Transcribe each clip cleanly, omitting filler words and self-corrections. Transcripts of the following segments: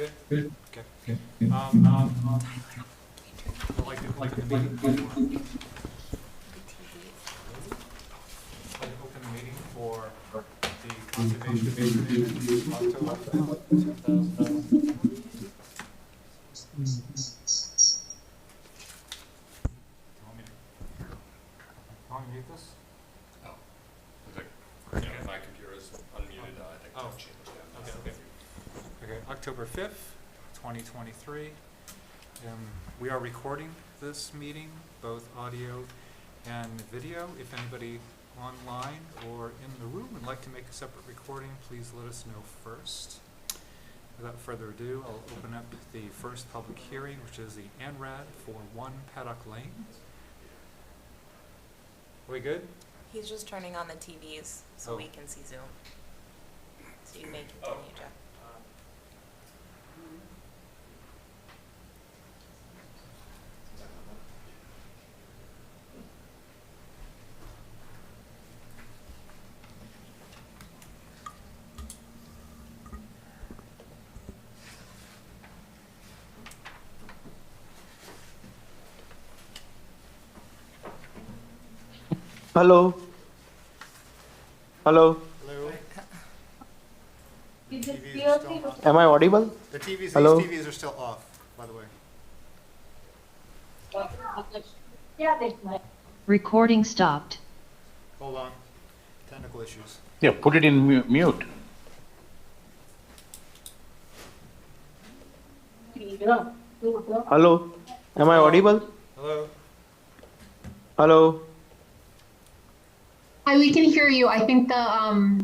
Good? Good. Okay. I'd like to open the meeting for the Conservation Commission, October 5th, 2020. Want me to mute this? Oh. Okay. Yeah, my computer is unmuted. I think Oh. I've changed it. Okay. Okay, October 5th, 2023. We are recording this meeting, both audio and video. If anybody online or in the room would like to make a separate recording, please let us know first. Without further ado, I'll open up the first public hearing, which is the ANRAD for 1 Paddock Lane. We good? He's just turning on the TVs so we can see Zoom. So you may continue, Jeff. Hello. Hello. Hello? TVs are still on. Am I audible? The TVs, Hello? these TVs are still off, by the way. Recording stopped. Hold on. Technical issues. Yeah, put it in mute. Hello. Am I audible? Hello? Hello. Hi, we can hear you. I think No,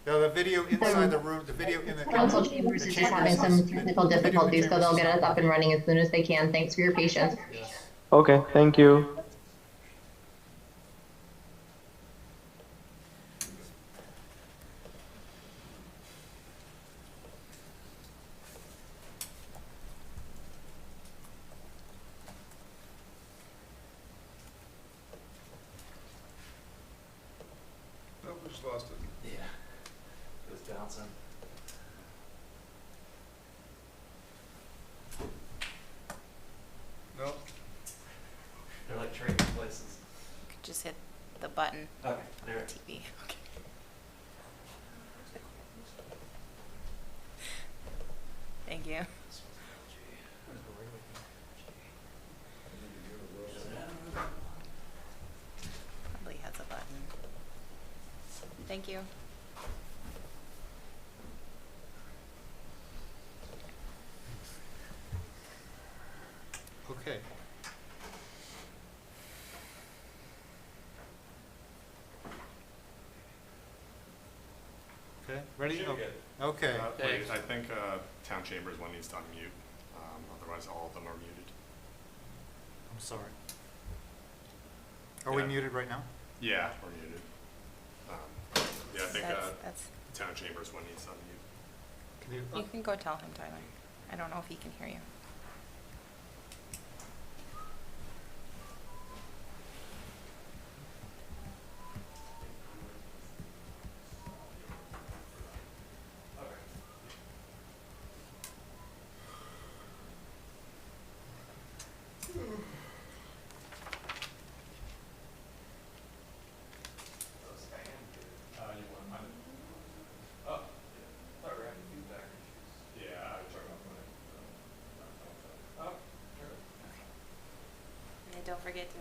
the video inside the room, the video in the council chambers is just having some technical difficulties, so they'll get us up and running as soon as they can. Thanks for your patience. Yes. Okay, thank you. Oh, we just lost it. Yeah, it was bouncing. No. They're like trading places. You could just hit the button Okay, on there the it is. TV. Okay. Thank you. Probably has a button. Thank you. Okay. Okay, ready? Should Oh, be good. Okay. Wait, I think town chambers one needs to unmute. Otherwise, all of them are muted. I'm sorry. Are we Yeah. muted right now? Yeah, we're muted. Yeah, I think That's town chambers one needs to unmute. Can you, you can go tell him, Tyler. I don't know if he can hear you. You want mine? Oh, yeah. Thought we were having feedback issues. Yeah, I was talking about mine. Oh, sure. And then don't forget to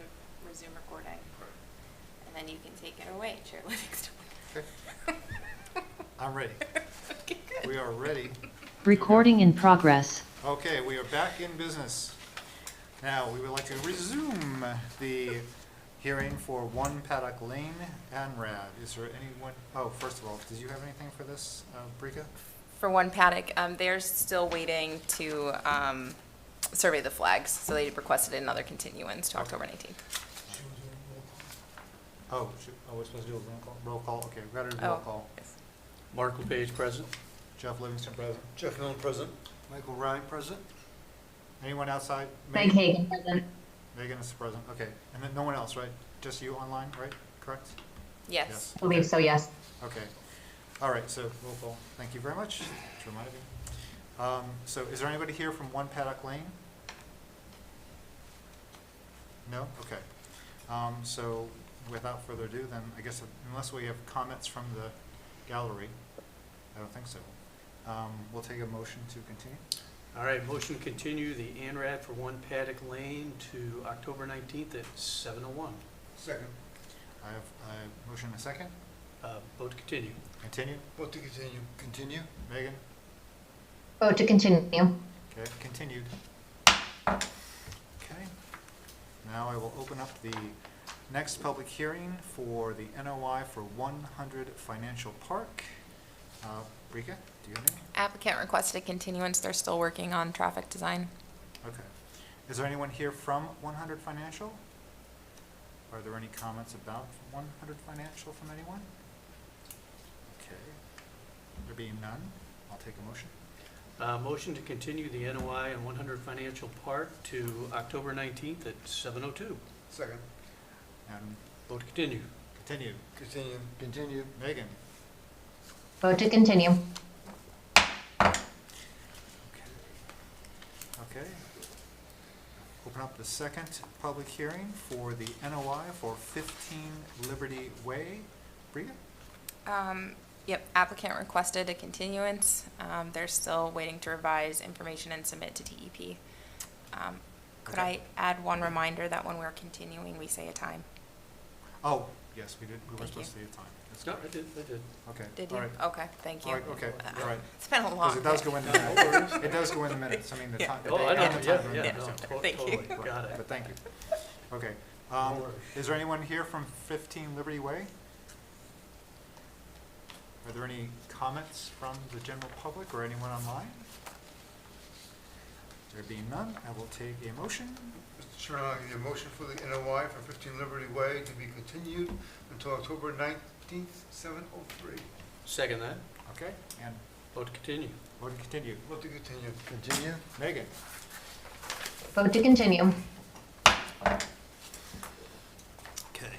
resume recording. And then you can take it away, Chair Livingston. I'm ready. Okay, good. We are ready. Recording in progress. Okay, we are back in business. Now, we would like to resume the hearing for 1 Paddock Lane, ANRAD. Is there anyone, oh, first of all, did you have anything for this, Brika? For 1 Paddock, they're still waiting to survey the flags, so they requested another continuance to October 19th. Oh, shoot, we're supposed to do a roll call? Roll call, okay, we've got to do a roll call. Yes. Mark LePage, present. Jeff Livingston present. Jeff Millen, present. Michael Ryan present. Anyone outside? Meg Hagan, present. Megan is present, okay. And then no one else, right? Just you online, right? Correct? Yes. I believe so, yes. Okay. All right, so roll call. Thank you very much. Just reminded me. So is there anybody here from One Paddock Lane? No? Okay. So without further ado, then I guess unless we have comments from the gallery, I don't think so. We'll take a motion to continue. All right, motion to continue the ANRAD for 1 Paddock Lane to October 19th at 7:01. Second. I have a motion and a second. Vote to continue. Continue. Vote to continue. Continue. Megan? Vote to continue. Okay, continued. Okay. Now I will open up the next public hearing for the NOI for 100 Financial Park. Rika, do you have any? Applicant requested a continuance. They're still working on traffic design. Okay. Is there anyone here from 100 Financial? Are there any comments about 100 Financial from anyone? Okay. There being none, I'll take a motion. Motion to continue the NOI on 100 Financial Park to October 19th at 7:02. Second. And Vote to continue. continue. Continue. Continue. Megan? Vote to continue. Okay. Open up the second public hearing for the NOI for 15 Liberty Way. Brita? Yep, applicant requested a continuance. They're still waiting to revise information and submit to DEP. Could I Okay. add one reminder that when we're continuing, we say a time? Oh, yes, we did. We were Thank supposed you. to see a time. That's No, good. I did. Okay. Did all you? right. Okay, thank you. All right, okay, all right. It's been a Because long it does day. go in the minutes. It does go in the minutes. I mean, the Yeah. time. the Oh, date I know, and the yeah, time. yeah, Yeah. no, Thank you. totally, Right, got it. But thank you. Okay. No worries. Is there anyone here from 15 Liberty Way? Are there any comments from the general public or anyone online? There being none, I will take a motion. Mr. Chairman, I'll give you a motion for the NOI for 15 Liberty Way to be continued until October 19th, 7:03. Second that. Okay, and Vote to continue. vote to continue. Vote to continue. Continue. Megan? Vote to continue. Okay.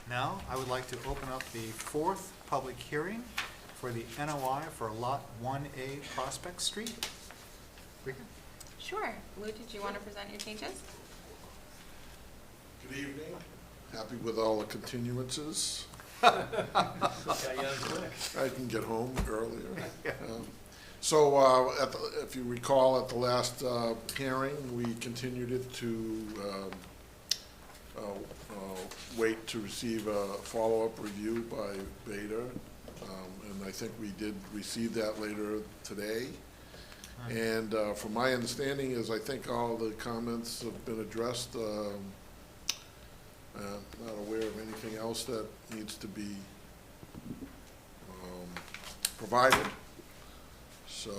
Now, I would like to open up the fourth public hearing for the NOI for Lot 1A Prospect Street. Rika? Sure. Lou, did you want to present your changes? Good evening. Happy with all the continuances. Got you on quick. I can get home earlier. If you recall, at the last hearing, we continued it to wait to receive a follow-up review by Beta. And I think we did receive that later today. And from my understanding is I think all the comments have been addressed. Not aware of anything else that needs to be provided. So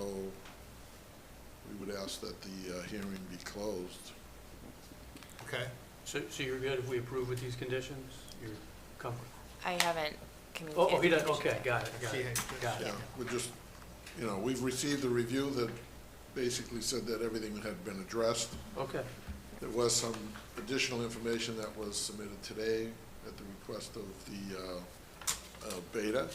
we would ask that the hearing be closed. Okay. So you're good if we approve with these conditions? You're comfortable? I haven't communicated. Oh, he does, the okay, got it, Yeah. got Yeah, it. we're just, we've received a review that basically said that everything had been addressed. Okay, There was some additional information that was submitted today at the request of the Beta.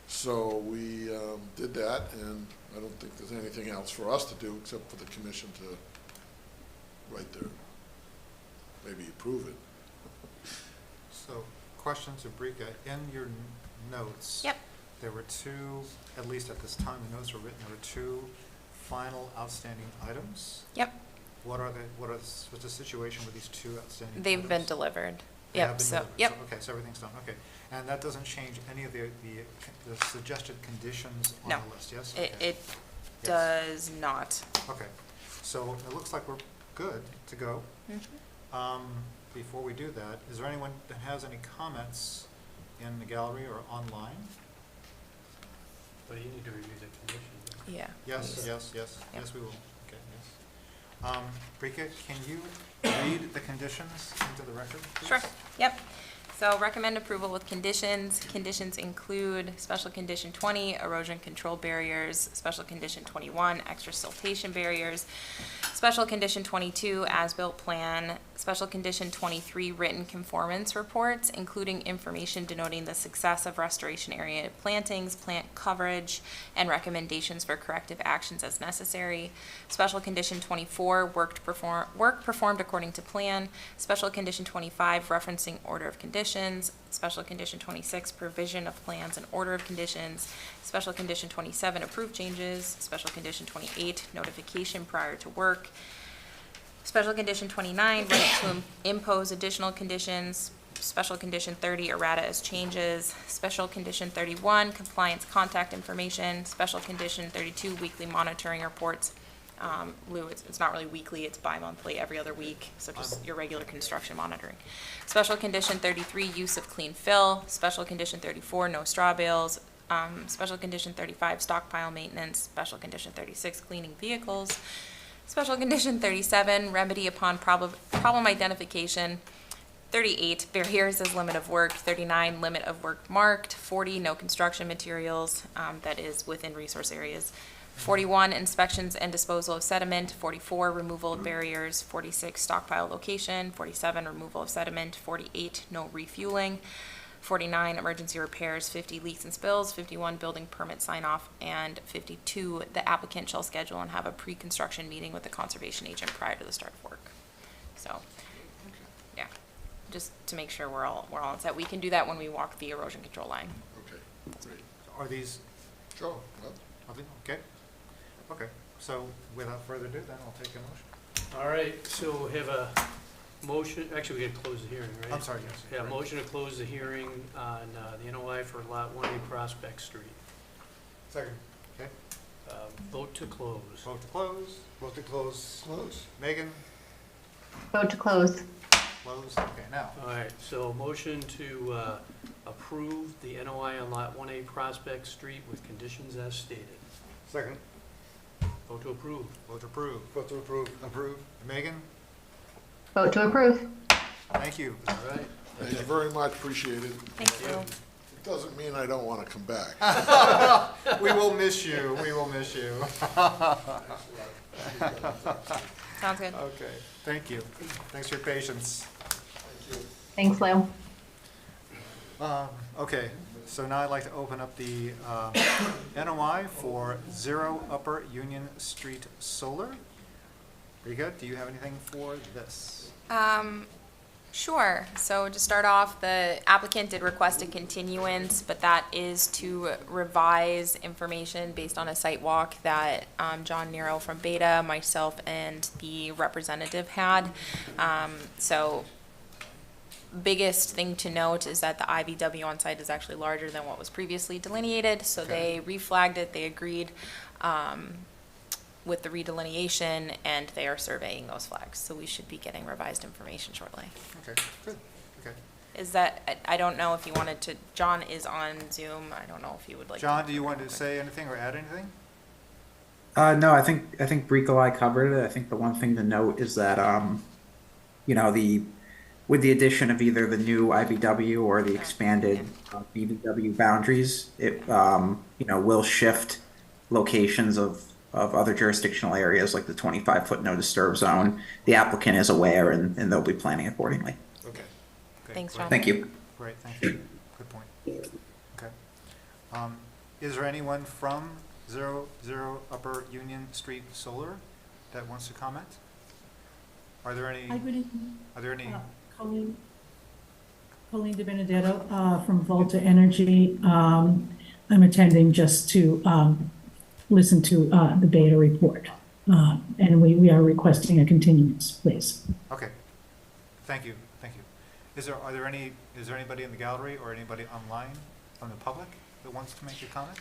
So we did that, and I don't think there's anything else for us to do except for the commission to write their, maybe approve it. So, questions of Brika. In your notes. Yep. There were two, at least at this time the notes were written, there were two final outstanding items. Yep, What's the situation with these two outstanding items? they've been delivered. They have Yep, been so, delivered. yep. So, okay, so everything's done, okay. And that doesn't change any of the suggested conditions on No. the list, yes? It Okay. Yes. does not. Okay, so it looks like we're good to go. Before we do that, is there anyone that has any comments in the gallery or online? but you need to review the conditions. Yeah. Yes, please. yes, yes, Yep. yes, we will, okay, yes. Rika, can you read the conditions into the record, please? Sure, yep. So recommend approval with conditions. Conditions include special condition 20, erosion control barriers, special condition 21, extra siltation barriers, special condition 22, as-built plan, special condition 23, written conformance reports, including information denoting the success of restoration area plantings, plant coverage, and recommendations for corrective actions as necessary. Special condition 24, work performed according to plan. Special condition 25, referencing order of conditions. Special condition 26, provision of plans and order of conditions. Special condition 27, approved changes. Special condition 28, notification prior to work. Special condition 29, right to impose additional conditions. Special condition 30, errata as changes. Special condition 31, compliance contact information. Special condition 32, weekly monitoring reports. Lou, it's not really weekly, it's bi-monthly, every other week, so just your regular construction monitoring. Special condition 33, use of clean fill. Special condition 34, no straw bales. Special condition 35, stockpile maintenance. Special condition 36, cleaning vehicles. Special condition 37, remedy upon problem identification. 38, barriers as limit of work. 39, limit of work marked. 40, no construction materials, that is within resource areas. 41, inspections and disposal of sediment. 44, removal of barriers. 46, stockpile location. 47, removal of sediment. 48, no refueling. 49, emergency repairs. 50, leaks and spills. 51, building permit sign off. And 52, the applicant shall schedule and have a pre-construction meeting with the conservation agent prior to the start of work. So, yeah, just to make sure we're all on set. We can do that when we walk the erosion control line. Okay, great. Are these, Sure. Well, okay? Okay, so without further ado, then I'll take a motion. All right, so we have a motion, actually, we gotta close the hearing, right? I'm sorry, yes. Yeah, motion to close the hearing on the NOI for Lot 1A Prospect Street. Second. Okay, Vote to close. vote to close. Vote to close. close. Megan, Vote to close. close. Okay, now. All right, so motion to approve the NOI on Lot 1A Prospect Street with conditions as stated. Second. Vote to approve. Vote to approve. Vote to approve. Approve. Megan, Vote to approve. thank you. All right. Thank you very much, appreciate it. Thank you. It doesn't mean I don't want to come back. We will miss you, we will miss you. Sounds good. Okay, thank you. Thanks for your patience. Thanks, Lou. Okay, so now I'd like to open up the NOI for 0 Upper Union Street Solar. Rika, do you have anything for this? Sure. So to start off, the applicant did request a continuance, but that is to revise information based on a site walk that John Nero from Beta, myself, and the representative had. So biggest thing to note is that the IVW on site is actually larger than what was previously delineated, so they reflagged it, they agreed with the redelineation, and they are surveying those flags, so we should be getting revised information shortly. Okay, good, okay. Is that, I don't know if you wanted to, John is on Zoom, I don't know if you would like to. John, do you want to say anything or add anything? No, I think Bricolai covered it. I think the one thing to note is that with the addition of either the new IVW or the expanded BVW boundaries, it will shift locations of other jurisdictional areas like the 25-foot no disturb zone. The applicant is aware and they'll be planning accordingly. Okay. Thanks, great. John. Thank you. Great, thank you. Good point. Okay. Is there anyone from 0 Upper Union Street Solar that wants to comment? Are there any? Hi, good evening. Are there any? Colleen De Benedetto from Volta Energy. I'm attending just to listen to the Beta report. And we are requesting a continuance, please. Okay. Thank you. Thank you. Is there anybody in the gallery or anybody online from the public that wants to make a comment?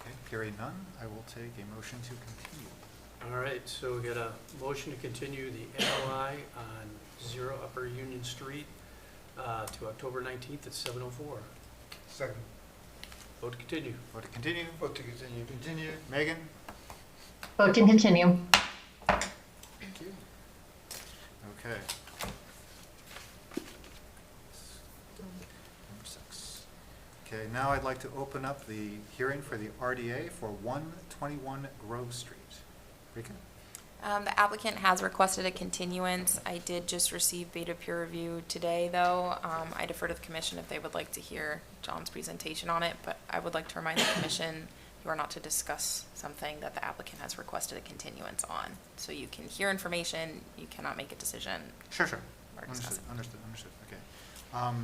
Okay, hearing none, I will take a motion to continue. All right, so we got a motion to continue the NOI on 0 Upper Union Street to October 19th at 7:04. Second. Vote to continue. Vote to continue. Vote to continue. Continue. Megan? Vote to continue. Thank you. Okay. now I'd like to open up the hearing for the RDA for 121 Grove Street. Rika? The applicant has requested a continuance. I did just receive beta peer review today, though. I defer to the commission if they would like to hear John's presentation on it, but I would like to remind the commission you are not to discuss something that the applicant has requested a continuance on. So you can hear information, you cannot make a decision. Sure. Or discuss Understood, okay.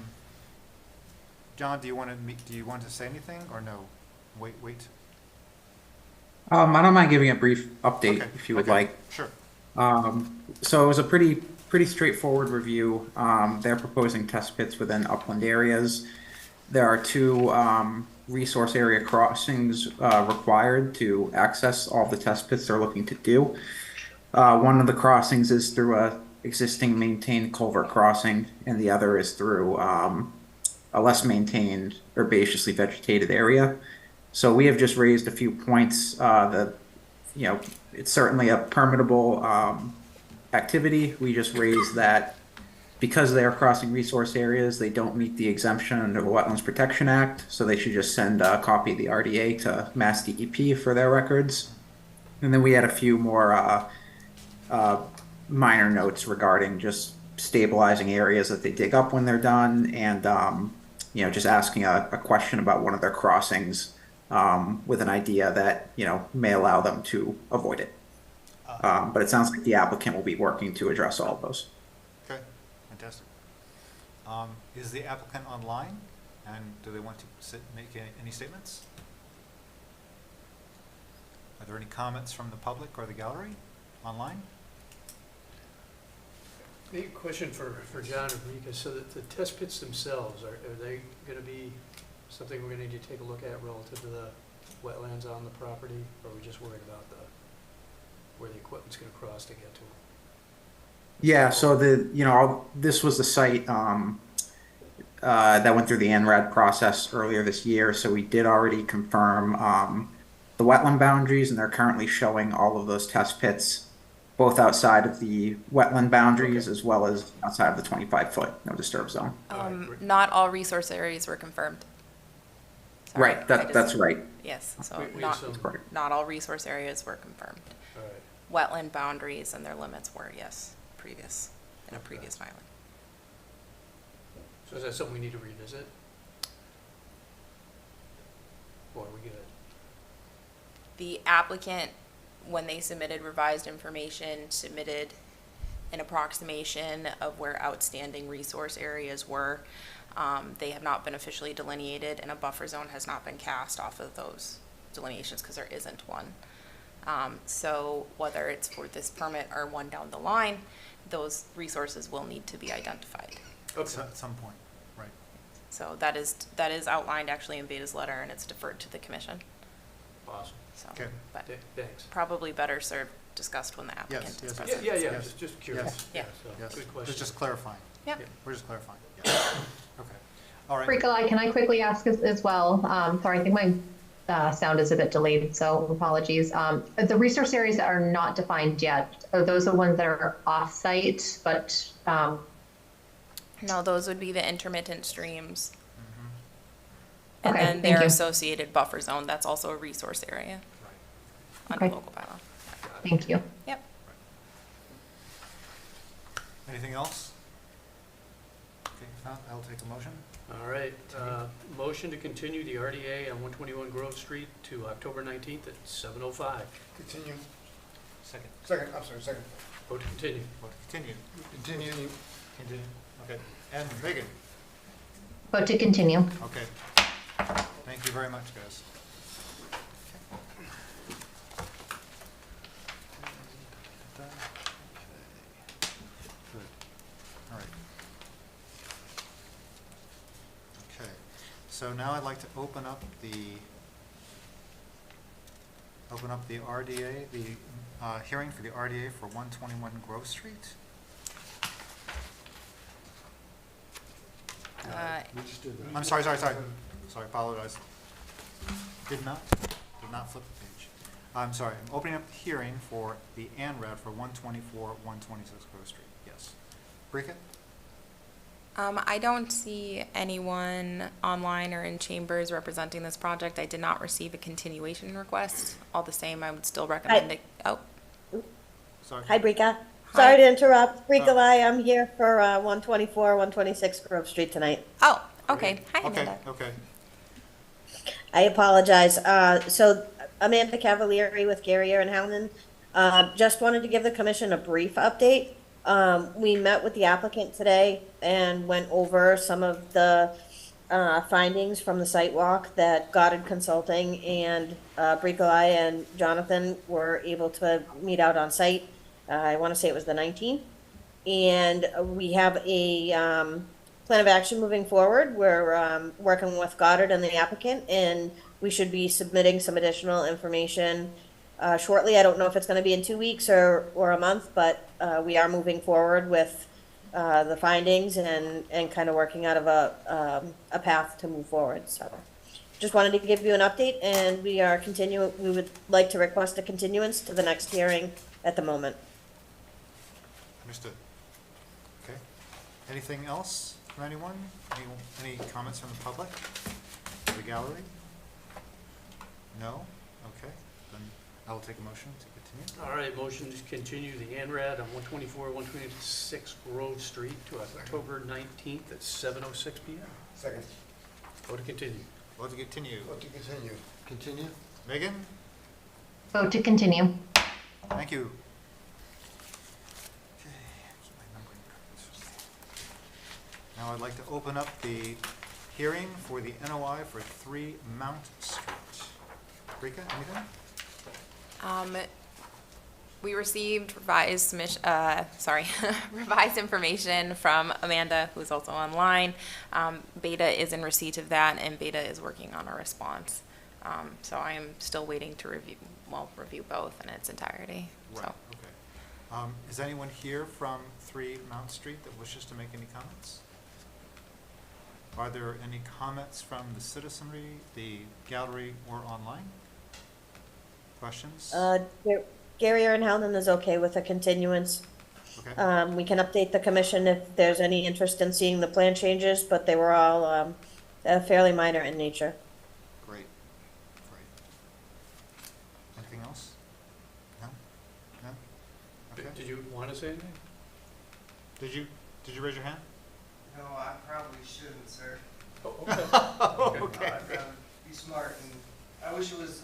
John, do you want to say anything, or no? Wait. I don't mind giving a brief update Okay, if you would okay, like. Sure. So it was a pretty straightforward review. They're proposing test pits within upland areas. There are 2 resource area crossings required to access all the test pits they're looking to do. One of the crossings is through a existing maintained culvert crossing, and the other is through a less maintained herbaceously vegetated area. So we have just raised a few points that, it's certainly a permittable activity. We just raised that because they are crossing resource areas, they don't meet the exemption under the Wetlands Protection Act, so they should just send a copy of the RDA to Mass DEP for their records. And then we had a few more minor notes regarding just stabilizing areas that they dig up when they're done, and just asking a question about one of their crossings with an idea that may allow them to avoid it. But it sounds like the applicant will be working to address all of those. Okay, fantastic. Is the applicant online, and do they want to make any statements? Are there any comments from the public or the gallery online? A question for John or Rika. So that the test pits themselves, are they going to be something we're going to need to take a look at relative to the wetlands on the property, or are we just worried about where the equipment's going to cross to get to them? Yeah, so this was the site that went through the NRAD process earlier this year, so we did already confirm the wetland boundaries, and they're currently showing all of those test pits, both outside of the wetland boundaries as well as outside of the 25-foot no disturb zone. Not all resource areas were confirmed. Sorry, Right, that's right. Yes, so We not all resource areas were confirmed. All right. Wetland boundaries and their limits were, yes, in a previous filing. So is that something we need to revisit? Or are we good? The applicant, when they submitted revised information, submitted an approximation of where outstanding resource areas were. They have not been officially delineated, and a buffer zone has not been cast off of those delineations because there isn't one. So whether it's for this permit or one down the line, those resources will need to be identified. Okay. At some point, right. So that is outlined actually in Beta's letter, and it's deferred to the commission. Awesome. So, Okay. but Thanks. probably better served discussed when the applicant Yes. discusses. Yeah, Yes. just curious. Yeah. So, Yes, good question. just clarifying. Yep. Yeah. We're just clarifying. Yeah. Okay, all right. Rika, can I quickly ask as well? Sorry, I think my sound is a bit delayed, so apologies. The resource areas that are not defined yet, are those the ones that are off-site, but No, those would be the intermittent streams. Mhm. And Okay, then thank their you. associated buffer zone, that's also a resource area Right. under Okay. local bylaw. thank you. Yep. Anything else? Okay, if not, I'll take a motion. All right, motion to continue the RDA on 121 Grove Street to October 19th at 7:05. Continue. Second. Second. Vote to continue. Vote to continue. Continue. Okay, and Megan? Vote to continue. Okay. Thank you very much, guys. Good. All right. Okay, so now I'd like to open up the RDA, the hearing for the RDA for 121 Grove Street. We just did that. I'm sorry, apologize. Did not flip the page. I'm sorry, I'm opening up the hearing for the ANRAD for 124, 126 Grove Street, yes. Rika? I don't see anyone online or in chambers representing this project. I did not receive a continuation request. All the same, I would still recommend it. Oh, Sorry. Hi, Brika. Hi. Sorry to interrupt. Brika Oh. Lai, I'm here for 124, 126 Grove Street tonight. oh, okay. Hi, Okay, Amanda. okay. I apologize. So Amanda Cavalieri with Garrier and Howland. Just wanted to give the commission a brief update. We met with the applicant today and went over some of the findings from the site walk that Goddard Consulting and Bricolai and Jonathan were able to meet out on site. I want to say it was the 19th. And we have a plan of action moving forward. We're working with Goddard and the applicant, and we should be submitting some additional information shortly. I don't know if it's going to be in 2 weeks or a month, but we are moving forward with the findings and kind of working out of a path to move forward. So just wanted to give you an update, and we would like to request a continuance to the next hearing at the moment. Understood. Okay. Anything else from anyone? Any comments from the public? The gallery? No? Okay. Then I will take a motion to continue. All right, motion to continue the ANRAD on 124, 126 Grove Street to October 19th at 7:06 PM. Second. Vote to continue. Vote to continue. Vote to continue. Continue? Megan? Vote to continue. Thank you. Okay, keep my numbering cards. Now I'd like to open up the hearing for the NOI for 3 Mount Street. Rika, anything? We received revised revised information from Amanda, who's also online. Beta is in receipt of that, and Beta is working on a response. So I am still waiting to review both in its entirety. Right, So. okay. Is anyone here from 3 Mount Street that wishes to make any comments? Are there any comments from the citizenry, the gallery, or online? Questions? Garrier and Howland is okay with a continuance. Okay. We can update the commission if there's any interest in seeing the plan changes, but they were all fairly minor in nature. Great, great. Anything else? No? No? Okay. Did you want to say anything? Did you raise your hand? No, I probably shouldn't, sir. Oh, okay. Okay. I'd rather be smart, and I wish it was,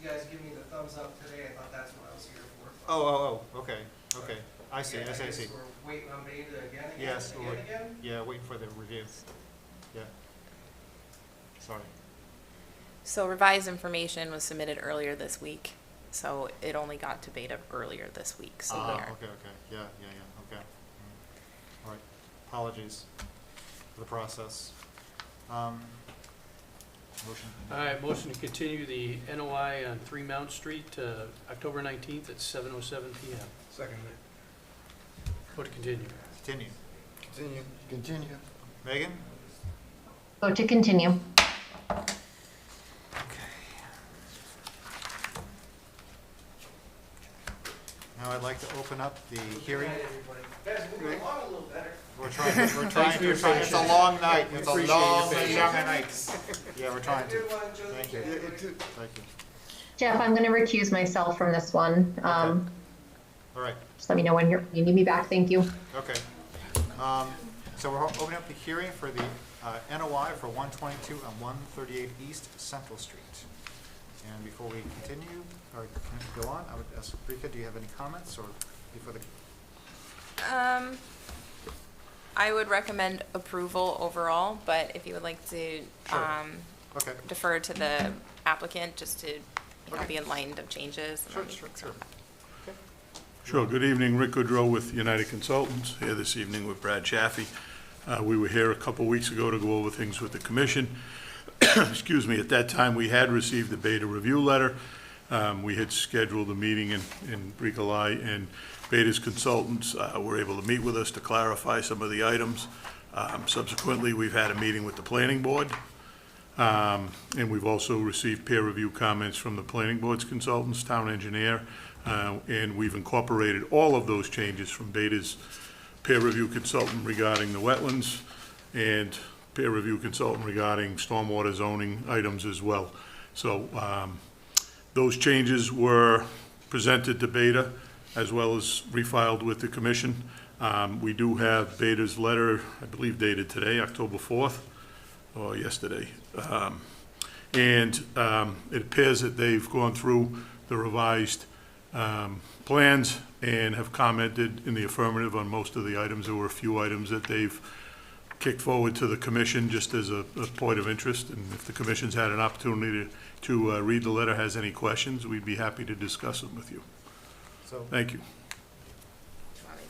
you guys give me the thumbs up today. I thought that's what I was here for. Oh, okay, okay. I see, Yeah, I see. guess we're waiting on Beta again, Yes, again? yeah, waiting for the review. Yeah. Sorry. So revised information was submitted earlier this week, so it only got to Beta earlier this week, so we are. Okay, yeah, okay. All right, apologies for the process. Motion. All right, motion to continue the NOI on 3 Mount Street to October 19th at 7:07 PM. Second. Vote to continue. Continue. Continue. Continue. Megan? Vote to continue. Okay. Now I'd like to open up the hearing. Good night, everybody. Guys, moving along a little better. We're trying to, for your it's a patience. long night, it's a Appreciate your long, patience. young night. Yeah, we're trying I to. did want to enjoy the Thank you. day. Thank you. Jeff, I'm going to recuse myself from this one. All right, Just let me know when you need me back. Thank you. okay. So we're opening up the hearing for the NOI for 122 and 138 East Central Street. And before we continue, or go on, I would ask Rika, do you have any comments, or before the? I would recommend approval overall, but if you would like to Sure. Okay. defer to the applicant just to Okay. be enlightened of changes. and Sure, then you sure, can sure. come back. Sure. Good evening. Rick Goodrow with United Consultants, here this evening with Brad Chaffee. We were here a couple weeks ago to go over things with the commission. Excuse me. At that time, we had received the Beta review letter. We had scheduled a meeting in Bricolai, and Beta's consultants were able to meet with us to clarify some of the items. Subsequently, we've had a meeting with the planning board. And we've also received peer review comments from the planning board's consultants, town engineer, and we've incorporated all of those changes from Beta's peer review consultant regarding the wetlands, and peer review consultant regarding stormwater zoning items as well. So those changes were presented to Beta as well as refiled with the commission. We do have Beta's letter, I believe dated today, October 4th, or yesterday. And it appears that they've gone through the revised plans and have commented in the affirmative on most of the items. There were a few items that they've kicked forward to the commission just as a point of interest. And if the commission's had an opportunity to read the letter, has any questions, we'd be happy to discuss them with you. So, Thank you.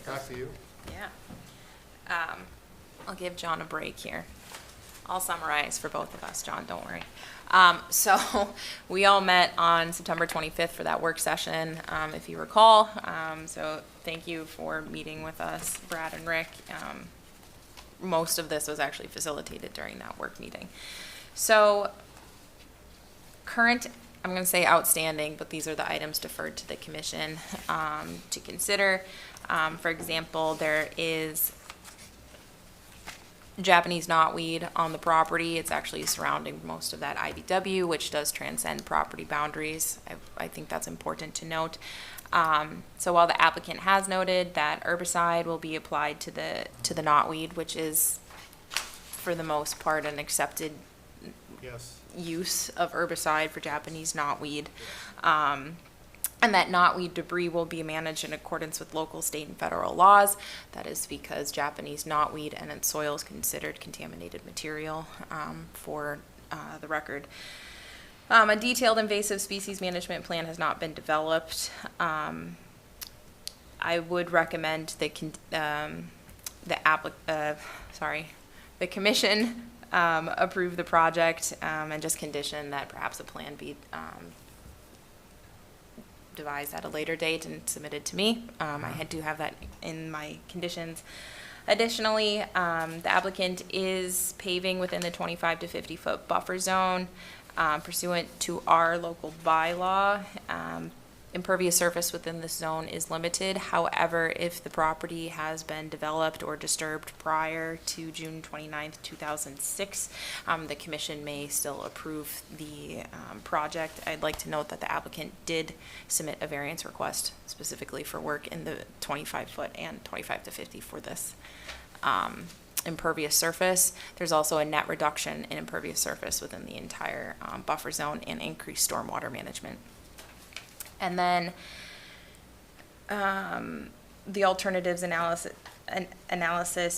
back to you. Yeah. I'll give John a break here. I'll summarize for both of us, John, don't worry. So we all met on September 25th for that work session, if you recall. So thank you for meeting with us, Brad and Rick. Most of this was actually facilitated during that work meeting. So current, I'm going to say outstanding, but these are the items deferred to the commission to consider. For example, there is Japanese knotweed on the property. It's actually surrounding most of that IBW, which does transcend property boundaries. I think that's important to note. So while the applicant has noted that herbicide will be applied to the knotweed, which is for the most part an accepted use of herbicide for Japanese knotweed, and that knotweed debris will be managed in accordance with local, state, and federal laws. That is because Japanese knotweed and its soil is considered contaminated material, for the record. A detailed invasive species management plan has not been developed. I would recommend the commission approve the project and just condition that perhaps a plan be devised at a later date and submitted to me. I do have that in my conditions. Additionally, the applicant is paving within the 25 to 50 foot buffer zone pursuant to our local bylaw. Impervious surface within this zone is limited. However, if the property has been developed or disturbed prior to June 29th, 2006, the commission may still approve the project. I'd like to note that the applicant did submit a variance request specifically for work in the 25 foot and 25 to 50 for this impervious surface. There's also a net reduction in impervious surface within the entire buffer zone and increased stormwater management. And then the alternatives analysis,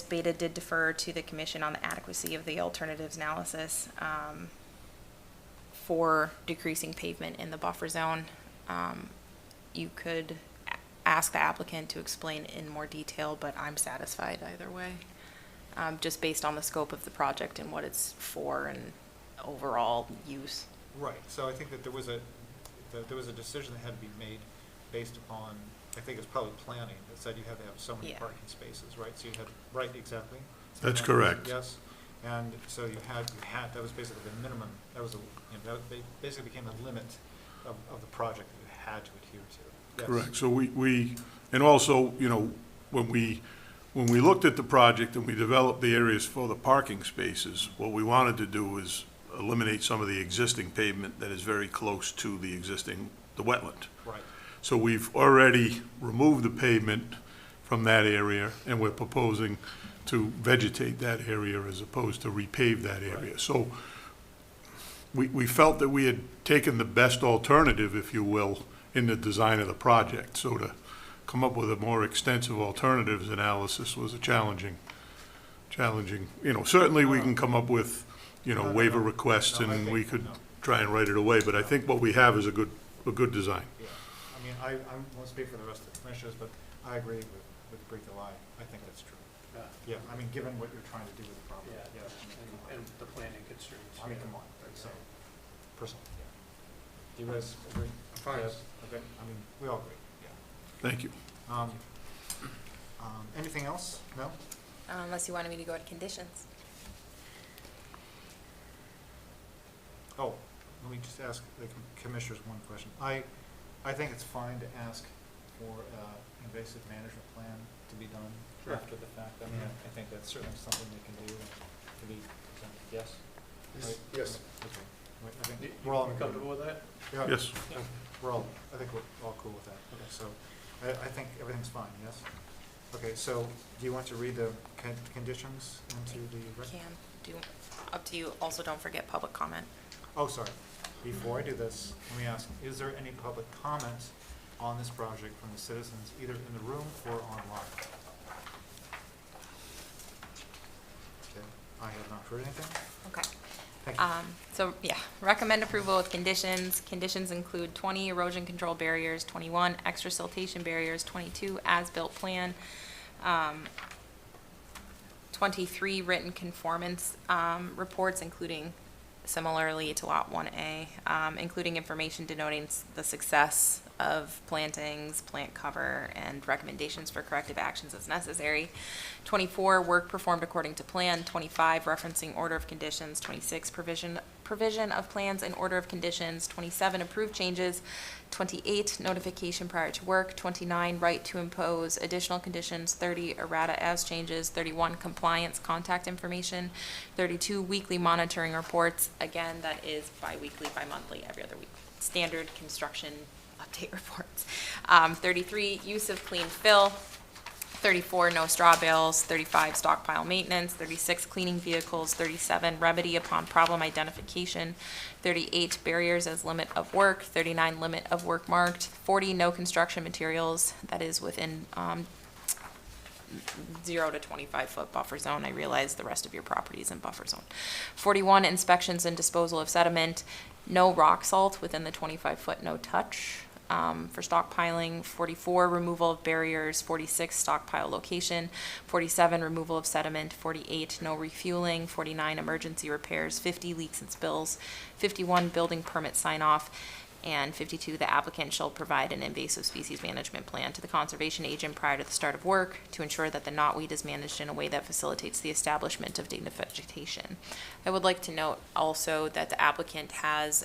Beta did defer to the commission on the adequacy of the alternatives analysis for decreasing pavement in the buffer zone. You could ask the applicant to explain in more detail, but I'm satisfied either way, just based on the scope of the project and what it's for and overall use. Right, so I think that there was a decision that had to be made based upon, I think it's probably planning, that said you had to have so many parking spaces, right? So you had, right, exactly? So That's correct. Yes, and so you had, that was basically the minimum, that was, that basically became a limit of the project that you had to adhere to. Yes. Correct. So we and also, when we looked at the project and we developed the areas for the parking spaces, what we wanted to do is eliminate some of the existing pavement that is very close to the wetland. Right. So we've already removed the pavement from that area, and we're proposing to vegetate that area as opposed to repave that area. Right. So we felt that we had taken the best alternative, if you will, in the design of the project. So to come up with a more extensive alternatives analysis was a challenging, certainly we can come up with waiver requests, and we could try and write it away, but I think what we have is a good design. Yeah, I mean, I won't speak for the rest of the commissioners, but I agree with Brita Lai. I think that's true. Yeah, I mean, given what you're trying to do with the property. Yeah, and the planning constraints. I mean, come on, so, personally, yeah. Do you guys agree? Fine. Yes, okay, I mean, we all agree, yeah. Thank you. Anything else? No? Unless you wanted me to go to conditions. Oh, let me just ask the commissioners one question. I think it's fine to ask for invasive management plan to be done after the fact. I mean, I think that's certainly something they can do. to be presented, yes? Right? Yes. Okay. Right, I think we're all comfortable with that? Yeah. Yes. Yeah. I think we're all cool with that. Okay, so I think everything's fine, yes? Okay, so do you want to read the conditions into the record? Can do, up to you. Also, don't forget public comment. Oh, sorry. Before I do this, let me ask, is there any public comment on this project from the citizens, either in the room or online? Okay, I have not heard anything. Okay. Thank you. So, yeah, recommend approval with conditions. Conditions include 20 erosion control barriers, 21 extra siltation barriers, 22 as-built plan, 23 written conformance reports, including similarly to Lot 1A, including information denoting the success of plantings, plant cover, and recommendations for corrective actions as necessary. 24, work performed according to plan. 25, referencing order of conditions. 26, provision of plans and order of conditions. 27, approved changes. 28, notification prior to work. 29, right to impose additional conditions. 30, errata as changes. 31, compliance contact information. 32, weekly monitoring reports. Again, that is bi-weekly, bi-monthly, every other week. Standard construction update reports. 33, use of clean fill. 34, no straw bales. 35, stockpile maintenance. 36, cleaning vehicles. 37, remedy upon problem identification. 38, barriers as limit of work. 39, limit of work marked. 40, no construction materials. That is within 0 to 25 foot buffer zone. I realize the rest of your property is in buffer zone. 41, inspections and disposal of sediment. No rock salt within the 25 foot no touch. For stockpiling. 44, removal of barriers. 46, stockpile location. 47, removal of sediment. 48, no refueling. 49, emergency repairs. 50, leaks and spills. 51, building permit sign off. And 52, the applicant shall provide an invasive species management plan to the conservation agent prior to the start of work to ensure that the knotweed is managed in a way that facilitates the establishment of native vegetation. I would like to note also that the applicant has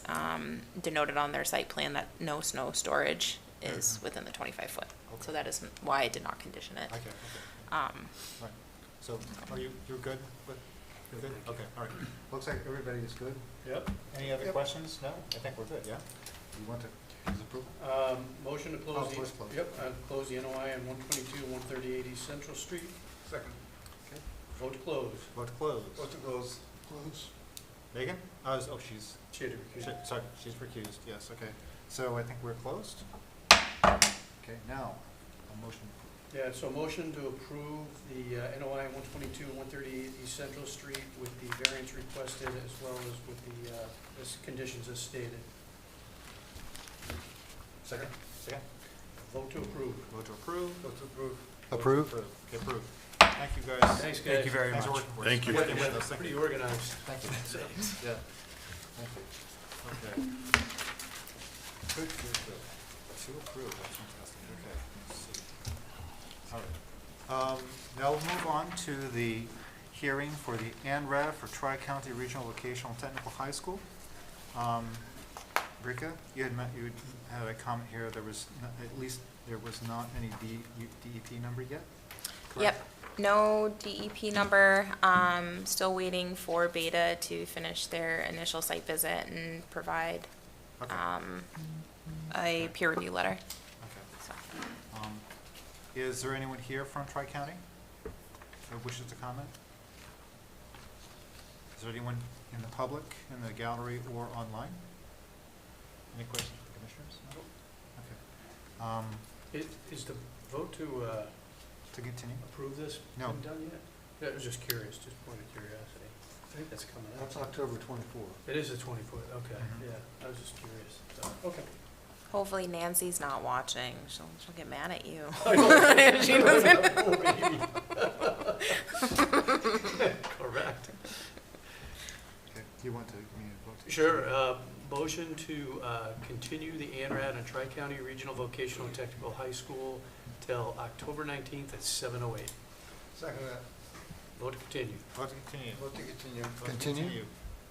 denoted on their site plan that no snow storage is within the 25 foot. So that is why I did not condition it. Okay, okay. Right. So you're good with, you're good? Okay, all right. Looks like everybody is good. Yep. Any other questions? No? I think we're good, yeah? You want to, please approve? Motion to close the. First close. Yep, close the NOI on 122, 138 East Central Street. Second. Okay. Vote to close. Vote to close. Vote to close. Close. Megan? She's, She had to recuse. sorry, she's recused, yes, okay. So I think we're closed. Okay, now, a motion. Yeah, so motion to approve the NOI 122, 138 East Central Street with the variance requested as well as with the conditions as stated. Second? Second? Vote to approve. Vote to approve. Vote to approve. Approve? Okay, approved. Thank you, guys. Thanks, guys. Thank you very much. Thank you. Working with us. Thank Pretty you. organized. Thank you. Yeah. Thank you. Okay. Good, good, good. To approve, that's fantastic. Okay, let's see. All right. Now we'll move on to the hearing for the ANRAD for Tri-County Regional Vocational Technical High School. Rika, you had a comment here, there was, at least there was not any DEP number yet? Correct? Yep, no DEP number. Still waiting for Beta to finish their initial site visit and provide Okay. a peer review letter. Okay. So, Is there anyone here from Tri-County who wishes to comment? Is there anyone in the public, in the gallery, or online? Any questions for the commissioners? No? Okay. Is the vote to continue? approve this No. been done yet? Yeah, I was just curious, just point of curiosity. I think that's coming up. That's October 24th. It is the 24th, okay, Mhm. yeah, I was just curious. So, okay. hopefully Nancy's not watching. She'll get mad at you. She doesn't. Correct. Okay. Do you want to give me a vote? Sure, motion to continue the ANRAD and Tri-County Regional Vocational Technical High School till October 19th at 7:08. Second that. Vote to continue. Vote to continue. Vote to continue. Vote to continue.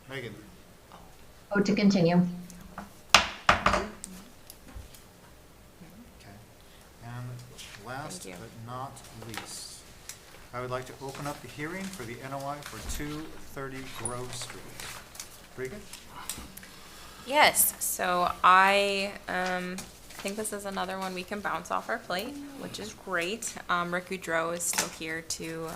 Megan? Vote to continue. Okay. And last Thank you. but not least, I would like to open up the hearing for the NOI for 230 Grove Street. Rika? Yes, so I think this is another one we can bounce off our plate, which is great. Rick Goudreau is still here to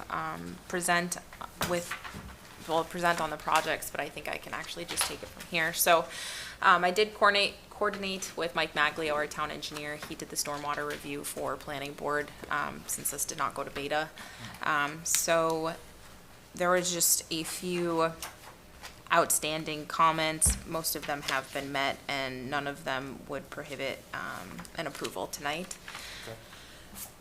present on the projects, but I think I can actually just take it from here. So I did coordinate with Mike Maglio, our town engineer. He did the stormwater review for planning board since this did not go to beta. So there was just a few outstanding comments. Most of them have been met, and none of them would prohibit an approval tonight.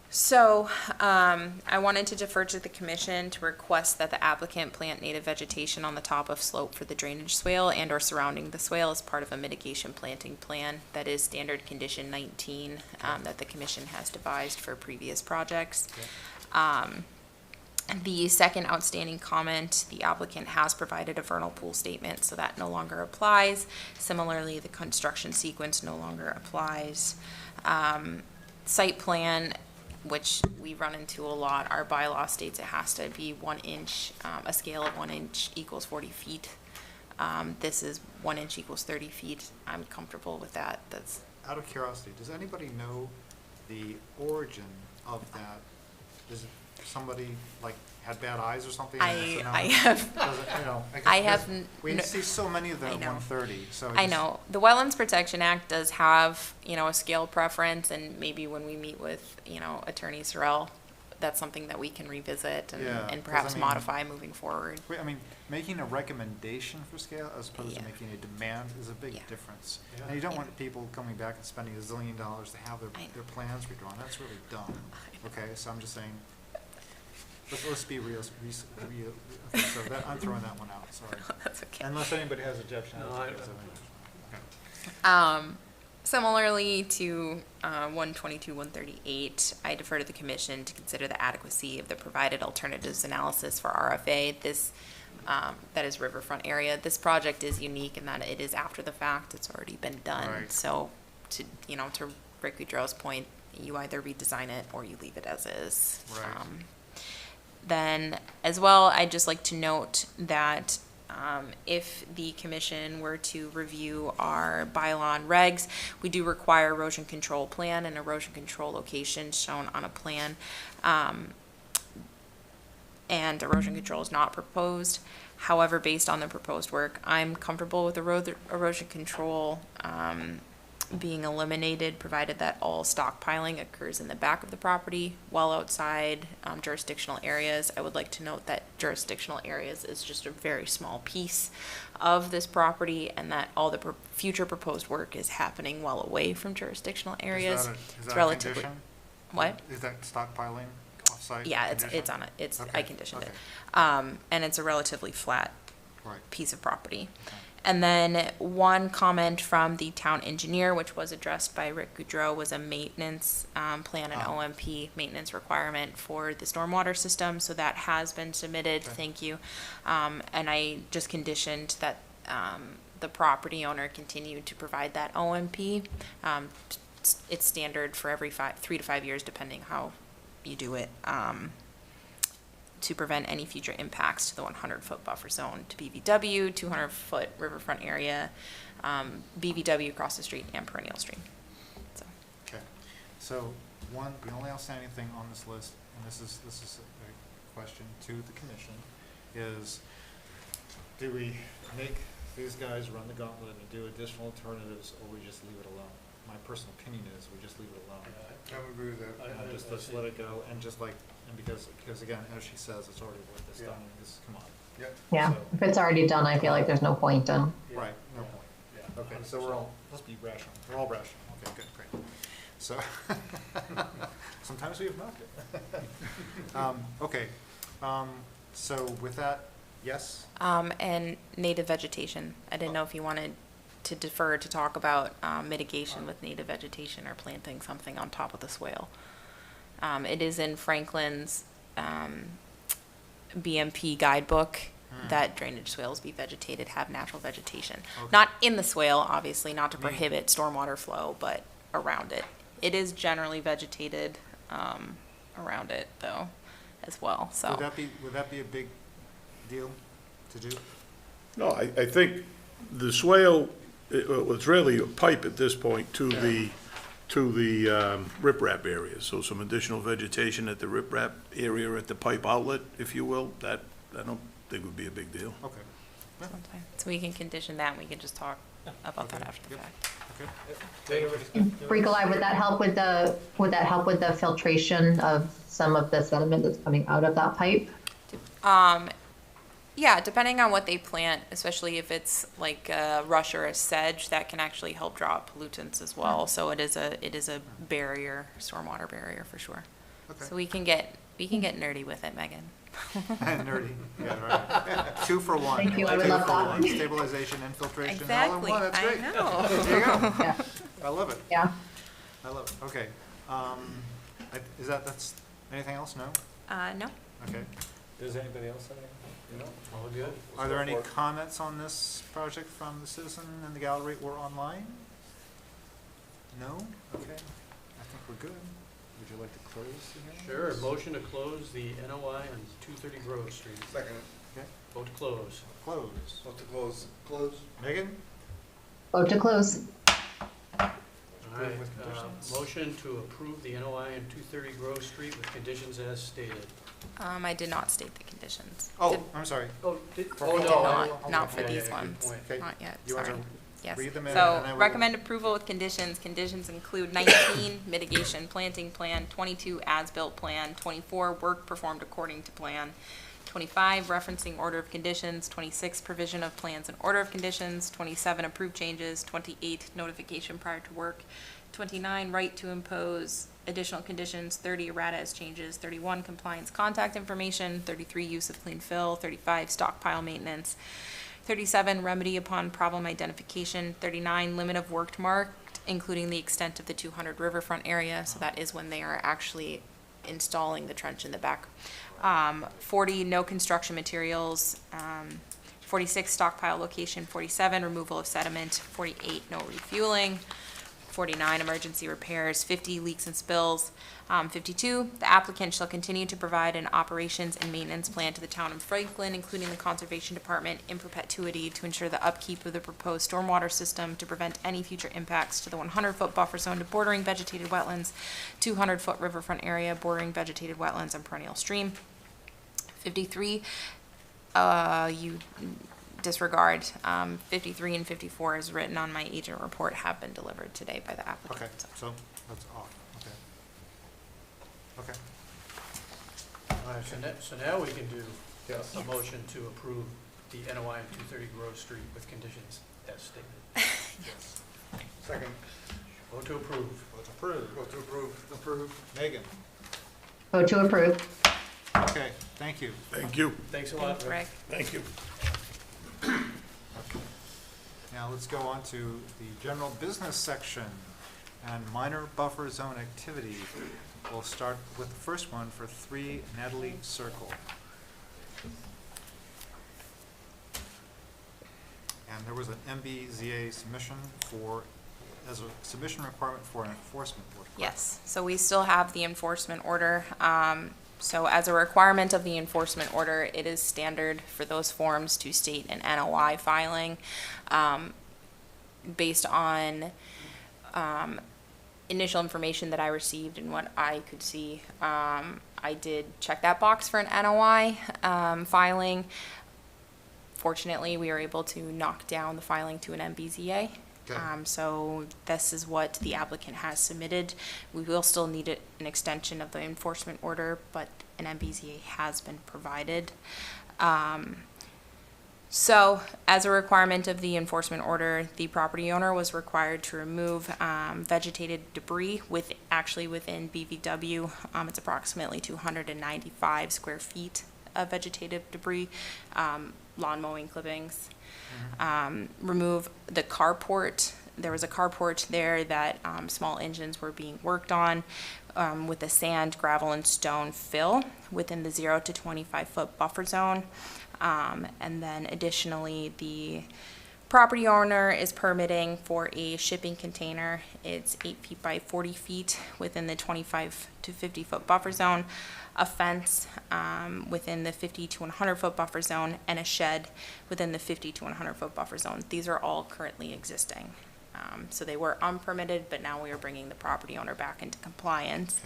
So I wanted to defer to the commission to request that the applicant plant native vegetation on the top of slope for the drainage swale and or surrounding the swale as part of a mitigation planting plan. That is standard condition 19 that the commission has devised for previous projects. The second outstanding comment, the applicant has provided a vernal pool statement, so that no longer applies. Similarly, the construction sequence no longer applies. Site plan, which we run into a lot, our bylaw states it has to be 1 inch, a scale of 1 inch equals 40 feet. This is 1 inch equals 30 feet. I'm comfortable with that. That's Out of curiosity, does anybody know the origin of that? Is it somebody like had bad eyes or something? I have. I have. We see so many of them at 130. So I know the Wetlands Protection Act does have a scale preference, and maybe when we meet with Attorney Sorrell, that's something that we can revisit and perhaps modify moving forward. I mean, making a recommendation for scale as opposed to making a demand is a big difference. And you don't want people coming back and spending $1 zillion to have their plans redrawn. That's really dumb. Okay, so I'm just saying. Let's be real. Okay, so I'm throwing that one out. Sorry. That's okay. Unless anybody has objection. Similarly to 122, 138, I defer to the commission to consider the adequacy of the provided alternatives analysis for RFA. This that is riverfront area. This project is unique in that it is after the fact. It's already been done. Right. So to Rick Goudreau's point, you either redesign it or you leave it as is. Right. Then, as well, I'd just like to note that if the commission were to review our bylaw and regs, we do require erosion control plan and erosion control location shown on a plan. And erosion control is not proposed. However, based on the proposed work, I'm comfortable with erosion control being eliminated, provided that all stockpiling occurs in the back of the property, well outside jurisdictional areas. I would like to note that jurisdictional areas is just a very small piece of this property, and that all the future proposed work is happening well away from jurisdictional areas. Is it's that relatively. A condition? What? Is that stockpiling off-site? Yeah, condition? it's on it. It's okay. I conditioned okay. it, and it's a relatively flat piece of property. Okay. And then one comment from the town engineer, which was addressed by Rick Goudreau, was a maintenance plan and OMP maintenance requirement for the stormwater system. So that has been submitted. Okay. Thank you. And I just conditioned that the property owner continue to provide that OMP. It's standard for every 3 to 5 years, depending how you do it. To prevent any future impacts to the 100-foot buffer zone to BVW, 200-foot riverfront area, BVW across the street, and perennial stream. So. Okay. So the only outstanding thing on this list, and this is a question to the commission, is do we make these guys run the gauntlet and do additional alternatives, or we just leave it alone? My personal opinion is we just leave it alone. I would agree with that. Just let's let it go, and just because again, as she says, it's already worth this done. Come on. Yep. Yeah, so, if it's already done, I feel like there's no point in. Right, no point. Yeah. Okay, so let's be rational. We're all rational. Okay, good, great. So sometimes we have not. Okay. So with that, yes. And native vegetation. I didn't know if you wanted to defer to talk about mitigation with native vegetation or planting something on top of the swale. It is in Franklin's BMP guidebook that drainage swales be vegetated, have natural vegetation. Okay. Not in the swale, obviously, not to prohibit stormwater flow, but around it. It is generally vegetated around it, though, as well, so. Would that be a big deal to do? No, I think the swale, it was really a pipe at this point to the riprap area. So some additional vegetation at the riprap area, at the pipe outlet, if you will, that I don't think would be a big deal. Okay. Yeah. So we can condition that, and we can just talk about that Okay. after the Yep. fact. Okay. Nikolai, would that help with the filtration of some of the sediment that's coming out of that pipe? Yeah, depending on what they plant, especially if it's like a rush or a sedge, that can actually help draw out pollutants as well. So it is a barrier, stormwater barrier for sure. Okay. So we can get nerdy with it, Megan. Nerdy, yeah, right. 2 for 1. Thank you, I would 2 love for that. 1. Stabilization and filtration. Exactly, All in one. That's I great. know. There you go. Yeah. I love it. Yeah. I love it. Okay. That's anything else? No? No. Okay. Does anybody else have anything? No? All good? Are there any comments on this project from the citizen in the gallery or online? No? Okay. I think we're good. Would you like to close the hearing? Sure, motion to close the NOI on 230 Grove Street. Second. Okay. Vote to close. Close. Vote to close. Close. Megan? Vote to close. All right, with conditions. motion to approve the NOI on 230 Grove Street with conditions as stated. I did not state the conditions. Oh, Did- I'm sorry. Oh, I did no. not for Yeah, these yeah, good ones, point. Okay. not yet, You want sorry. to Yes. read them in, So and I will- recommend approval with conditions. Conditions include 19, mitigation planting plan, 22, as-built plan, 24, work performed according to plan, 25, referencing order of conditions, 26, provision of plans and order of conditions, 27, approved changes, 28, notification prior to work, 29, right to impose additional conditions, 30, errata as changes, 31, compliance contact information, 33, use of clean fill, 35, stockpile maintenance, 37, remedy upon problem identification, 39, limit of work marked, including the extent of the 200 riverfront area, so that is when they are actually installing the trench in the back. 40, no construction materials, 46, stockpile location, 47, removal of sediment, 48, no refueling, 49, emergency repairs, 50, leaks and spills, 52, the applicant shall continue to provide an operations and maintenance plan to the town of Franklin, including the Conservation Department, in perpetuity to ensure the upkeep of the proposed stormwater system to prevent any future impacts to the 100-foot buffer zone to bordering vegetated wetlands, 200-foot riverfront area bordering vegetated wetlands and perennial stream. 53, you disregard. 53 and 54 is written on my agent report have been delivered today by the applicant. Okay, so that's off. Okay. Okay. So now we can do Yes. a motion to approve the NOI on 230 Grove Street with conditions as stated. Yes. Second. Vote to approve. Vote approved. Vote to approve. Approve. Megan? Vote to approve. Okay, thank you. Thank you. Thanks a lot, Rick. Thank you. Now let's go on to the general business section and minor buffer zone activity. We'll start with the first one for 3 Natalie Circle. And there was an MBZA submission as a submission requirement for an enforcement order. Yes, so we still have the enforcement order. So as a requirement of the enforcement order, it is standard for those forms to state an NOI filing. Based on initial information that I received and what I could see, I did check that box for an NOI filing. Fortunately, we were able to knock down the filing to an MBZA. Okay. So this is what the applicant has submitted. We will still need an extension of the enforcement order, but an MBZA has been provided. So as a requirement of the enforcement order, the property owner was required to remove vegetated debris within BVW. It's approximately 295 square feet of vegetative debris, lawn mowing clippings. Remove the carport. There was a carport there that small engines were being worked on with a sand, gravel, and stone fill within the 0 to 25 foot buffer zone. And then additionally, the Property owner is permitting for a shipping container. It's 8 feet by 40 feet within the 25 to 50 foot buffer zone, a fence within the 50 to 100 foot buffer zone, and a shed within the 50 to 100 foot buffer zone. These are all currently existing. So they were unpermitted, but now we are bringing the property owner back into compliance.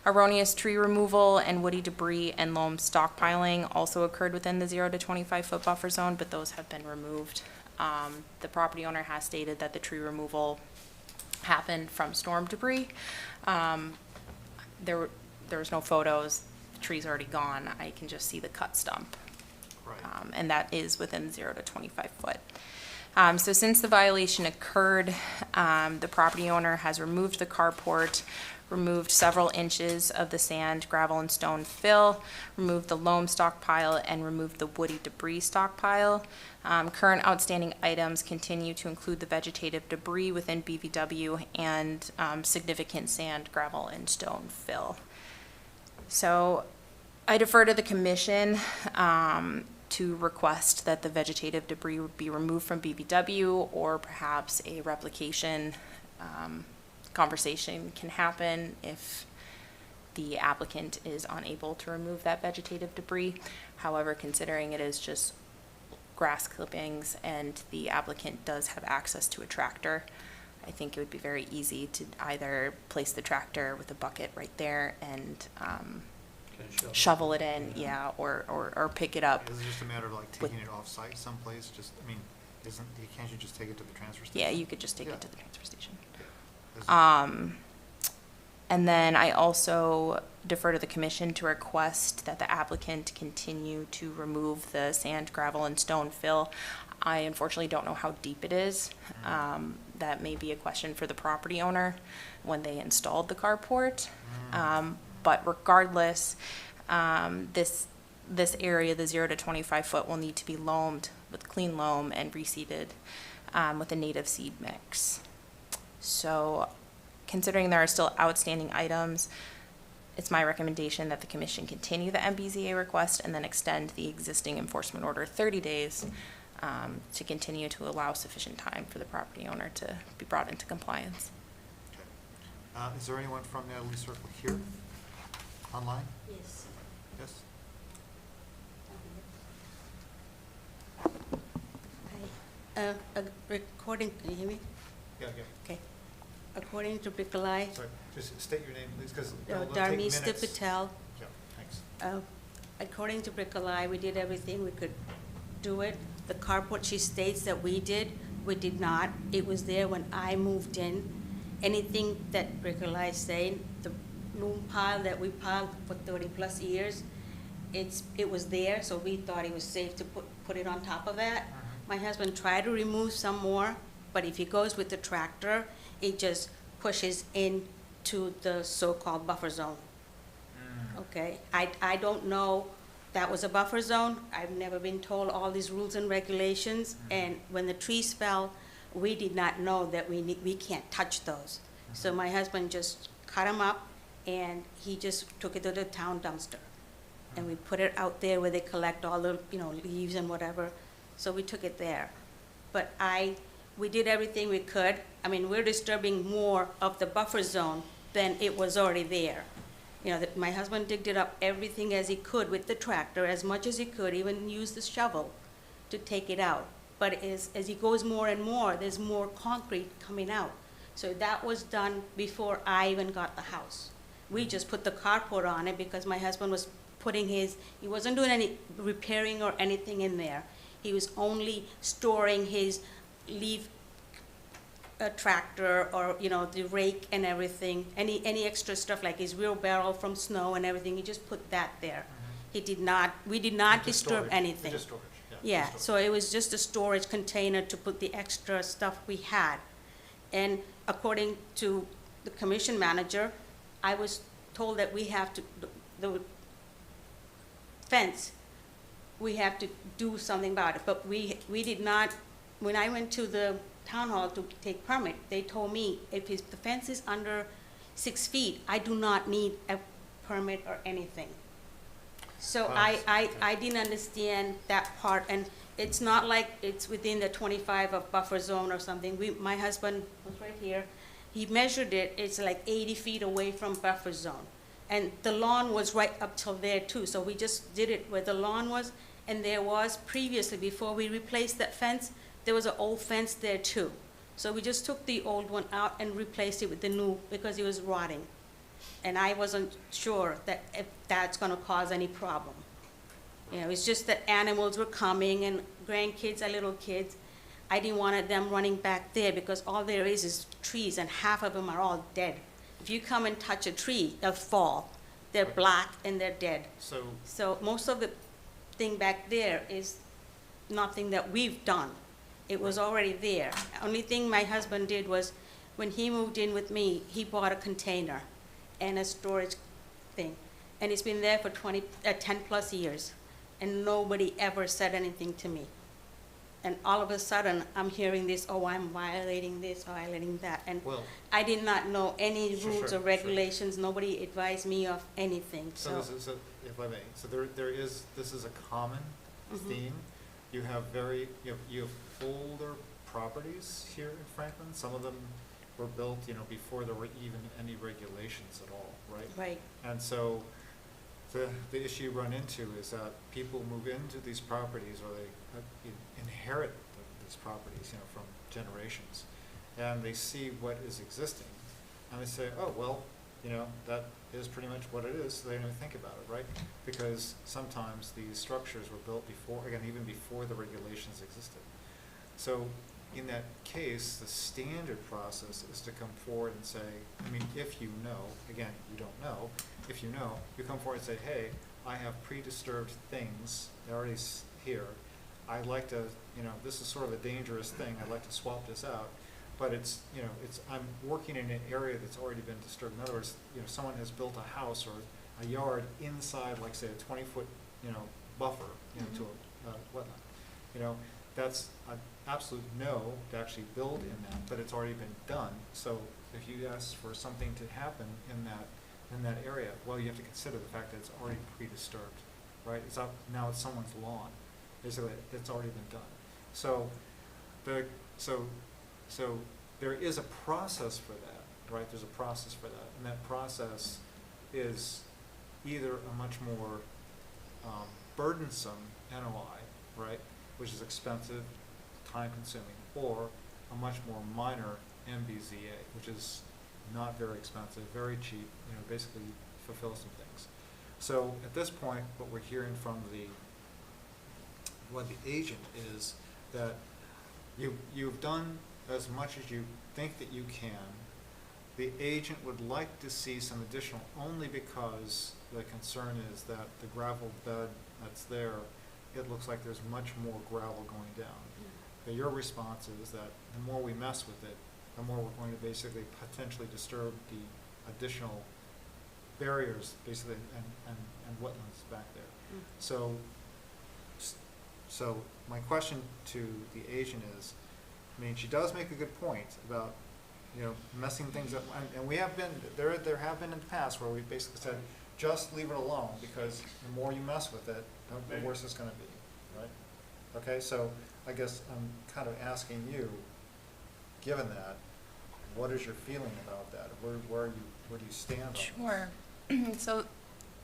Erroneous tree removal and woody debris and loam stockpiling also occurred within the 0 to 25 foot buffer zone, but those have been removed. The property owner has stated that the tree removal happened from storm debris. There was no photos, the tree's already gone, I can just see the cut stump. And that is within 0 to 25 foot. So since the violation occurred, the property owner has removed the carport, removed several inches of the sand, gravel, and stone fill, removed the loam stockpile, and removed the woody debris stockpile. Current outstanding items continue to include the vegetative debris within BVW and significant sand, gravel, and stone fill. So I defer to the commission to request that the vegetative debris would be removed from BVW, or perhaps a replication conversation can happen if the applicant is unable to remove that vegetative debris. However, considering it is just grass clippings and the applicant does have access to a tractor, I think it would be very easy to either place the tractor with a bucket right there and shovel it in, yeah, or pick it up. Is it just a matter of like taking it off-site someplace? Just, I mean, can't you just take it to the transfer station? Yeah, you could just take it to the transfer station. Yeah. And then I also defer to the commission to request that the applicant continue to remove the sand, gravel, and stone fill. I unfortunately don't know how deep it is. That may be a question for the property owner when they installed the carport. But regardless, this area, the 0 to 25 foot, will need to be loamed with clean loam and reseeded with a native seed mix. So considering there are still outstanding items, it's my recommendation that the commission continue the MBZA request and then extend the existing enforcement order 30 days to continue to allow sufficient time for the property owner to be brought into compliance. Okay. Is there anyone from Natalie's Circle here? Online? Yes. Yes? Recording, can you hear me? Yeah. Okay. According to Bricolai, Sorry, just state your name, please, because they'll take minutes. Dharmista Patel. Yeah, thanks. According to Bricolai, we did everything we could do it. The carport she states that we did not. It was there when I moved in. Anything that Bricolai is saying, the loom pile that we piled for 30 plus years, it was there, so we thought it was safe to put it on top of that. My husband tried to remove some more, but if he goes with the tractor, it just pushes into the so-called buffer zone. Okay, I don't know that was a buffer zone. I've never been told all these rules and regulations, and when the trees fell, we did not know that we can't touch those. So my husband just cut them up, and he just took it to the town dumpster. And we put it out there where they collect all the, leaves and whatever. So we took it there. But we did everything we could. I mean, we're disturbing more of the buffer zone than it was already there. My husband digged it up everything as he could with the tractor, as much as he could, even used the shovel to take it out. But as he goes more and more, there's more concrete coming out. So that was done before I even got the house. We just put the carport on it because my husband was he wasn't doing any repairing or anything in there. He was only storing his leaf tractor or, the rake and everything, any extra stuff like his wheelbarrow from snow and everything. He just put that there. We did not disturb anything. Just storage. Yeah, just storage. so it was just a storage container to put the extra stuff we had. And according to the commission manager, I was told that we have to, the fence, we have to do something about it. But we did not, when I went to the town hall to take permit, they told me if the fence is under 6 feet, I do not need a permit or anything. So I didn't understand that part, and it's not like it's within the 25 of buffer zone or something. My husband was right here, he measured it, it's like 80 feet away from buffer zone. And the lawn was right up till there too, so we just did it where the lawn was, and there was previously, before we replaced that fence, there was an old fence there too. So we just took the old one out and replaced it with the new, because it was rotting. And I wasn't sure that if that's gonna cause any problem. You know, it's just that animals were coming and grandkids are little kids. I didn't want them running back there because all there is trees and half of them are all dead. If you come and touch a tree, they'll fall. They're black and they're dead. So most of the thing back there is nothing that we've done. It was already there. Only thing my husband did was, when he moved in with me, he bought a container and a storage thing. And it's been there for 10 plus years. And nobody ever said anything to me. And all of a sudden, I'm hearing this, oh, I'm violating this, violating that. And I did not know any rules or regulations. Nobody advised me of anything, so. This is, if I may, so this is a common theme. You have you have older properties here in Franklin. Some of them were built, before there were even any regulations at all, right? Right. And so the issue you run into is that people move into these properties, or they inherit these properties, from generations, and they see what is existing, and they say, oh, well, that is pretty much what it is, so they don't even think about it, right? Because sometimes these structures were built before, again, even before the regulations existed. So in that case, the standard process is to come forward and say, if you know, again, you don't know, if you know, you come forward and say, hey, I have pre-disturbed things, they're already here. I'd like to, this is sort of a dangerous thing, I'd like to swap this out. But I'm working in an area that's already been disturbed. In other words, someone has built a house or a yard inside, like say a 20-foot, buffer, to a wetland. That's an absolute no to actually build in that, but it's already been done. So if you ask for something to happen in that area, well, you have to consider the fact that it's already pre-disturbed, right? Now it's someone's lawn. Basically, it's already been done. So there is a process for that, right? There's a process for that, and that process is either a much more burdensome NOI, right, which is expensive, time-consuming, or a much more minor MBZA, which is not very expensive, very cheap, basically fulfills some things. So at this point, what we're hearing from the agent is that you've done as much as you think that you can. The agent would like to see some additional, only because the concern is that the gravel bed that's there, it looks like there's much more gravel going down. But your response is that the more we mess with it, the more we're going to basically potentially disturb the additional barriers, basically, and wetlands back there. So my question to the agent is, she does make a good point about, messing things up, and we have been, there have been in the past where we've basically said, just leave it alone, because the more you mess with it, the worse it's gonna be, right? Okay, so I guess I'm kind of asking you, given that, what is your feeling about that? Where do you stand on this? Sure. So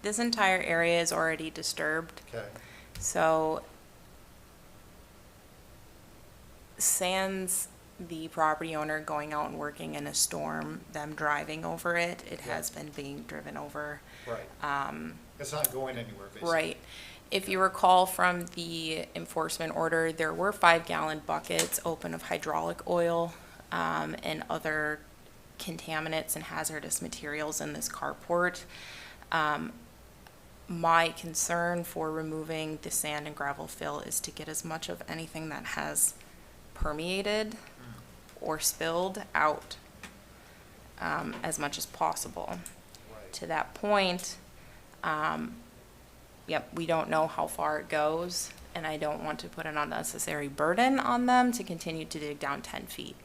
this entire area is already disturbed. Okay. So sans the property owner going out and working in a storm, them driving over it, it has been being driven over. Right. It's not going anywhere, basically. Right. If you recall from the enforcement order, there were 5-gallon buckets open of hydraulic oil and other contaminants and hazardous materials in this carport. My concern for removing the sand and gravel fill is to get as much of anything that has permeated or spilled out as much as possible. Right. To that point, we don't know how far it goes, and I don't want to put an unnecessary burden on them to continue to dig down 10 feet.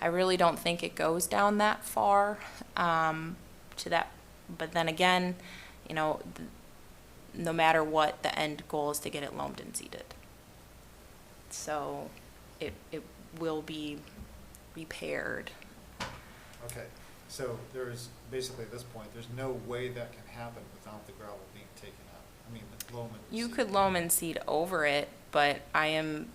I really don't think it goes down that far to that, but then again, no matter what, the end goal is to get it loamed and seeded. So it will be repaired. Okay, so there's, basically at this point, there's no way that can happen without the gravel being taken out. I mean, the loam and You seed. could loam and seed over it, but I am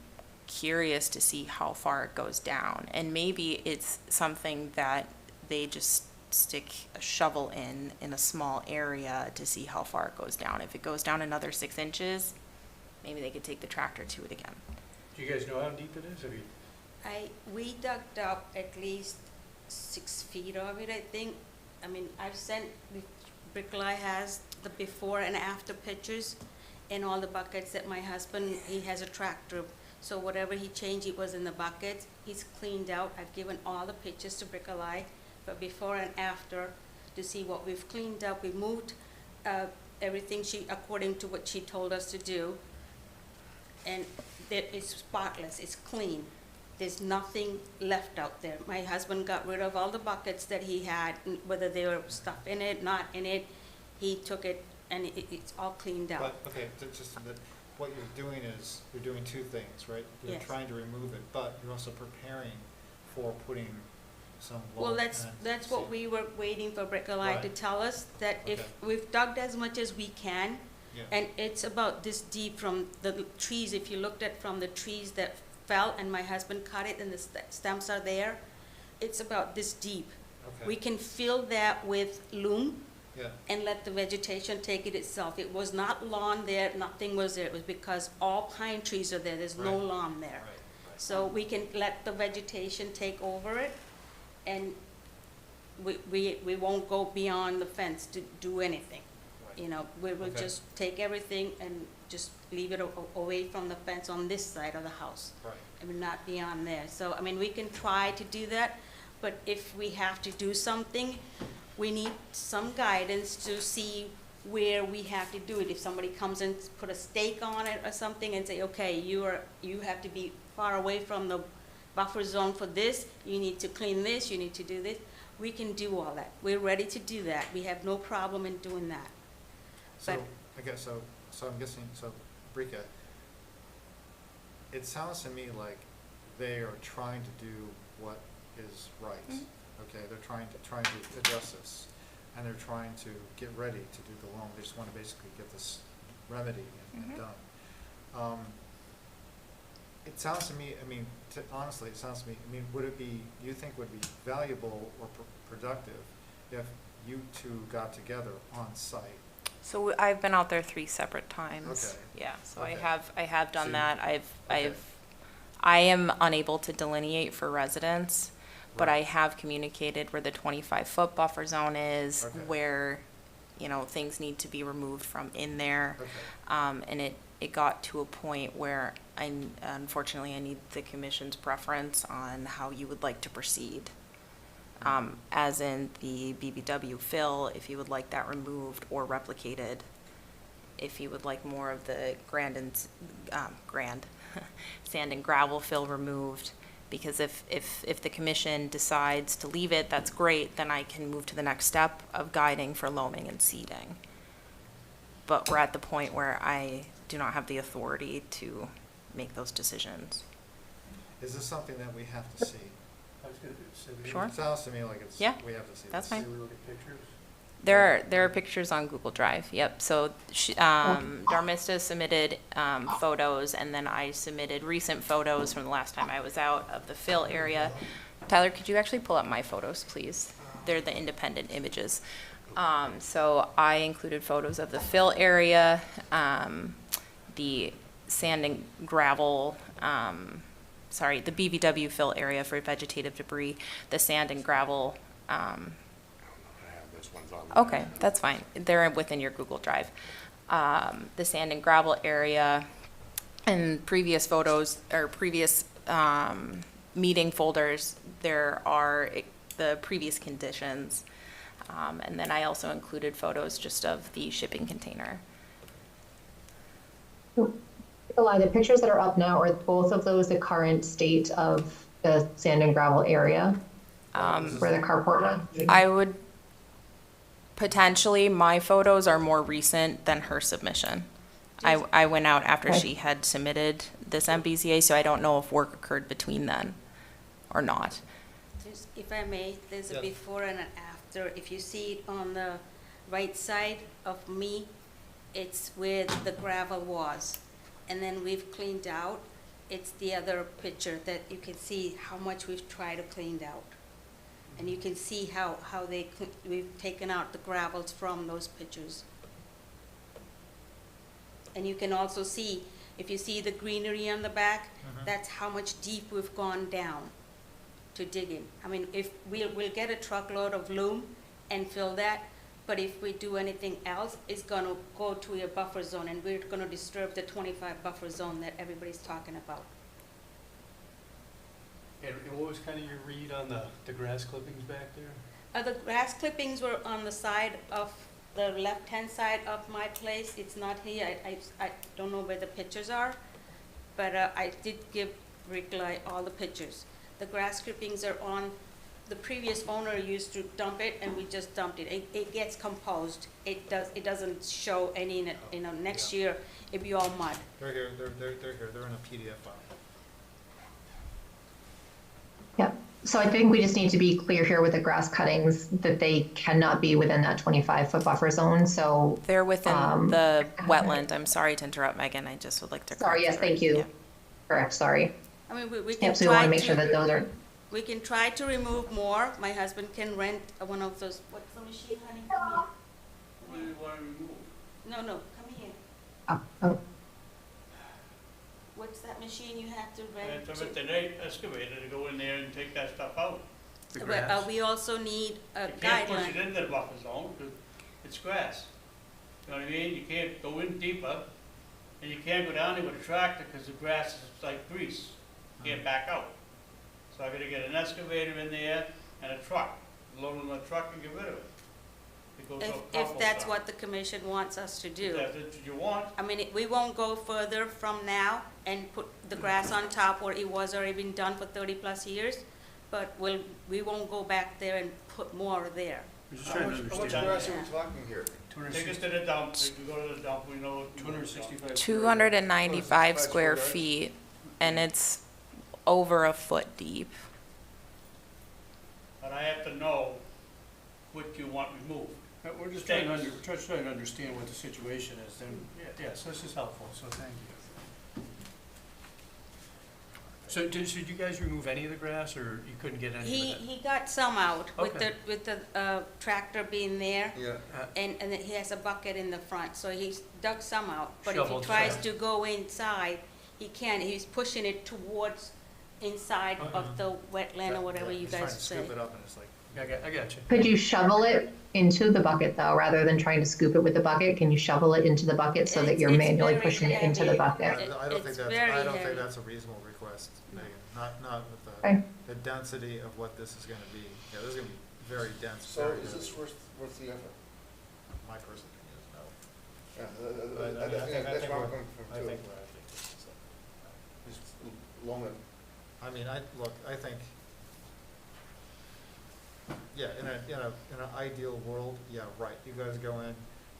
curious to see how far it goes down. And maybe it's something that they just stick a shovel in a small area to see how far it goes down. If it goes down another 6 inches, maybe they could take the tractor to it again. Do you guys know how deep it is? Have you, We dug up at least 6 feet of it, I think. I mean, I've sent, Brickley has the before and after pictures in all the buckets that my husband, he has a tractor. So whatever he changed, it was in the buckets. He's cleaned out. I've given all the pictures to Brickley, but before and after to see what we've cleaned up. We moved everything according to what she told us to do. And it's spotless, it's clean. There's nothing left out there. My husband got rid of all the buckets that he had, whether they were stuff in it, not in it. He took it and it's all cleaned out. But, okay, just that what you're doing is, you're doing two things, right? You're Yes. trying to remove it, but you're also preparing for putting some loam. Well, that's and what seed. we were waiting for Brickley to Right. tell us, that if Okay. we've dug as much as we can, Yeah. and it's about this deep from the trees, if you looked at from the trees that fell and my husband cut it and the stems are there, it's about this deep. Okay. We can fill that with loam Yeah, and let the vegetation take it itself. It was not lawn there, nothing was there. It was because all pine trees are there, there's no Right. lawn there. right, right. So we can let the vegetation take over it, and we won't go beyond the fence to do anything. You know, we will Okay. just take everything and just leave it away from the fence on this side of the house. Right. I mean, not beyond there. So, I mean, we can try to do that, but if we have to do something, we need some guidance to see where we have to do it. If somebody comes and put a stake on it or something and say, okay, you have to be far away from the buffer zone for this, you need to clean this, you need to do this, we can do all that. We're ready to do that. We have no problem in doing that. So, But- I guess, so I'm guessing, so, Brika, it sounds to me like they are trying to do what is right. Okay, they're trying to address this, and they're trying to get ready to do the loan. They just want to basically get this remedy and done. It sounds to me, I mean, honestly, it sounds to me, I mean, would it be, you think would be valuable or productive if you two got together on site? So I've been out there 3 separate times. Okay. Yeah, so Okay. I have done So you- that. okay. I am unable to delineate for residents, but Right. I have communicated where the 25-foot buffer zone is, Okay. where, you know, things need to be removed from in there. Okay. And it got to a point where unfortunately I need the commission's preference on how you would like to proceed. As in the BBW fill, if you would like that removed or replicated, if you would like more of the grand sand and gravel fill removed, because if the commission decides to leave it, that's great, then I can move to the next step of guiding for loaming and seeding. But we're at the point where I do not have the authority to make those decisions. Is this something that we have to see? I was gonna say, we Sure. It sounds to me like it's, Yeah, we have to see this. that's fine. say we look at pictures. There are pictures on Google Drive, yep. So Darmista submitted photos, and then I submitted recent photos from the last time I was out of the fill area. Tyler, could you actually pull up my photos, please? They're the independent images. So I included photos of the fill area, the sand and gravel, the BVW fill area for vegetative debris, the sand and gravel, okay, that's fine. They're within your Google Drive. The sand and gravel area, and previous photos or previous meeting folders, there are the previous conditions. And then I also included photos just of the shipping container. Eli, the pictures that are up now, are both of those the current state of the sand and gravel area where the carport was? I would Potentially, my photos are more recent than her submission. I went out after Okay. she had submitted this MBZA, so I don't know if work occurred between then or not. If I may, there's a Yes. before and an after. If you see it on the right side of me, it's where the gravel was. And then we've cleaned out. It's the other picture that you can see how much we've tried to clean out. And you can see how we've taken out the gravels from those pictures. And you can also see, if you see the greenery on the back, that's how much deep we've gone down to dig in. I mean, if we'll get a truckload of loam and fill that, but if we do anything else, it's gonna go to a buffer zone, and we're gonna disturb the 25 buffer zone that everybody's talking about. And what was kind of your read on the grass clippings back there? The grass clippings were on the side of, the left-hand side of my place. It's not here. I don't know where the pictures are, but I did give Rick all the pictures. The grass clippings are on, the previous owner used to dump it, and we just dumped it. It gets composed. It doesn't show any, next year, it'd be all mud. They're here, they're here, they're in a PDF file. Yeah, so I think we just need to be clear here with the grass cuttings that they cannot be within that 25-foot buffer zone, so. They're within the wetland. I'm sorry to interrupt, Megan. I just would like to. Sorry, yes, correct thank you. Yeah. Correct, sorry. I mean, we can Yep, so we want try to make sure that those are, We can try to remove more. My husband can rent one of those, what's the machine, honey? Come here. What do you want to remove? No, come here. oh, What's that machine you have to rent? It's a veterinary excavator to go in there and take that stuff out. But, we also need a You can't push guideline. it into the buffer zone, because it's grass. You know what I mean? You can't go in deeper, and you can't go down there with a tractor, because the grass is like grease. You can't back out. So I gotta get an excavator in there and a truck, load it on a truck and get rid of it. It goes If, up if compost that's pile. what the commission wants us to If do. that's what you want, I mean, we won't go further from now and put the grass on top where it was already been done for 30-plus years, but we won't go back there and put more there. We're just trying to How much understand. grass are we talking here? take us to the dump, if you go to the dump, we know. 265. 295 square feet, and it's over a foot deep. But I have to know what you want removed. We're just trying to understand what the situation is, and, yes, this is helpful, so thank you. So did you guys remove any of the grass, or you couldn't get any of it? He got some out Okay. with the tractor being there. Yeah. And then he has a bucket in the front, so he's dug some out. But if he Shoveled tries some. to go inside, he can't. He's pushing it towards inside of the wetland or whatever you He's trying guys to say. scoop it up, and it's like, I got you. could you shovel it into the bucket though, rather than trying to scoop it with the bucket? Can you shovel it into the bucket so that you're It's manually very pushing it into the heavy. bucket? I don't think It's that's, very I don't heavy. think that's a reasonable request, Megan, not with Okay. the density of what this is gonna be. Yeah, this is gonna be very dense, So very is heavy. this worth the effort? My personal opinion is no. Yeah, But, I mean, that's where I'm we're- coming from I too. think what I think is, Just loam it. I mean, I think, yeah, in an ideal world, yeah, right, you guys go in and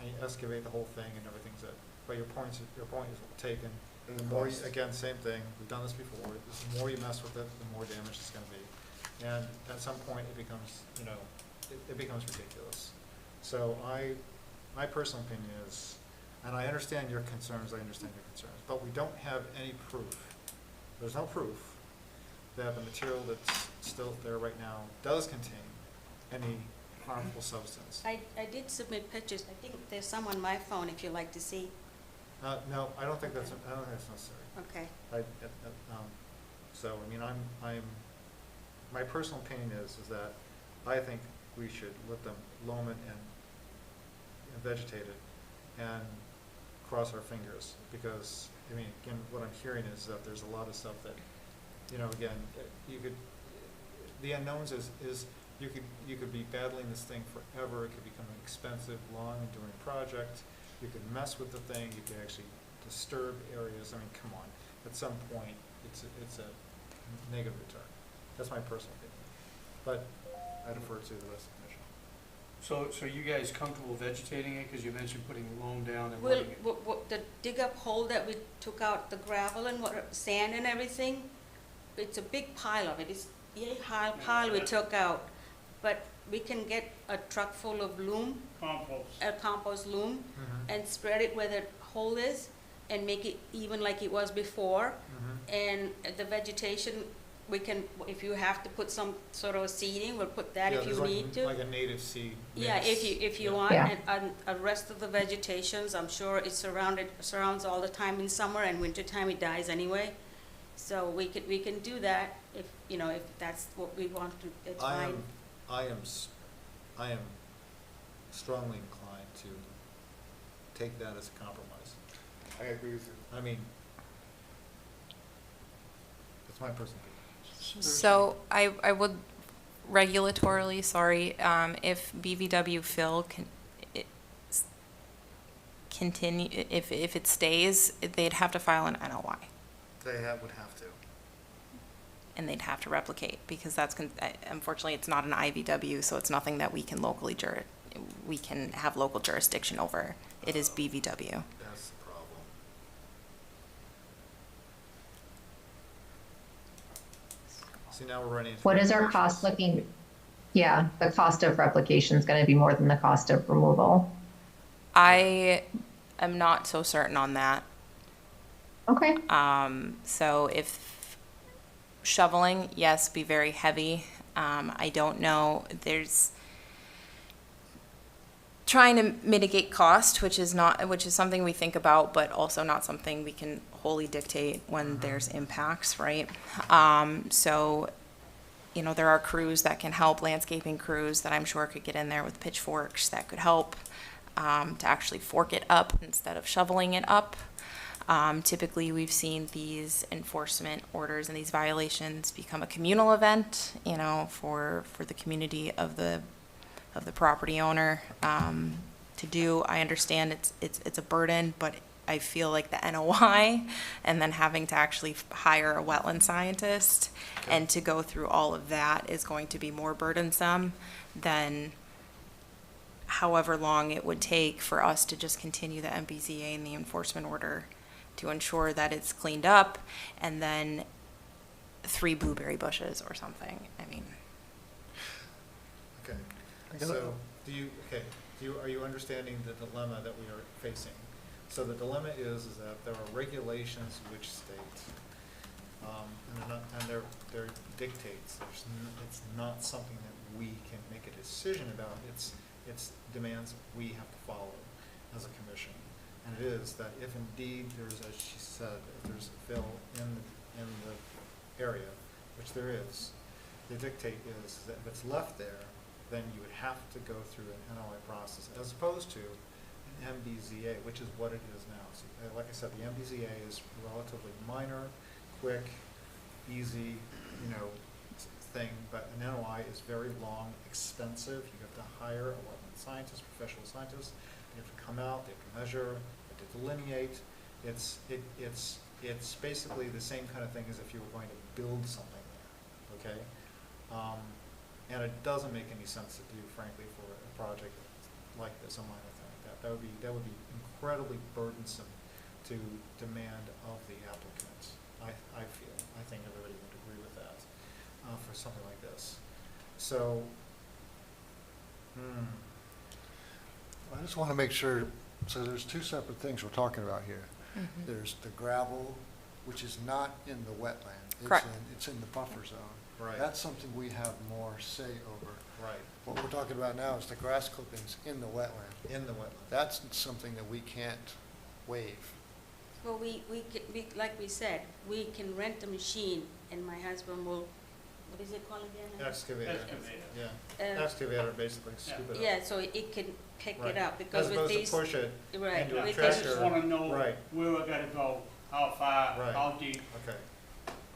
you excavate the whole thing and everything's it. But your point is taken. And The the more, cost. again, same thing, we've done this before, the more you mess with it, the more damage it's gonna be. And at some point, it becomes, it becomes ridiculous. So my personal opinion is, and I understand your concerns, but we don't have any proof, there's no proof that the material that's still there right now does contain any harmful substance. I did submit pictures. I think there's some on my phone if you'd like to see. No, I don't think that's necessary. Okay. So, I mean, my personal opinion is that I think we should let them loam it and vegetate it and cross our fingers, because, I mean, again, what I'm hearing is that there's a lot of stuff that, again, the unknowns is you could be battling this thing forever. It could become an expensive, long, enduring project. You could mess with the thing. You could actually disturb areas. I mean, come on. At some point, it's a negative return. That's my personal opinion. But I defer to the rest of the commission. So are you guys comfortable vegetating it? Because you mentioned putting loam down and Well, letting it. the dig up hole that we took out the gravel and sand and everything, it's a big pile of it. It's a high pile we took out. But we can get a truck full of loam, compost loam, and spread it where the hole is and make it even like it was before. And the vegetation, we can, if you have to put some sort of seeding, we'll put that if you need to. Like a native seed Yeah, mix. if you want, and the rest of the vegetations, I'm sure it surrounds all the time in summer, and wintertime it dies anyway. So we can do that if, you know, if that's what we want to, it's fine. I am strongly inclined to take that as a compromise. I agree with you. I mean, that's my personal opinion. So I would regulatorily, sorry, if BVW fill continue, if it stays, they'd have to file an NOI. They would have to. And they'd have to replicate, because that's, unfortunately, it's not an IVW, so it's nothing that we can locally we can have local jurisdiction over. It is BVW. That's the problem. See, now we're running into. What is our cost looking? Yeah, the cost of replication is going to be more than the cost of removal. I am not so certain on that. Okay. So if shoveling, yes, be very heavy. I don't know. There's trying to mitigate cost, which is something we think about, but also not something we can wholly dictate when there's impacts, right? So, you know, there are crews that can help, landscaping crews that I'm sure could get in there with pitchforks that could help to actually fork it up instead of shoveling it up. Typically, we've seen these enforcement orders and these violations become a communal event, you know, for the community of the property owner to do. I understand it's a burden, but I feel like the NOI and then having to actually hire a wetland scientist and to go through all of that is going to be more burdensome than however long it would take for us to just continue the MBZA and the enforcement order to ensure that it's cleaned up, and then 3 blueberry bushes or something. I mean. Okay. So, are you understanding the dilemma that we are facing? So the dilemma is that there are regulations which state, and they're dictates. It's not something that we can make a decision about. It's demands we have to follow as a commission. And it is that if indeed there's, as she said, if there's a fill in the area, which there is, the dictate is that if it's left there, then you would have to go through an NOI process as opposed to an MBZA, which is what it is now. So, like I said, the MBZA is relatively minor, quick, easy, thing, but an NOI is very long, expensive. You have to hire a wetland scientist, professional scientist. They have to come out, they have to measure, they have to delineate. It's basically the same kind of thing as if you were going to build something there, okay? And it doesn't make any sense to do, frankly, for a project like this, a minor thing like that. That would be incredibly burdensome to demand of the applicant. I feel. I think everybody would agree with that for something like this. So, I just want to make sure, so there's 2 separate things we're talking about here. Mm-hmm. There's the gravel, which is not in the wetland. Correct. It's in the buffer zone. Right. That's something we have more say over. right, What we're talking about now is the grass clippings in the wetland. in the wetland. That's something that we can't waive. Well, we like we said, we can rent a machine, and my husband will, what is it called again? Excavator. Yeah. Uh, Excavator, basically, scoop it up. Yeah, so it can pick Right. it up, because with As these. opposed to push it Right, into a with I this- tractor. just wanna know Right. where I gotta go, how far, Right. how deep. Okay,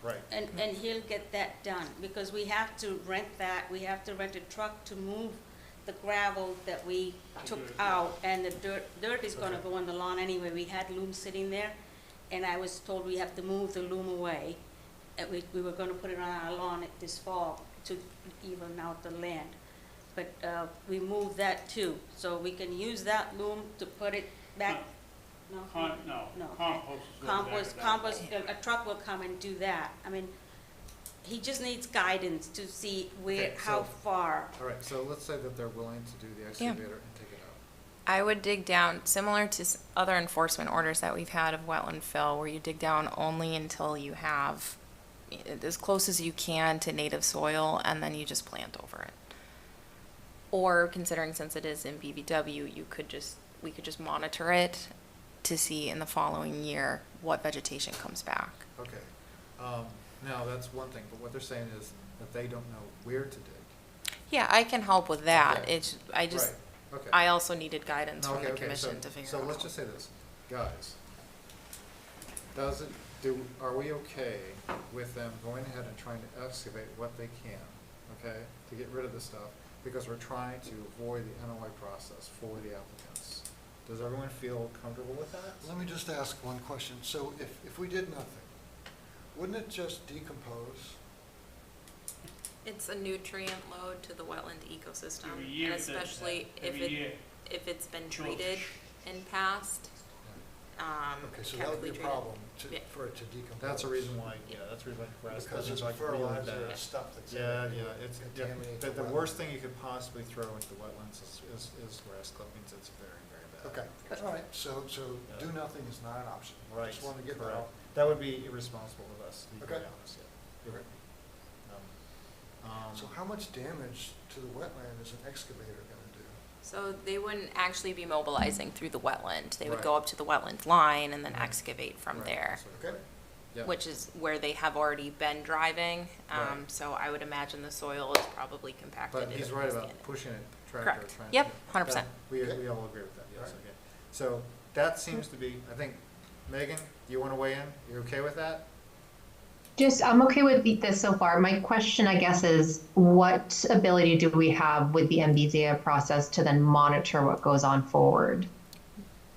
right. And he'll get that done, because we have to rent that, we have to rent a truck to move the gravel that we took out, and the dirt is gonna Okay. go on the lawn anyway. We had loom sitting there, and I was told we have to move the loom away. And we were gonna put it on our lawn this fall to even out the land. but, we moved that too, so we can use that loom to put it back. No? No, okay. compost is going back to that. Compost, a truck will come and do that. I mean, he just needs guidance to see where, Okay, how so- far. All right, so let's say that they're willing to do the excavator and take it out. I would dig down, similar to other enforcement orders that we've had of wetland fill, where you dig down only until you have as close as you can to native soil, and then you just plant over it. Or considering since it is in BVW, we could just monitor it to see in the following year what vegetation comes back. Okay. Now, that's one thing, but what they're saying is that they don't know where to dig. Yeah, I can help with that. Okay. Right. Okay. I also needed guidance No, from the okay, commission to figure out. So let's just say this, guys. Are we okay with them going ahead and trying to excavate what they can, okay, to get rid of this stuff? Because we're trying to avoid the NOI process for the applicants. Does everyone feel comfortable with that? Let me just ask one question. So if we did nothing, wouldn't it just decompose? It's a nutrient load to the wetland ecosystem, Every year and it does that. especially Every year. if it's been Sure. treated in past. Okay, so that would be a chemically treated. problem Yeah. for it to decompose. That's a reason why, that's a reason why grass Because clippings it's are like really fertilizer bad. and stuff that's in Yeah, it. it's, Contaminates the the worst wetlands. thing you could possibly throw into the wetlands is grass clippings. It's very, very bad. Okay, all right, so do nothing is not an option. Right, Just wanted to get that correct. out. That would be irresponsible of us, to be very Okay. honest, yeah. Okay. Um, So how much damage to the wetland is an excavator gonna do? So they wouldn't actually be mobilizing through the wetland. They would Right. go up to the wetland line and then Right. excavate from right, there, so- Okay. Yeah. which is where they have already been driving. Right. So I would imagine the soil is probably compacted. But he's if right it's about in it. pushing it, tractor. Correct. trying- Yep, yeah. 100%. We Okay. all agree with that, yes, All right. okay. So that seems to be, I think, Megan, you want to weigh in? You okay with that? I'm okay with this so far. My question, I guess, is what ability do we have with the MBZA process to then monitor what goes on forward?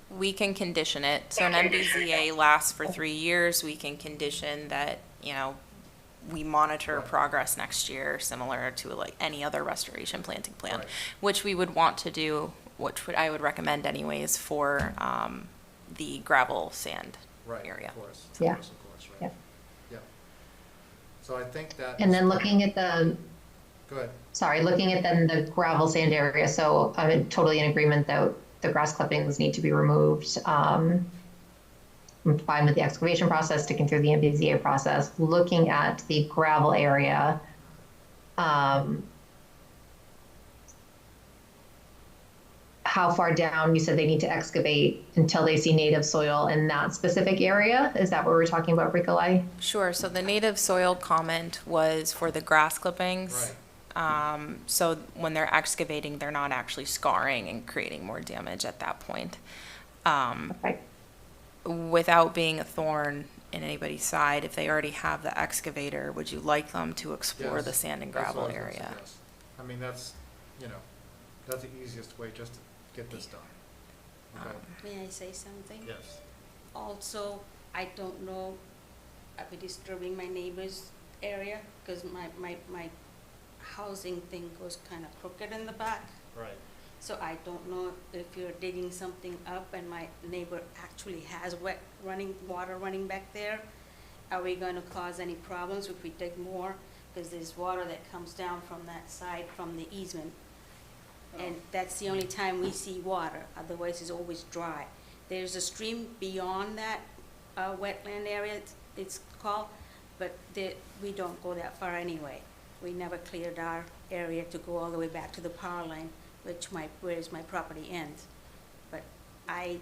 We can condition it. So an MBZA lasts for 3 years. We can condition that, we monitor progress next year, similar to like any other restoration planting plan, Right. which we would want to do, I would recommend anyways for the gravel sand Right, area. of course. Yeah. Of course, right. Yeah. Yeah. So I think that. And then looking at Go ahead. looking at then the gravel sand area, so I'm totally in agreement that the grass clippings need to be removed. I'm fine with the excavation process, sticking through the MBZA process. Looking at the gravel area, how far down, you said they need to excavate until they see native soil in that specific area? Is that what we're talking about, Rikolai? Sure. So the native soil comment was for the grass clippings. Right. So when they're excavating, they're not actually scarring and creating more damage at that point. Okay. Without being a thorn in anybody's side, if they already have the excavator, would you like them to explore Yes, the sand and that's gravel what I was gonna area? suggest. I mean, that's the easiest way just to get this done. Okay. May I say something? Yes. Also, I don't know, I'll be disturbing my neighbor's area, because my housing thing goes kind of crooked in the back. Right. So I don't know if you're digging something up and my neighbor actually has water running back there. Are we gonna cause any problems if we dig more? Because there's water that comes down from that side from the easement. And that's the only time we see water, otherwise it's always dry. There's a stream beyond that wetland area, it's called, but we don't go that far anyway. We never cleared our area to go all the way back to the power line, where my property ends. But I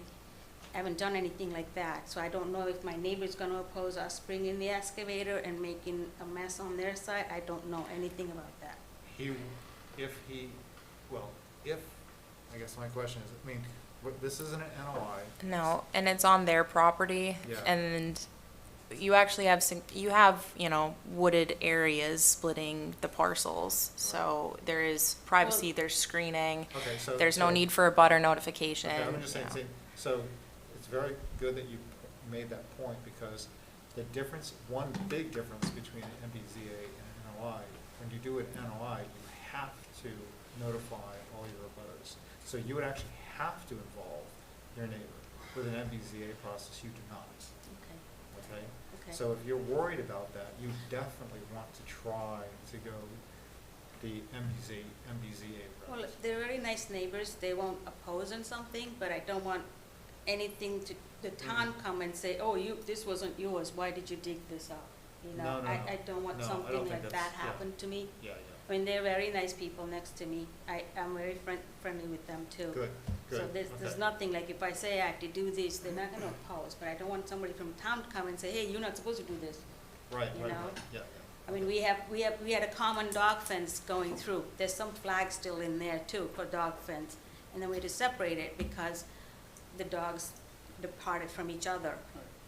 haven't done anything like that, so I don't know if my neighbor's gonna oppose us bringing the excavator and making a mess on their side. I don't know anything about that. I guess my question is, I mean, this isn't an NOI. No, and it's on their property, Yeah. and you actually have wooded areas splitting the parcels. So there is privacy, there's screening. Okay, so. There's no need for a butter notification. Okay, I'm just you saying, know. so it's very good that you made that point, because the difference, one big difference between an MBZA and an NOI, when you do an NOI, you have to notify all your abutters. So you would actually have to involve your neighbor. With an MBZA process, you do not. Okay? Okay. So if you're worried about that, you definitely want to try to go the MBZA route. Well, they're very nice neighbors, they won't oppose on something, but I don't want anything to, the town come and say, oh, this wasn't yours, why did you dig this up? You know, No. I don't want No, I don't something think like that's- that yeah. happen to me. Yeah, I mean, they're very nice people next to me, I'm very friendly with them too. Good, So good. there's Okay. nothing, like if I say I have to do this, they're not gonna oppose, but I don't want somebody from town to come and say, hey, you're not supposed to do this. Right, you right, know? right, yeah. I mean, we had a common dog fence going through. There's some flags still in there too for dog fence. And then we had to separate it because the dogs departed from each other.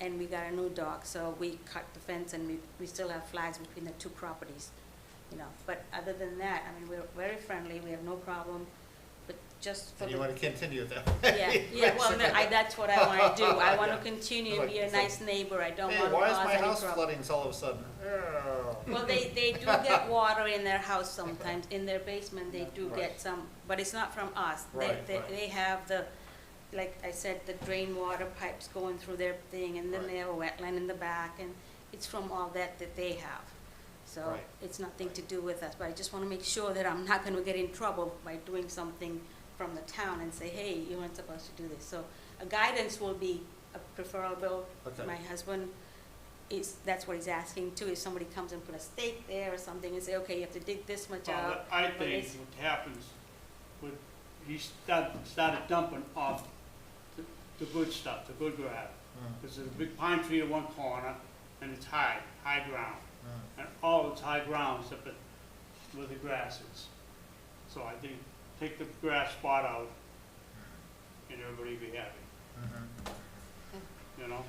And we got a new dog, so we cut the fence and we still have flags between the two properties, you know. But other than that, I mean, we're very friendly, we have no problem, but just for And the. you want to continue that way? Yeah, well, no, basically. that's what I wanna do. I wanna Yeah. continue It's to be a like- nice neighbor. I don't Hey, wanna why cause is my any house trouble. flooding all of a sudden? Oh. Well, they do get water in their house sometimes, in their basement, they do Right. get some, but it's not from us. Right, They right. have the, like I said, the drain water pipes going through their thing, and then Right. they have a wetland in the back, and it's from all that they have. So Right. it's nothing to do with us, but I just wanna make sure that I'm not gonna get in trouble by doing something from the town and say, hey, you weren't supposed to do this. So a guidance will be preferable. Okay. My husband that's what he's asking too, if somebody comes and put a stake there or something and say, okay, you have to dig this much Well, out. I but think it's- what happens, he started dumping off the good stuff, the good grass. There's a big pine tree in one corner, and it's high ground. And all it's high ground except where the grass is. So I think, take the grass spot out, and everybody be happy, you know?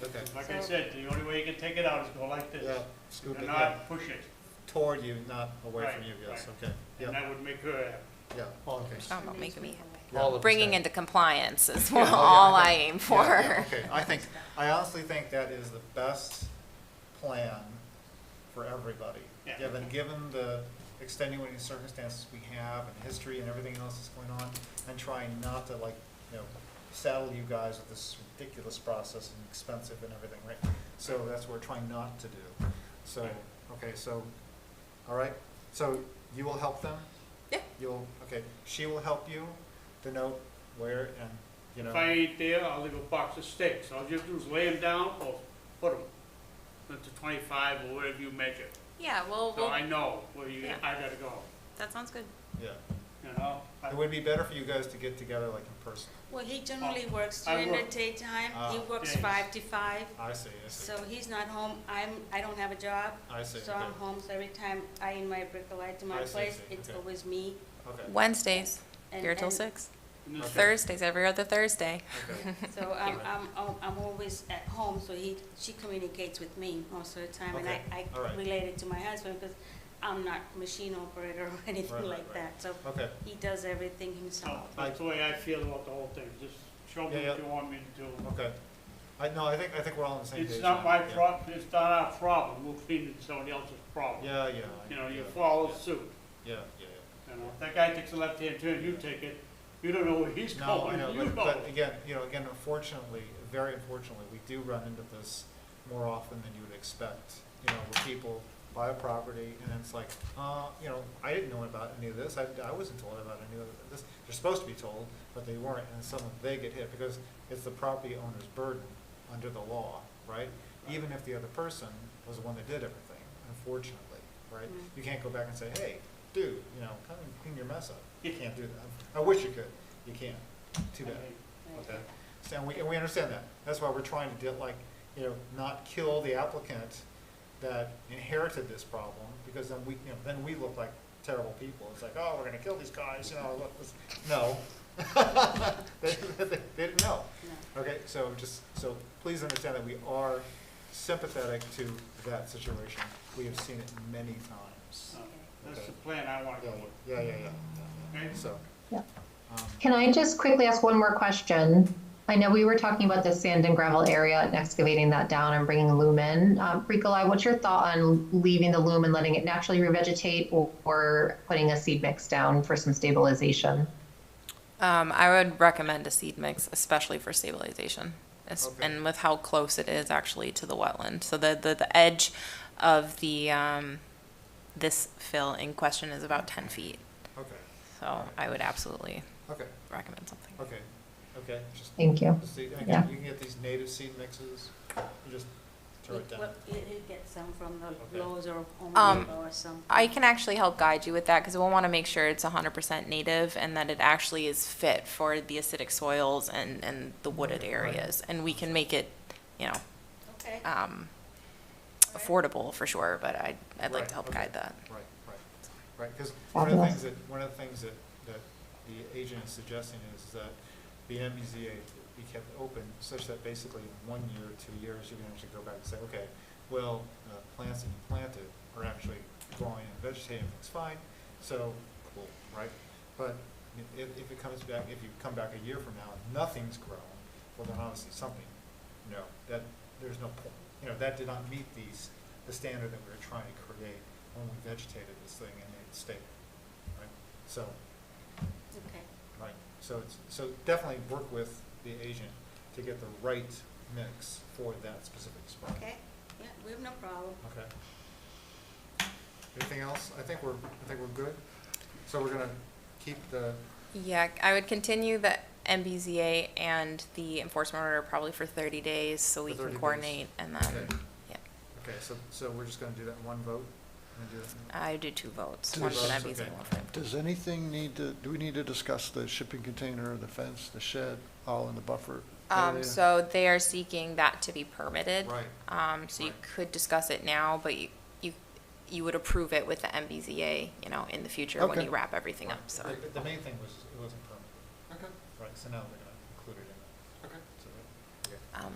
Okay. Like I said, the only way you can take it out is go like this. Yeah, scoop And it, not yeah. push it. Toward you, not away Right, from you, yes, right. okay. And Yeah, that would make her happy. yeah, okay. It's not about making me happy. All of Bringing us into compliance is Yeah, oh, yeah, all okay. I aim for. Yeah, yeah, okay, I honestly think that is the best plan for everybody. Yeah. Given the extenuating circumstances we have and history and everything else that's going on, and trying not to saddle you guys with this ridiculous process and expensive and everything, right? So that's what we're trying not to do. So, okay, so, all right, so you will help them? Yeah. Okay, she will help you denote where and, If I ain't there, I'll leave a box of stakes. All you have to do is lay them down or put them to 25 or wherever you measure. Yeah, well, So I know where Yeah. I gotta go, that sounds good. Yeah. you know? It would be better for you guys to get together like in person. Well, he generally works I during the work- daytime, he Ah. works Yeah. 5 to 5, I see, so he's not home, I don't have a job. I see, So okay. I'm home, so every time I invite Bricolite to my I see, place, see, it's okay. always me. Okay. Wednesdays, And- here till and- 6. And this- Thursdays, every other Thursday. Okay. So I'm always at home, so she communicates with me most of the time, and Okay, I all right. relate it to my husband, because I'm not machine operator or anything Right, like right, that, so Okay. he does everything So himself. that's the way I feel about the whole thing. Just show me Yeah, what yeah. you want me to do. Okay. I think we're all on the same page. It's not now. my Yeah. problem, it's not our problem. We'll clean it somebody else's problem. Yeah, yeah. You know, you yeah, follow yeah. suit. Yeah, yeah, You know, if that guy takes a left-hand turn, you take it. You don't know where he's yeah. No, I going, know, you know. but again, unfortunately, very unfortunately, we do run into this more often than you would expect. Where people buy a property and it's like, I didn't know about any of this. I wasn't told about any of this. They're supposed to be told, but they weren't, and suddenly they get hit because it's the property owner's burden under the law, right? Even if the other person was the one that did everything, unfortunately, right? Mm. You can't go back and say, hey, dude, come and clean your mess up. You can't do that. I wish you could. You can't. Too bad. Okay. So, and we understand that. That's why we're trying to not kill the applicant that inherited this problem, because then we look like terrible people. It's like, oh, we're gonna kill these guys, look, no. They didn't know. No. Okay, so please understand that we are sympathetic to that situation. We have seen it many times. That's Okay. the plan I wanna go with. Yeah. Okay? So. Yeah. um, Can I just quickly ask one more question? I know we were talking about the sand and gravel area and excavating that down and bringing loom in. Nikolai, what's your thought on leaving the loom and letting it naturally revegetate, or putting a seed mix down for some stabilization? I would recommend a seed mix, especially for stabilization, Okay. and with how close it is actually to the wetland. So the edge of the this fill in question is about 10 feet. Okay, So I would absolutely okay, recommend something. okay, okay. Just- Thank you. just see- again, Yeah. You can get these native seed mixes, you just throw it down. You get some from the Okay. Lowe's or Home Um, Depot or something. I can actually help guide you with that because we'll want to make sure it's 100% native and that it actually is fit for the acidic soils and the wooded areas. And we can make it, Okay. affordable for sure, but I'd like Right, to help okay. guide that. Right, because one of the Fabulous. things that the agent is suggesting is that the MBZA be kept open such that basically in 1 year, 2 years, you can actually go back and say, okay, well, plants that you planted are actually growing and vegetating, everything's fine, so, cool, right? But I mean, if it comes back, if you come back a year from now and nothing's grown, well, then obviously something, there's no point. That did not meet the standard that we were trying to create when we vegetated this thing and made it stable, right? So, Okay. right, so definitely work with the agent to get the right mix for that specific spot. Okay, yeah, we have no problem. Okay. Anything else? I think we're good. So we're gonna keep the, Yeah, I would continue the MBZA and the enforcement order probably for 30 days so we For 30 can days. coordinate and then, Okay. yeah. okay, so we're just gonna do that in one vote? We're gonna do that I do 2 votes, Two one for the votes, MBZA, okay. one for the. Does anything do we need to discuss the shipping container, the fence, the shed, all in the buffer area? So they are seeking that to be permitted. Right. So you Right. could discuss it now, but you would approve it with the MBZA, in the future when Okay. you wrap everything Right. up, so. The main thing was it wasn't permanent. Okay. Right, so now they're gonna include it in it. Okay. So, okay.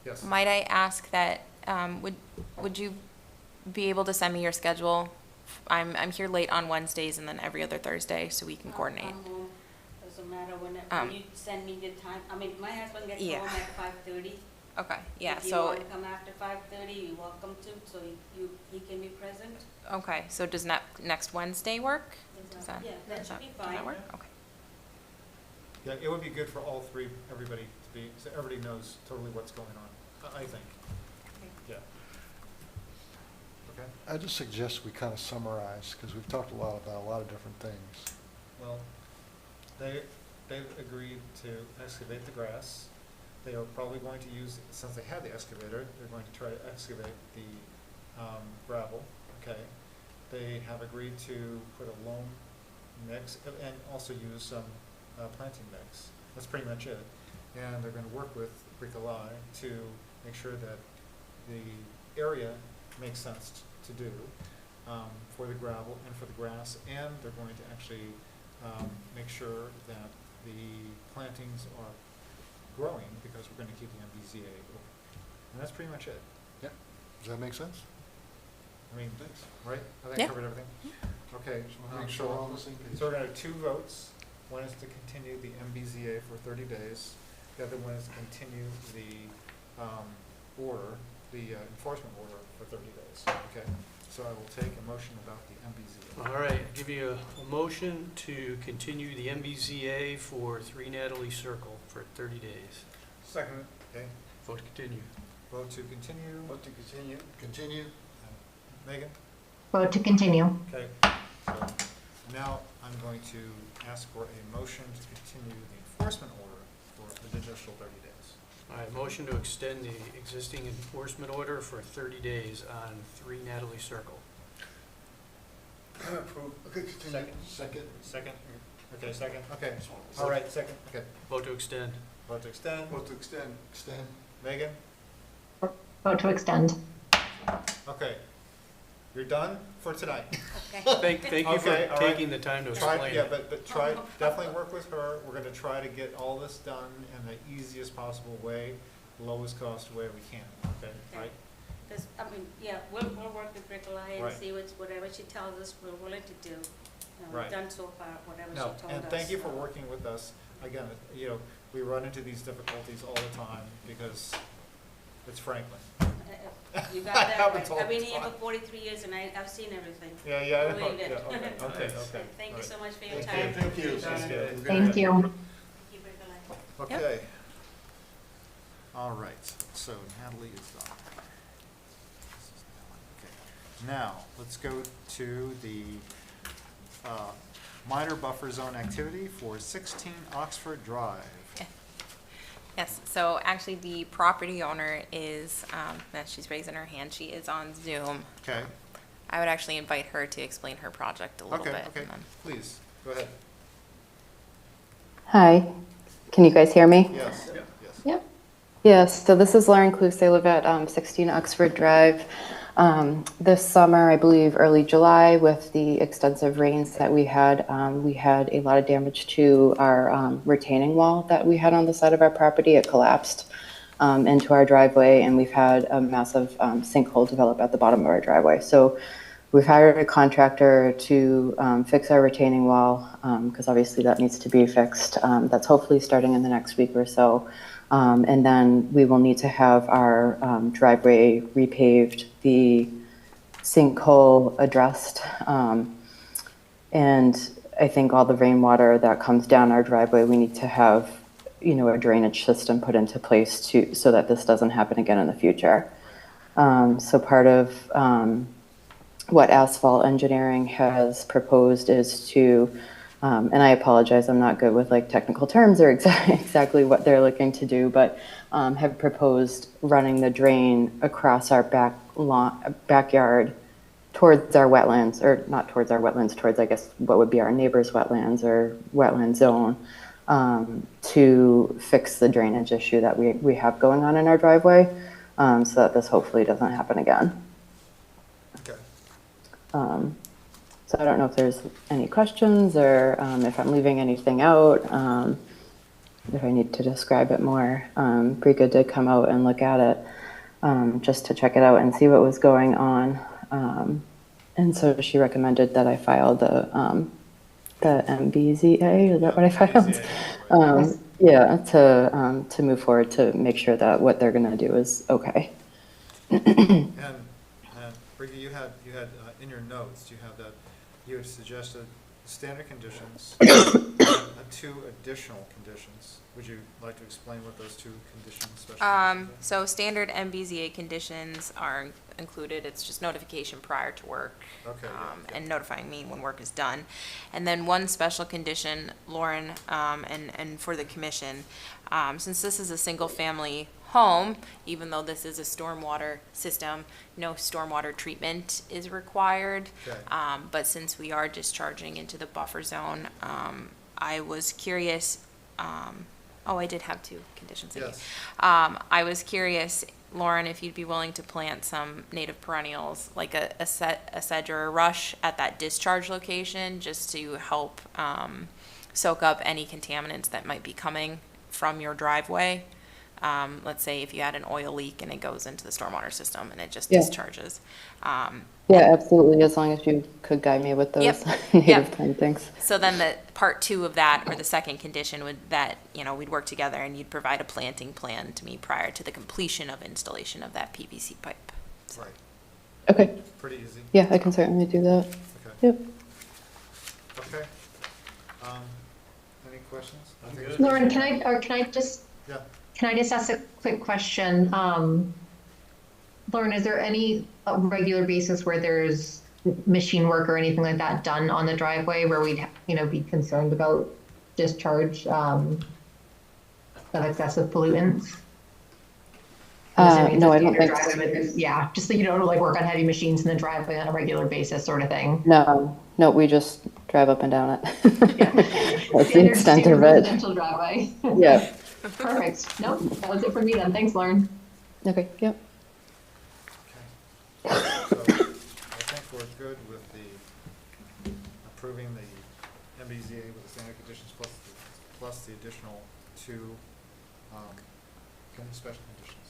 Yes. Might I ask that, would you be able to send me your schedule? I'm here late on Wednesdays and then every other Thursday, so we can coordinate. I'm home. Doesn't matter when you send me the time. I mean, my husband gets Yeah. home at 5:30. Okay, yeah, If you so, want to come after 5:30, you're welcome to, so he can be present. okay, so does next Wednesday work? Does that, Yeah, that does should be does that fine. work? Okay. Yeah, it would be good for all three, everybody to be, so everybody knows totally what's going on, I think. Yeah. Okay, I just suggest we kind of summarize, because we've talked a lot about a lot of different things. well, they've agreed to excavate the grass. They are probably going to use, since they have the excavator, they're going to try to excavate the gravel, okay? They have agreed to put a loam mix and also use some planting mix. That's pretty much it. And they're gonna work with Bricolage to make sure that the area makes sense to do for the gravel and for the grass. And they're going to actually make sure that the plantings are growing because we're gonna keep the MBZA open. And that's pretty much it. Yeah. Does that make sense? I mean, Thanks. right? I think I Yeah. covered everything? Okay. Just wanna make sure we're all on the same page. So we're gonna have 2 votes. One is to continue the MBZA for 30 days. The other one is to continue the order, the enforcement order for 30 days. Okay? So I will take a motion about the MBZA. All right, I'll give you a motion to continue the MBZA for 3 Natalie Circle for 30 days. Second. Okay. Vote to continue. Vote to continue. Vote to continue. Continue. Megan? Vote to continue. Okay. So now I'm going to ask for a motion to continue the enforcement order for an additional 30 days. All right, motion to extend the existing enforcement order for 30 days on 3 Natalie Circle. Approve. Okay, continue. Second. Second? Okay, second, okay. All right, second, okay. Vote to extend. Vote to extend. Vote to extend. Extend. Megan? Vote to extend. Okay. You're done for tonight. Okay. Thank you Okay, for all right. taking the time to Try, explain yeah, it. but try, definitely work with her. We're gonna try to get all this done in the easiest possible way, lowest cost way we can, okay, Okay. right? Because, I mean, yeah, we'll work with Bricolage and Right. see whatever she tells us we're willing to do. Right. We've done so far, whatever she No, told us. and thank you for so. working with us. Again, we run into these difficulties all the time because it's Franklin. You got I that haven't right. told I've been the here for time. 43 years and I've seen everything. Yeah, yeah. Believe it. Yeah, okay. Thank you so much for your Thank time. you. Thank you. Thank you. Okay. All right, so Natalie is done. Okay. Now, let's go to the minor buffer zone activity for 16 Oxford Drive. Yes, so actually the property owner is, she's raising her hand, she is on Zoom. Okay. I would actually invite her to explain her project a little bit. Okay, and then- please, go ahead. Hi, can you guys hear me? Yes. Yep. Yes, so this is Lauren Cluse. I live at 16 Oxford Drive. This summer, I believe early July, with the extensive rains that we had a lot of damage to our retaining wall that we had on the side of our property. It collapsed into our driveway, and we've had a massive sinkhole develop at the bottom of our driveway. So we've hired a contractor to fix our retaining wall, because obviously that needs to be fixed. That's hopefully starting in the next week or so. And then we will need to have our driveway repaved, the sinkhole addressed. And I think all the rainwater that comes down our driveway, we need to have, a drainage system put into place so that this doesn't happen again in the future. So part of what Asphalt Engineering has proposed is to, and I apologize, I'm not good with technical terms or exactly what they're looking to do, but have proposed running the drain across our backyard towards our wetlands, or not towards our wetlands, towards I guess what would be our neighbor's wetlands or wetland zone, to fix the drainage issue that we have going on in our driveway, so that this hopefully doesn't happen again. Okay. So I don't know if there's any questions or if I'm leaving anything out, if I need to describe it more. Brika did come out and look at it just to check it out and see what was going on. And so she recommended that I filed the MBZA, is that what I filed? Yeah, to move forward to make sure that what they're going to do is okay. And Briggy, you had in your notes, you have that you had suggested standard conditions and 2 additional conditions. Would you like to explain what those 2 conditions, special conditions are? So standard MBZA conditions are included. It's just notification prior to work. Okay, and notifying me when work is done. And then one special condition, Lauren, and for the commission, since this is a single family home, even though this is a stormwater system, no stormwater treatment is required. Okay. But since we are discharging into the buffer zone, I was curious, I did have 2 conditions. Yes. I was curious, Lauren, if you'd be willing to plant some native perennials, like a sedge or a rush at that discharge location, just to help soak up any contaminants that might be coming from your driveway. Let's say if you had an oil leak and it goes into the stormwater system and it just discharges. Yeah, absolutely, as long as you could guide me with those native plantings. So then the part 2 of that, or the second condition, would that, we'd work together and you'd provide a planting plan to me prior to the completion of installation of that PVC pipe. So. Right. Okay. Pretty easy. Yeah, I can certainly do that. Okay. Yep. Okay. Any questions? I'm good. Lauren, can I just ask a quick question? Lauren, is there any regular basis where there's machine work or anything like that done on the driveway where we'd, be concerned about discharge of excessive pollutants? No, I don't think so. Yeah, just so you don't work on heavy machines in the driveway on a regular basis, sort of thing. No, we just drive up and down it. That's the extent of Standard it. residential driveway. Yeah. Perfect. Nope, that was it for me then. Thanks, Lauren. Okay, yep. So I think we're good with the approving the MBZA with the standard conditions plus the additional 2 special conditions.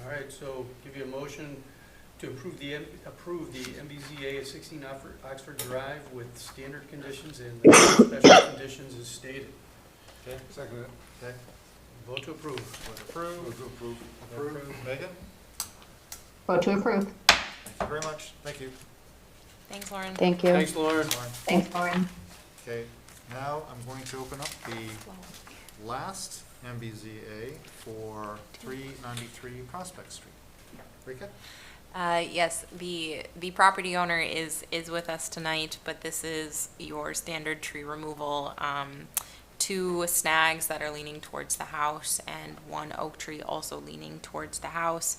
All right, so give you a motion to approve the MBZA at 16 Oxford Drive with standard conditions and the special conditions as stated. Okay, second it. Okay. Vote to approve. Approve. Move to approve. Approve. Megan? Vote to approve. Thank you very much. Thank you. Thanks, Lauren. Thank you. Thanks, Lauren. Lauren. Thanks, Lauren. Okay, now I'm going to open up the last MBZA for 393 Prospect Street. Rika? Yes, the property owner is with us tonight, but this is your standard tree removal. 2 snags that are leaning towards the house and 1 oak tree also leaning towards the house.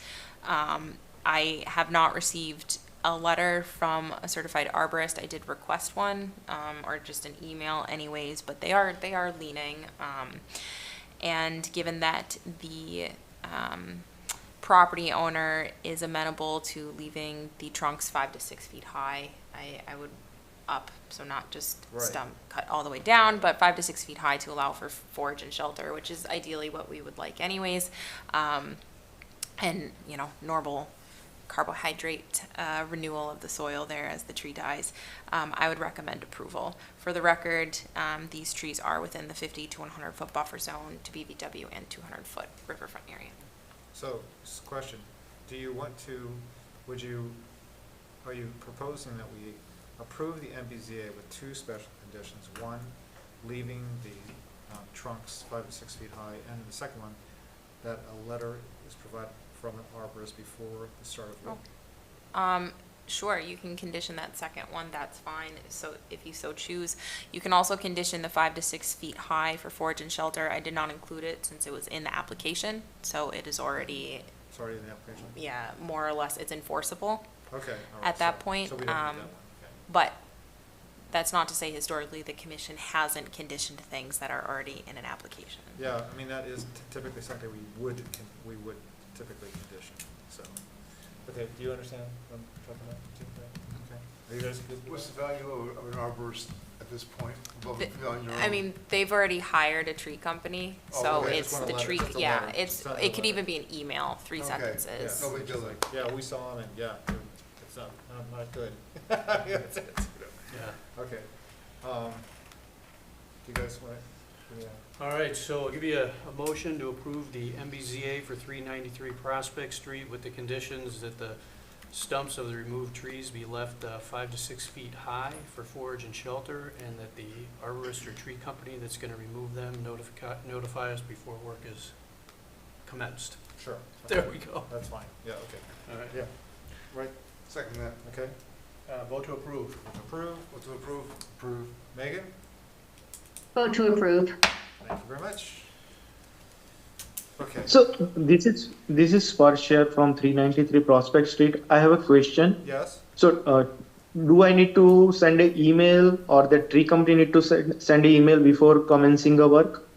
I have not received a letter from a certified arborist. I did request one, or just an email anyways, but they are leaning. And given that the property owner is amenable to leaving the trunks 5 to 6 feet high, I would up, so not just Right. stump cut all the way down, but 5 to 6 feet high to allow for forage and shelter, which is ideally what we would like anyways. And, you know, normal carbohydrate renewal of the soil there as the tree dies. I would recommend approval. For the record, these trees are within the 50 to 100 foot buffer zone to BVW and 200 foot riverfront area. So, question, do you want to, are you proposing that we approve the MBZA with 2 special conditions? 1, leaving the trunks 5 to 6 feet high, and the second one, that a letter is provided from an arborist before the start of work? Sure, you can condition that second one, that's fine, so if you so choose. You can also condition the 5 to 6 feet high for forage and shelter. I did not include it since it was in the application, so it is already, It's already in the application? yeah, more or less, it's enforceable. Okay, all right. At that point, So we don't need that one, okay. But that's not to say historically the commission hasn't conditioned things that are already in an application. Yeah, I mean, that is typically something we would typically condition, so. Okay, do you understand what I'm talking about? Okay. Are you guys good? What's the value of an arborist at this point? Above and beyond your I own? mean, they've already hired a tree company, Oh, so okay. it's Just want a the letter, tree, just a yeah, letter, it's, just a it could letter. even be an email, 3 Okay, sentences. No big deal. Yeah, we saw them and, yeah, it's not good. That's it. Yeah. Okay. Do you guys want to, All right, so I'll give you a motion to approve the MBZA for 393 Prospect Street with the conditions that the stumps of the removed trees be left 5 to 6 feet high for forage and shelter, and that the arborist or tree company that's going to remove them notify us before work is commenced. Sure. There we go. That's fine, yeah, okay. All right. Yeah, right, Second that. okay. Vote to approve. Approve, Vote to approve. Approve. Megan, Vote to approve. thank you very much. Okay, So this is Sparshare from 393 Prospect Street. I have a question. yes, So do I need to send an email, or the tree company need to send an email before commencing the work?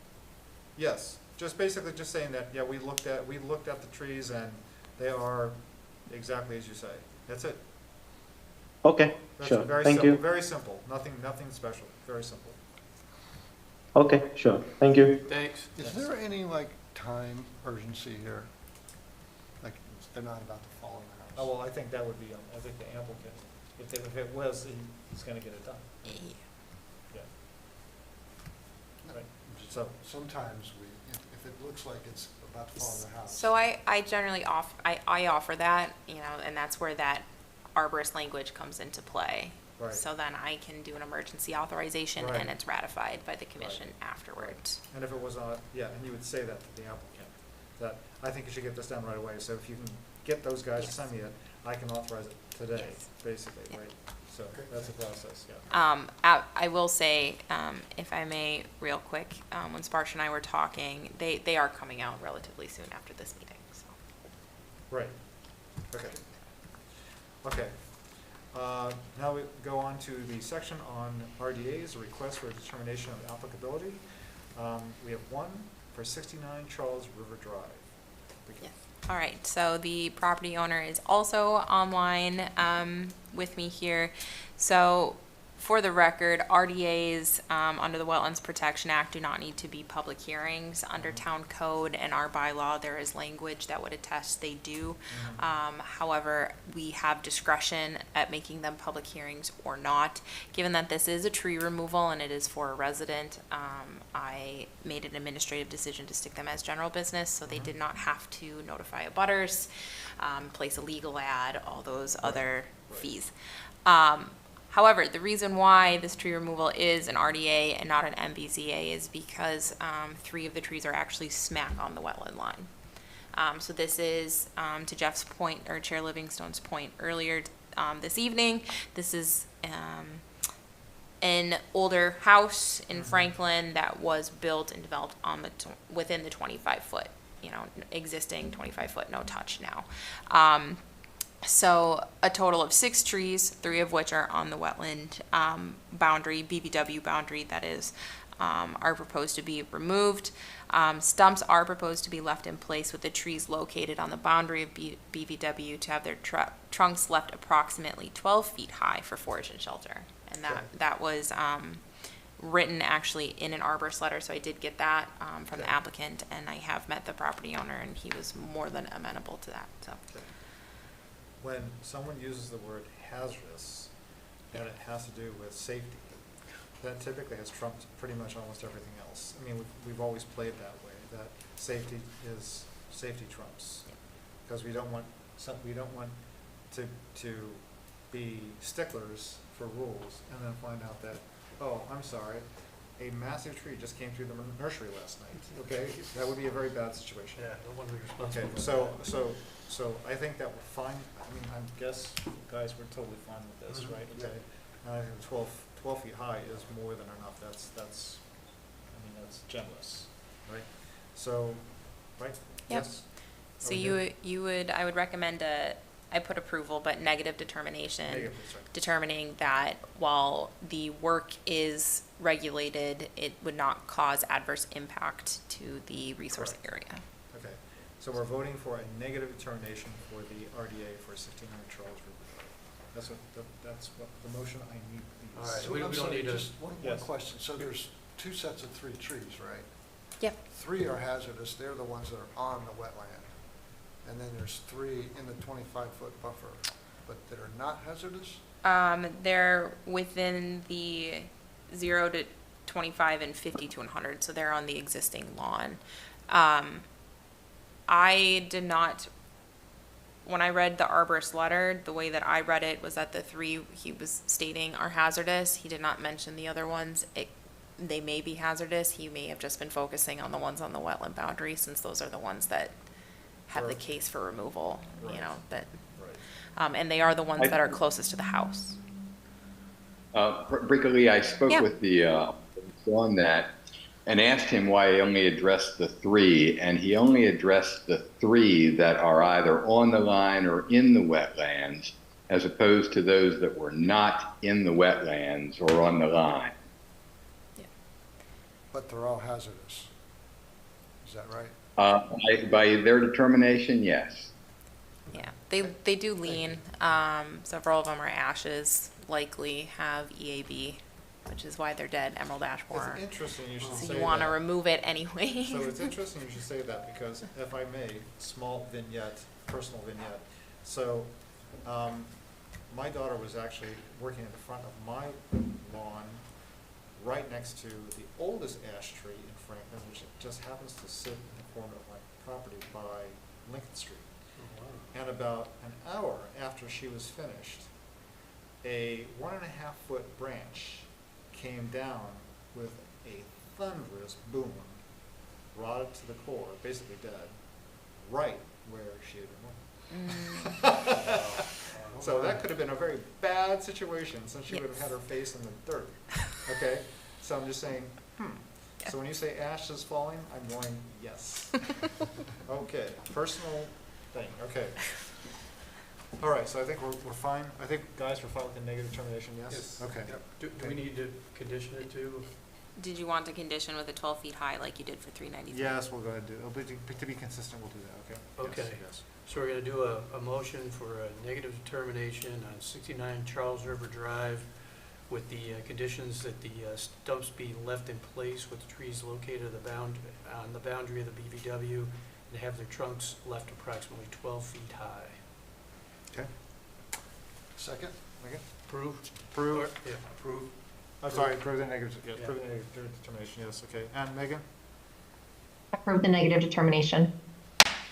yes, just basically just saying that, yeah, we looked at the trees and they are exactly as you say. That's it. Okay, That's sure. very Thank simple, you. very simple, nothing special, very simple. Okay, sure. Thank you. Thanks. Is there any, like, time urgency here? Like, they're not about to fall in the Oh, house? well, I think that would be, I think the applicant, if it was, he's gonna get it done. Yeah. Right, so, Sometimes if it looks like it's about to fall in the house. So I generally I offer that, you know, and that's where that arborist language comes into play. Right. So then I can do an emergency authorization Right. and it's ratified by the commission afterwards. and if it was not, yeah, and you would say that to the applicant, that I think you should get this done right away, so if you can get those guys to Yes. send me it, I can authorize it today, Yes. basically, Yeah. right? So, that's the process, yeah. I will say, if I may, real quick, when Sparsh and I were talking, they are coming out relatively soon after this meeting, so. Right, okay. Okay. Now we go on to the section on RDAs, a request for a determination of applicability. We have one for 69 Charles River Drive. Yes. All right, so the property owner is also online with me here. So For the record, RDAs under the Wetlands Protection Act do not need to be public hearings. Under town code and our bylaw, there is language that would attest they do. However, we have discretion at making them public hearings or not. Given that this is a tree removal and it is for a resident, I made an administrative decision to stick them as general business, so they did not have to notify abutters, place a legal ad, all those other fees. However, the reason why this tree removal is an RDA and not an MBZA is because 3 of the trees are actually smack on the wetland line. So this is, to Jeff's point, or Chair Livingstone's point earlier this evening, this is an older house in Franklin that was built and developed on the within the 25-foot, existing 25-foot no touch now. So a total of 6 trees, 3 of which are on the wetland boundary, BVW boundary, that is, are proposed to be removed. Stumps are proposed to be left in place with the trees located on the boundary of BVW to have their trunks left approximately 12 feet high for forage and shelter. And that was written actually in an arborist letter, so I did get that from the applicant, and I have met the property owner, and he was more than amenable to that. So. When someone uses the word hazardous, and it has to do with safety, that typically has trumped pretty much almost everything else. I mean, we've always played that way, that safety trumps, because we don't want to be sticklers for rules and then find out that, oh, I'm sorry, a massive tree just came through the nursery last night. Okay, that would be a very bad situation. Yeah, no one would be responsible. Okay, so I think that we're fine. I mean, I guess, guys, we're totally fine with this, right? Okay. And I think 12 feet high is more than enough. That's generous, right? So, right? Yep. Yes? So I would recommend I put approval, but negative determination, determining that while the work is regulated, it would not cause adverse impact to the resource area. Okay, so we're voting for a negative determination for the RDA for 1600 Charles River. That's what the motion I need. All right, So we don't need to. just one question. So there's 2 sets of 3 trees, right? Yep. 3 are hazardous. They're the ones that are on the wetland. And then there's 3 in the 25-foot buffer, but that are not hazardous? They're within the 0 to 25 and 50 to 100, so they're on the existing lawn. I did not, when I read the arborist letter, the way that I read it was that the 3 he was stating are hazardous. He did not mention the other ones. They may be hazardous. He may have just been focusing on the ones on the wetland boundary, since those are the ones that have the case for removal, and they are the ones that are closest to the house. Brickely, I spoke with the on that and asked him why he only addressed the 3, and he only addressed the 3 that are either on the line or in the wetlands, as opposed to those that were not in the wetlands or on the line. Yeah. But they're all hazardous. Is that right? By their determination, yes. Yeah, they do lean. Several of them are ashes, likely have EAB, which is why they're dead, emerald ash borer. It's interesting you should say So that. you want to remove it anyway. So it's interesting you should say that, because if I may, small vignette, personal vignette. So my daughter was actually working in the front of my lawn, right next to the oldest ash tree in Franklin, which just happens to sit in the corner of my property by Lincoln Street. Oh, wow. And about an hour after she was finished, a 1.5-foot branch came down with a thunderous boom, rotted to the core, basically dead, right where she had removed. So that could have been a very bad situation, since she would have had her face in the dirt. Okay, so I'm just saying, So when you say ash is falling, I'm going, yes. Okay, personal thing, okay. All right, so I think we're fine. I think, guys, we're fine with the negative determination, yes? Okay. Do we need to condition it too? Did you want to condition with a 12 feet high like you did for 393? Yes, we'll go ahead and do it. To be consistent, we'll do that, okay? Okay. Yes. So we're going to do a motion for a negative determination on 69 Charles River Drive with the conditions that the stumps be left in place with the trees located on the boundary of the BVW and have their trunks left approximately 12 feet high. Okay. Second, Megan? Approve? Approve? Yeah. Approve. I'm sorry, approve the negative, Yeah. approve the negative determination, yes, okay. And Megan? Approve the negative determination.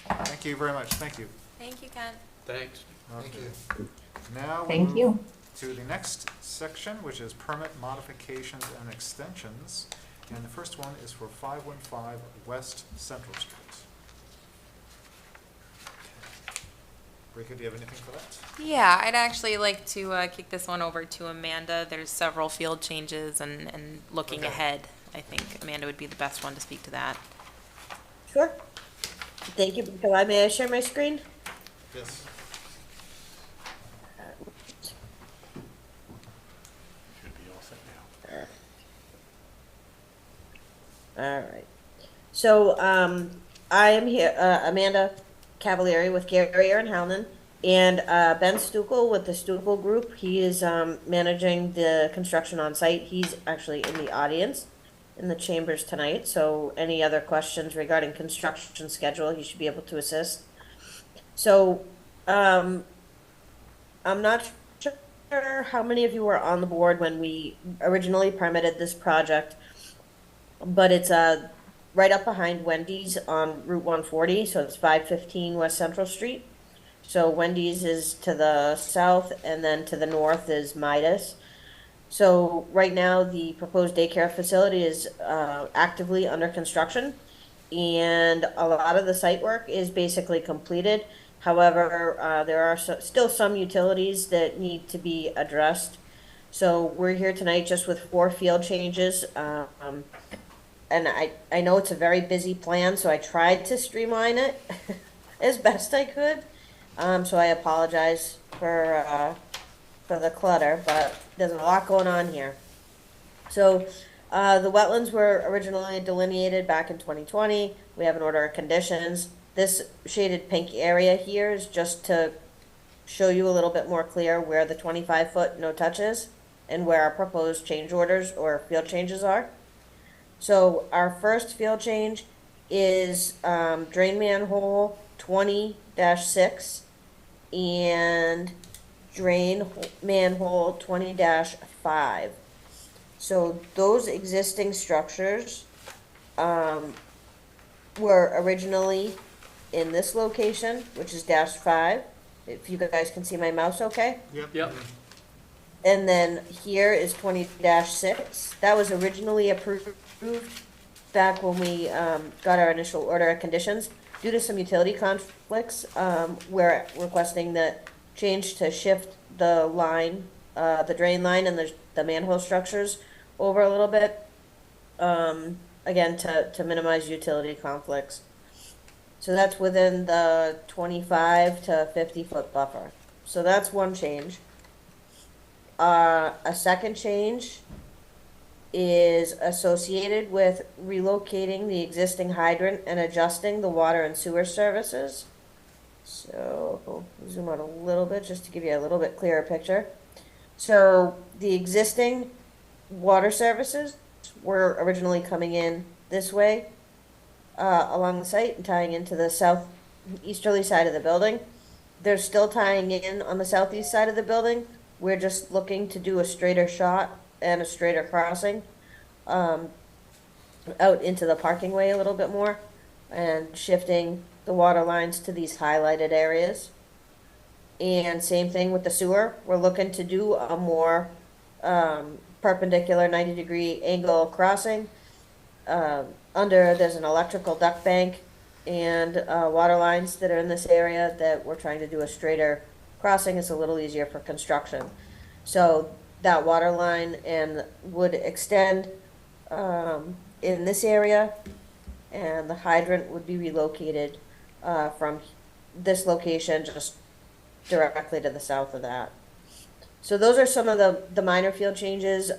Thank you very much, thank you. Thank you, Ken. Thanks. Thank Okay. you. Now we'll Thank move you. to the next section, which is permit modifications and extensions. And the first one is for 515 West Central Street. Rika, do you have anything for that? Yeah, I'd actually like to kick this one over to Amanda. There's several field changes and looking Okay. ahead. I think Amanda would be the best one to speak to that. Sure. Thank you. May I share my screen? Yes. Should be all set now. All right. So, I am here, Amanda Cavalieri with Gary and Howland, and Ben Stukel with the Stukel Group. He is managing the construction on site. He's actually in the audience in the chambers tonight. So, any other questions regarding construction schedule, he should be able to assist. So, I'm not sure how many of you were on the board when we originally permitted this project, but it's right up behind Wendy's on Route 140, so it's 515 West Central Street. So Wendy's is to the south, and then to the north is Midas. So right now, the proposed daycare facility is actively under construction, and a lot of the site work is basically completed. However, there are still some utilities that need to be addressed. So we're here tonight just with 4 field changes. And I know it's a very busy plan, so I tried to streamline it as best I could. So I apologize for the clutter, but there's a lot going on here. So the wetlands were originally delineated back in 2020. We have an order of conditions. This shaded pink area here is just to show you a little bit more clear where the 25-foot no touch is and where our proposed change orders or field changes are. So our first field change is drain manhole 20-6 and drain manhole 20-5. So those existing structures were originally in this location, which is -5. If you guys can see my mouse okay? Yep. And then here is 20-6. That was originally approved back when we got our initial order of conditions. Due to some utility conflicts, we're requesting that change to shift the line, the drain line and the manhole structures over a little bit, again, to minimize utility conflicts. So that's within the 25 to 50-foot buffer. So that's one change. A second change is associated with relocating the existing hydrant and adjusting the water and sewer services. So we'll zoom out a little bit just to give you a little bit clearer picture. So the existing water services were originally coming in this way along the site and tying into the southeasterly side of the building. They're still tying in on the southeast side of the building. We're just looking to do a straighter shot and a straighter crossing out into the parking way a little bit more and shifting the water lines to these highlighted areas. And same thing with the sewer. We're looking to do a more perpendicular 90-degree angle crossing. There's an electrical duct bank and water lines that are in this area that we're trying to do a straighter crossing. Is a little easier for construction. So that water line and would extend in this area, and the hydrant would be relocated from this location just directly to the south of that. So those are some of the minor field changes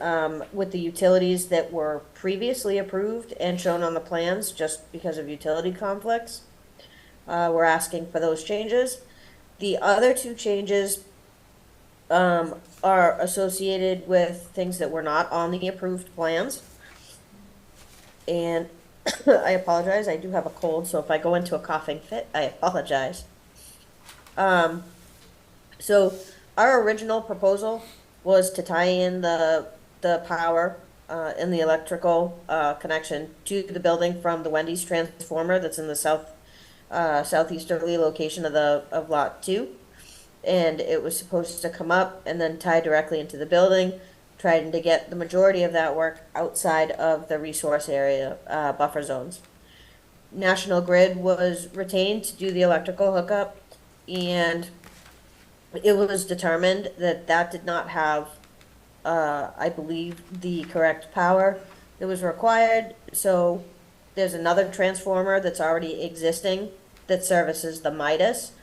with the utilities that were previously approved and shown on the plans just because of utility conflicts. We're asking for those changes. The other 2 changes are associated with things that were not on the approved plans. And I apologize, I do have a cold, so if I go into a coughing fit, I apologize. So our original proposal was to tie in the power and the electrical connection to the building from the Wendy's transformer that's in the southeasterly location of lot 2. And it was supposed to come up and then tie directly into the building, trying to get the majority of that work outside of the resource area buffer zones. National Grid was retained to do the electrical hookup, and it was determined that that did not have, I believe, the correct power that was required. So there's another transformer that's already existing that services the Midas.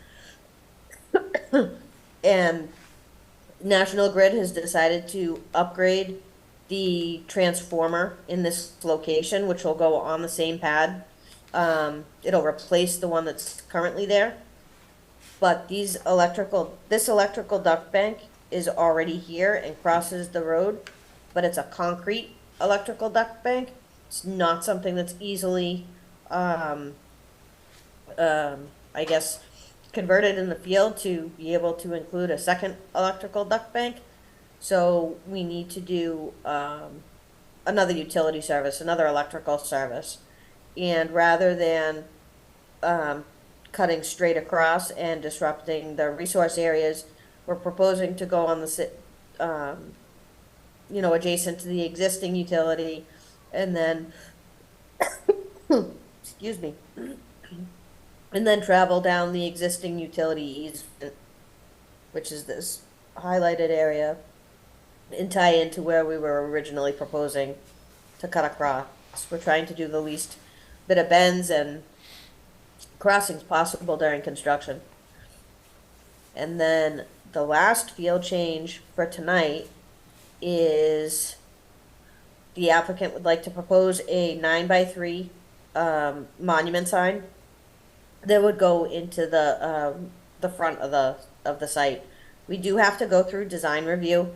And National Grid has decided to upgrade the transformer in this location, which will go on the same pad. It'll replace the one that's currently there. But this electrical duct bank is already here and crosses the road, but it's a concrete electrical duct bank. It's not something that's easily, I guess, converted in the field to be able to include a second electrical duct bank. So we need to do another utility service, another electrical service. And rather than cutting straight across and disrupting the resource areas, we're proposing to go on the, adjacent to the existing utility, and then, excuse me, and then travel down the existing utility easement, which is this highlighted area, and tie into where we were originally proposing to cut across. We're trying to do the least bit of bends and crossings possible during construction. And then the last field change for tonight is the applicant would like to propose a 9x3 monument sign that would go into the front of the site. We do have to go through design review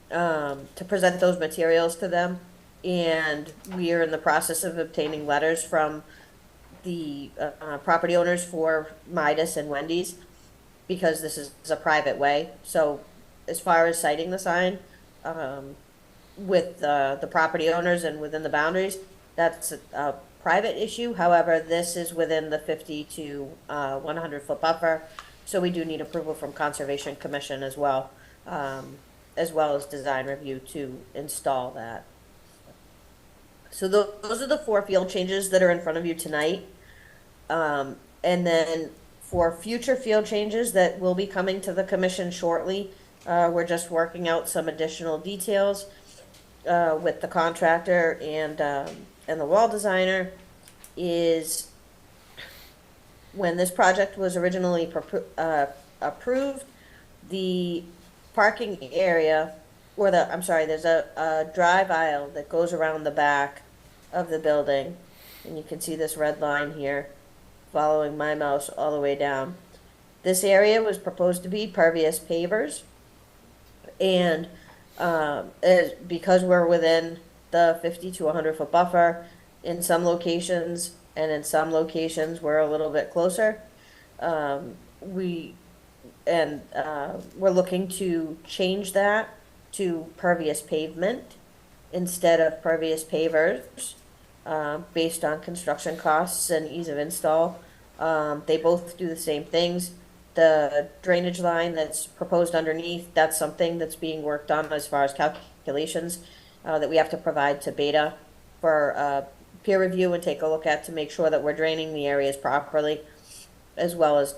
to present those materials to them, and we are in the process of obtaining letters from the property owners for Midas and Wendy's, because this is a private way. So as far as citing the sign with the property owners and within the boundaries, that's a private issue. However, this is within the 50 to 100 foot buffer, so we do need approval from Conservation Commission as well as design review to install that. So those are the 4 field changes that are in front of you tonight. And then for future field changes that will be coming to the commission shortly, we're just working out some additional details with the contractor and the wall designer. Is when this project was originally approved, the parking area, or there's a drive aisle that goes around the back of the building, and you can see this red line here following my mouse all the way down. This area was proposed to be pervious pavers, and because we're within the 50 to 100 foot buffer in some locations, and in some locations we're a little bit closer, we're looking to change that to pervious pavement instead of pervious pavers, based on construction costs and ease of install. They both do the same things. The drainage line that's proposed underneath, that's something that's being worked on as far as calculations that we have to provide to Beta for peer review and take a look at to make sure that we're draining the areas properly, as well as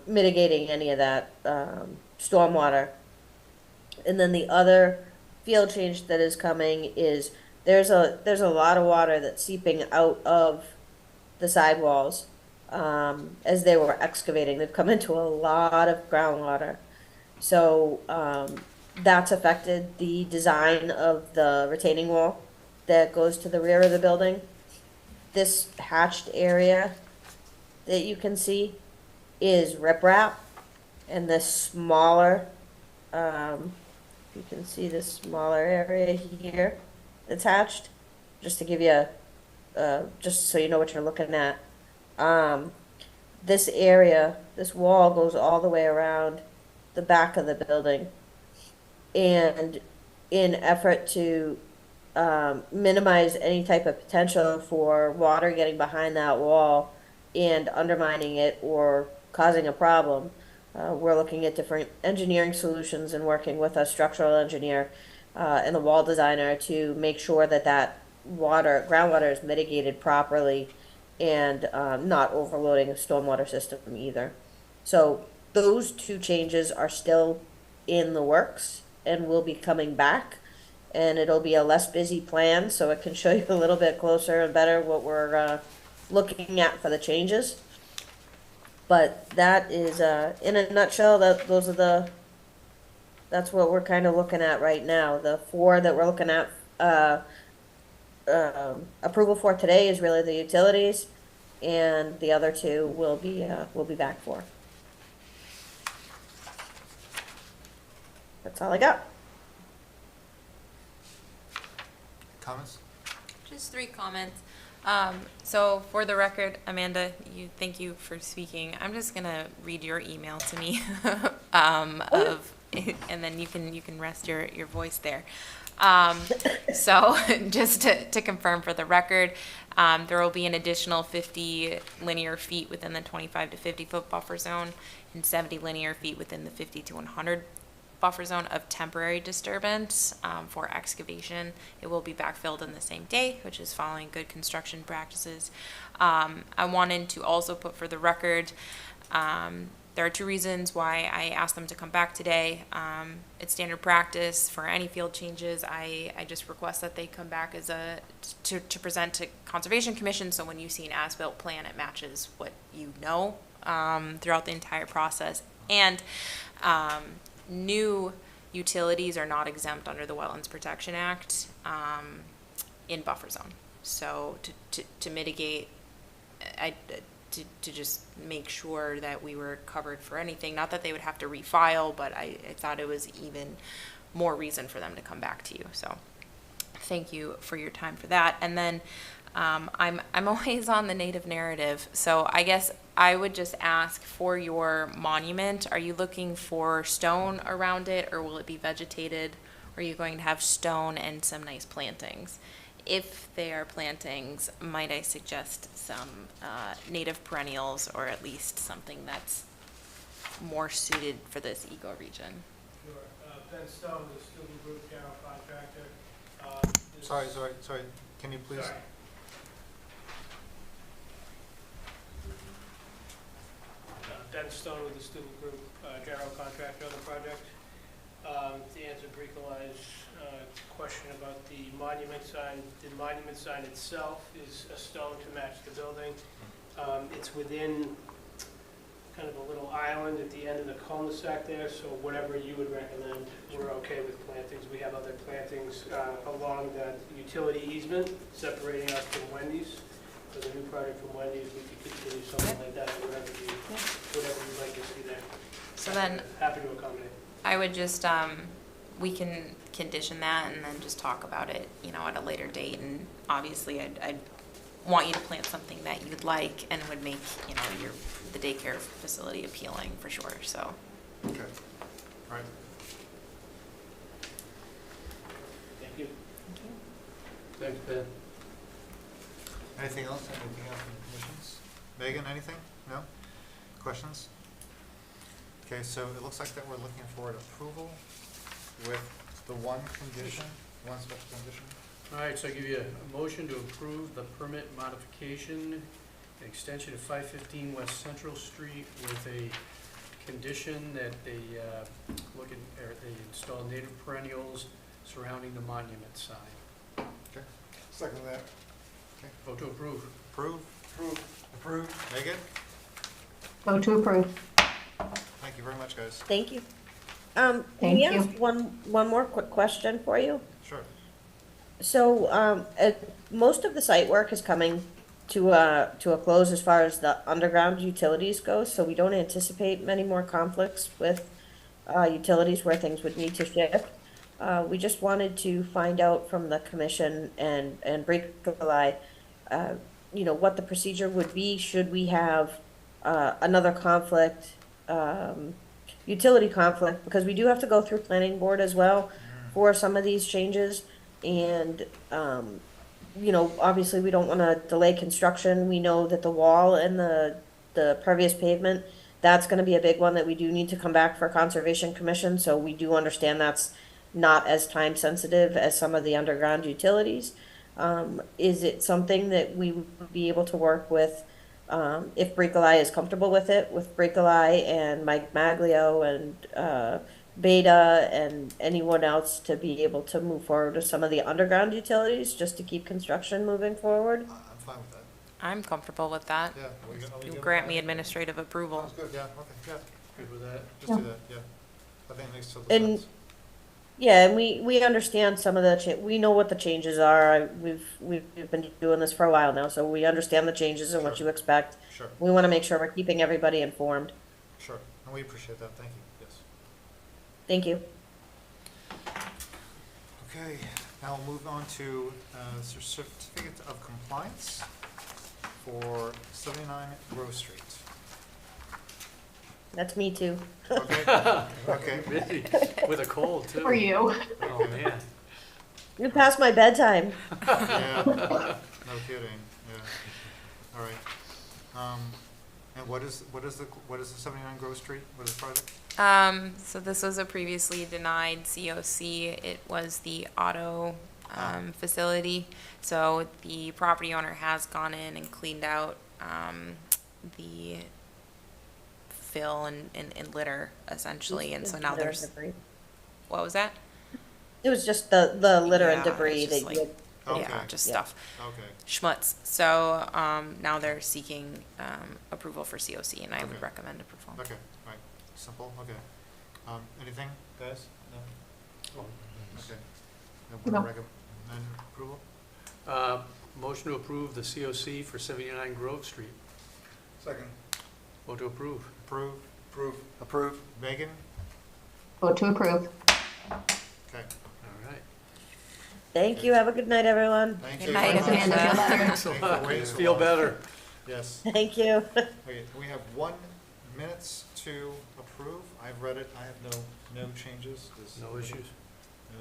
mitigating any of that stormwater. And then the other field change that is coming is there's a lot of water that's seeping out of the sidewalls as they were excavating. They've come into a lot of groundwater. So that's affected the design of the retaining wall that goes to the rear of the building. This hatched area that you can see is riprap, and this smaller You can see this smaller area here attached, just to give you just so you know what you're looking at. This area, this wall goes all the way around the back of the building. And in effort to minimize any type of potential for water getting behind that wall and undermining it or causing a problem, we're looking at different engineering solutions and working with a structural engineer and the wall designer to make sure that that groundwater is mitigated properly and not overloading the stormwater system either. So those two changes are still in the works and will be coming back, and it'll be a less busy plan, so it can show you a little bit closer and better what we're looking at for the changes. But that is, in a nutshell, that's what we're kind of looking at right now. The 4 that we're looking at approval for today is really the utilities, and the other 2 will be back for. That's all I got. Comments? Just 3 comments. So for the record, Amanda, thank you for speaking. I'm just gonna read your email to me, and then you can rest your voice there. So just to confirm for the record, there will be an additional 50 linear feet within the 25 to 50 foot buffer zone and 70 linear feet within the 50 to 100 buffer zone of temporary disturbance for excavation. It will be backfilled in the same day, which is following good construction practices. I wanted to also put for the record, there are 2 reasons why I asked them to come back today. It's standard practice for any field changes. I just request that they come back as to present to Conservation Commission, so when you see an as-built plan, it matches what you know throughout the entire process. And new utilities are not exempt under the Wetlands Protection Act in buffer zone. So to mitigate, to just make sure that we were covered for anything, not that they would have to refile, but I thought it was even more reason for them to come back to you. So thank you for your time for that. And then I'm always on the native narrative, so I guess I would just ask for your monument. Are you looking for stone around it, or will it be vegetated? Or are you going to have stone and some nice plantings? If they are plantings, might I suggest some native perennials, or at least something that's more suited for this ecoregion? Sure. Ben Stone, the student group general contractor. Sorry. Can you please? Sorry. Ben Stone with the student group general contractor on the project. To answer Bricolai's question about the monument sign itself is a stone to match the building. It's within kind of a little island at the end of the cul-de-sac there, so whatever you would recommend, we're okay with plantings. We have other plantings along that utility easement separating us from Wendy's. For the new project from Wendy's, we could continue something like that, whatever you'd like to see there. So then, happy to accommodate. I would just, we can condition that and then just talk about it, at a later date. And obviously, I'd want you to plant something that you'd like and would make, the daycare facility appealing for sure, so. Okay, all right. Thank you. Thanks, Ben. Anything else from the commissions? Megan, anything? No? Questions? Okay, so it looks like that we're looking for an approval with the one condition, one special condition. All right, so I give you a motion to approve the permit modification, extension of 515 West Central Street with a condition that they they install native perennials surrounding the monument sign. Okay, second that. Okay. Vote to approve. Approved. Megan? Vote to approve. Thank you very much, guys. Thank you. Thank Can we you. ask one more quick question for you? Sure. So, most of the site work is coming to a close as far as the underground utilities go, so we don't anticipate many more conflicts with utilities where things would need to shift. We just wanted to find out from the commission and Bricolai, you know, what the procedure would be should we have another conflict, utility conflict, because we do have to go through planning board as well for some of these changes. And, you know, obviously we don't want to delay construction. We know that the wall and the pervious pavement, that's going to be a big one that we do need to come back for Conservation Commission. So we do understand that's not as time sensitive as some of the underground utilities. Is it something that we would be able to work with, if Bricolai is comfortable with it, with Bricolai and Mike Maglio and Beta and anyone else to be able to move forward with some of the underground utilities just to keep construction moving forward? I'm fine with that. I'm comfortable with that. Yeah. Are we good You with grant that? me administrative approval. Sounds good, yeah, okay, yeah. Good with that? Just do that, yeah. I think it makes total And sense. yeah, and we understand some of the we know what the changes are. We've been doing this for a while now, so we understand the changes and what you expect. Sure. We want to make sure we're keeping everybody informed. Sure, and we appreciate that, thank you, yes. Thank you. Okay, now we'll move on to certificate of compliance for 79 Grove Street. That's me too. Okay, okay. Busy. With a cold, too. For you. Oh, man. You passed my bedtime. Yeah, no kidding, yeah. All right. And what is the 79 Grove Street? What is the project? So this was a previously denied COC. It was the auto facility. So the property owner has gone in and cleaned out the fill and litter essentially, and so now Litter there's and debris. what was that? It was just the litter and Yeah, debris it's just that like- you. Yeah, just Yeah. stuff. Okay. Schmutz. So now they're seeking approval for COC, and I would Okay. recommend approval. Okay, all right, simple, okay. Anything, guys? No? Okay. No. Recommend approval? Motion to approve the COC for 79 Grove Street. Second. Vote to approve. Approve? Approve. Approve. Megan? Vote to approve. Okay. All right. Thank you. Have a good night, everyone. Thank Good you. night, very Amanda. much. Feel better. Thanks a Thank you lot. for waiting so Feel long. better. Yes. Thank you. Okay, we have 1 minutes to approve. I've read it, I have no changes. No issues.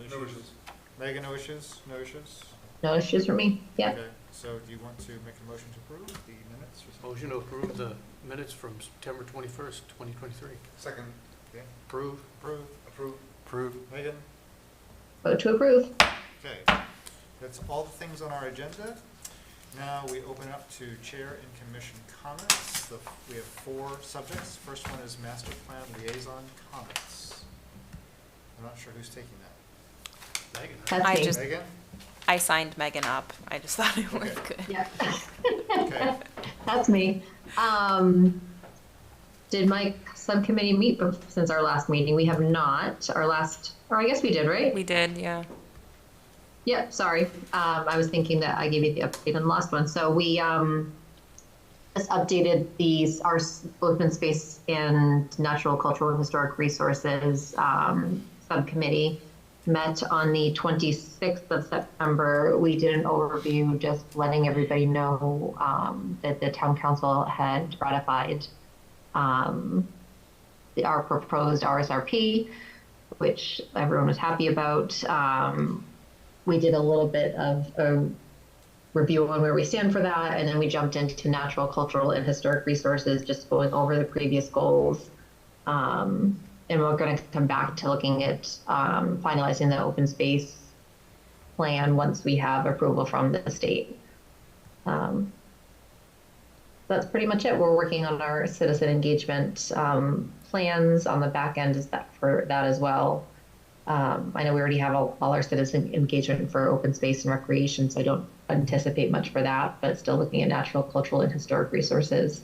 No issues? Megan, no issues? No issues? No issues for me. Yeah. Okay, so do you want to make a motion to approve the minutes or something? Motion to approve the minutes from September 21st, 2023. Second. Okay, approve, approve, Approve. approve. Megan? Vote to approve. Okay, that's all the things on our agenda. Now we open up to chair and commission comments. We have 4 subjects. First one is master plan liaison comments. I'm not sure who's taking that. Megan. That's I me. just Megan? I signed Megan up. I just thought it was Okay. good. Yeah. Okay. That's me. Did my subcommittee meet since our last meeting? We have not. Or I guess we did, right? We did, yeah. Yep, sorry. I was thinking that I gave you the update on the last one. So we just updated our open space and natural, cultural, and historic resources subcommittee. Met on the 26th of September. We did an overview just letting everybody know that the town council had ratified our proposed RSRP, which everyone was happy about. We did a little bit of a review on where we stand for that, and then we jumped into natural, cultural, and historic resources, just going over the previous goals. And we're going to come back to looking at finalizing the open space plan once we have approval from the state. That's pretty much it. We're working on our citizen engagement plans on the back end for that as well. I know we already have all our citizen engagement for open space and recreation, so I don't anticipate much for that, but still looking at natural, cultural, and historic resources.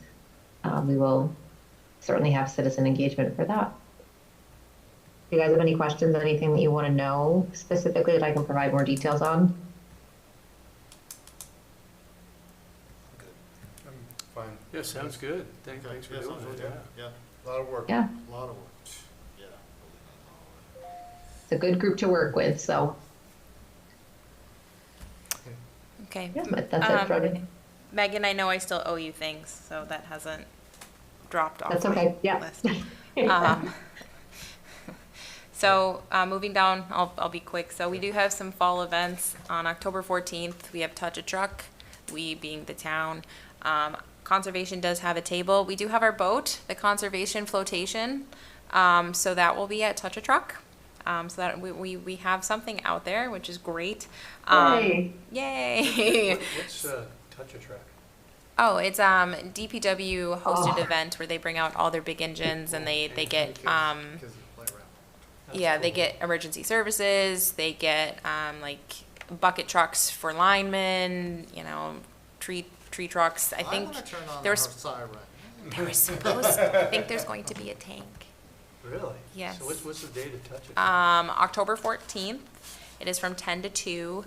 We will certainly have citizen engagement for that. If you guys have any questions, anything that you want to know specifically that I can provide more details on? I'm fine. Yeah, sounds good. Thanks for Yeah, doing sounds it, good, yeah. yeah. A lot of work. Yeah. A lot of work, yeah. a good group to work with, so. Okay. Yeah, but that's it for me. Megan, I know I still owe you things, so that hasn't dropped off That's my okay, yeah. list. So, moving down, I'll be quick. So we do have some fall events. On October 14th, we have Touch a Truck, we being the town. Conservation does have a table. We do have our boat, the Conservation Flotation. So that will be at Touch a Truck. So that we have something out there, which is great. Yay. Yay. What's Touch a Truck? Oh, it's DPW hosted event where they bring out all their big engines and they get they get emergency services, they get like bucket trucks for linemen, tree trucks. I think there was supposed I think there's going to be a tank. Really? Yes. So what's the date of Touch a Truck? October 14th. It is from 10 to 2.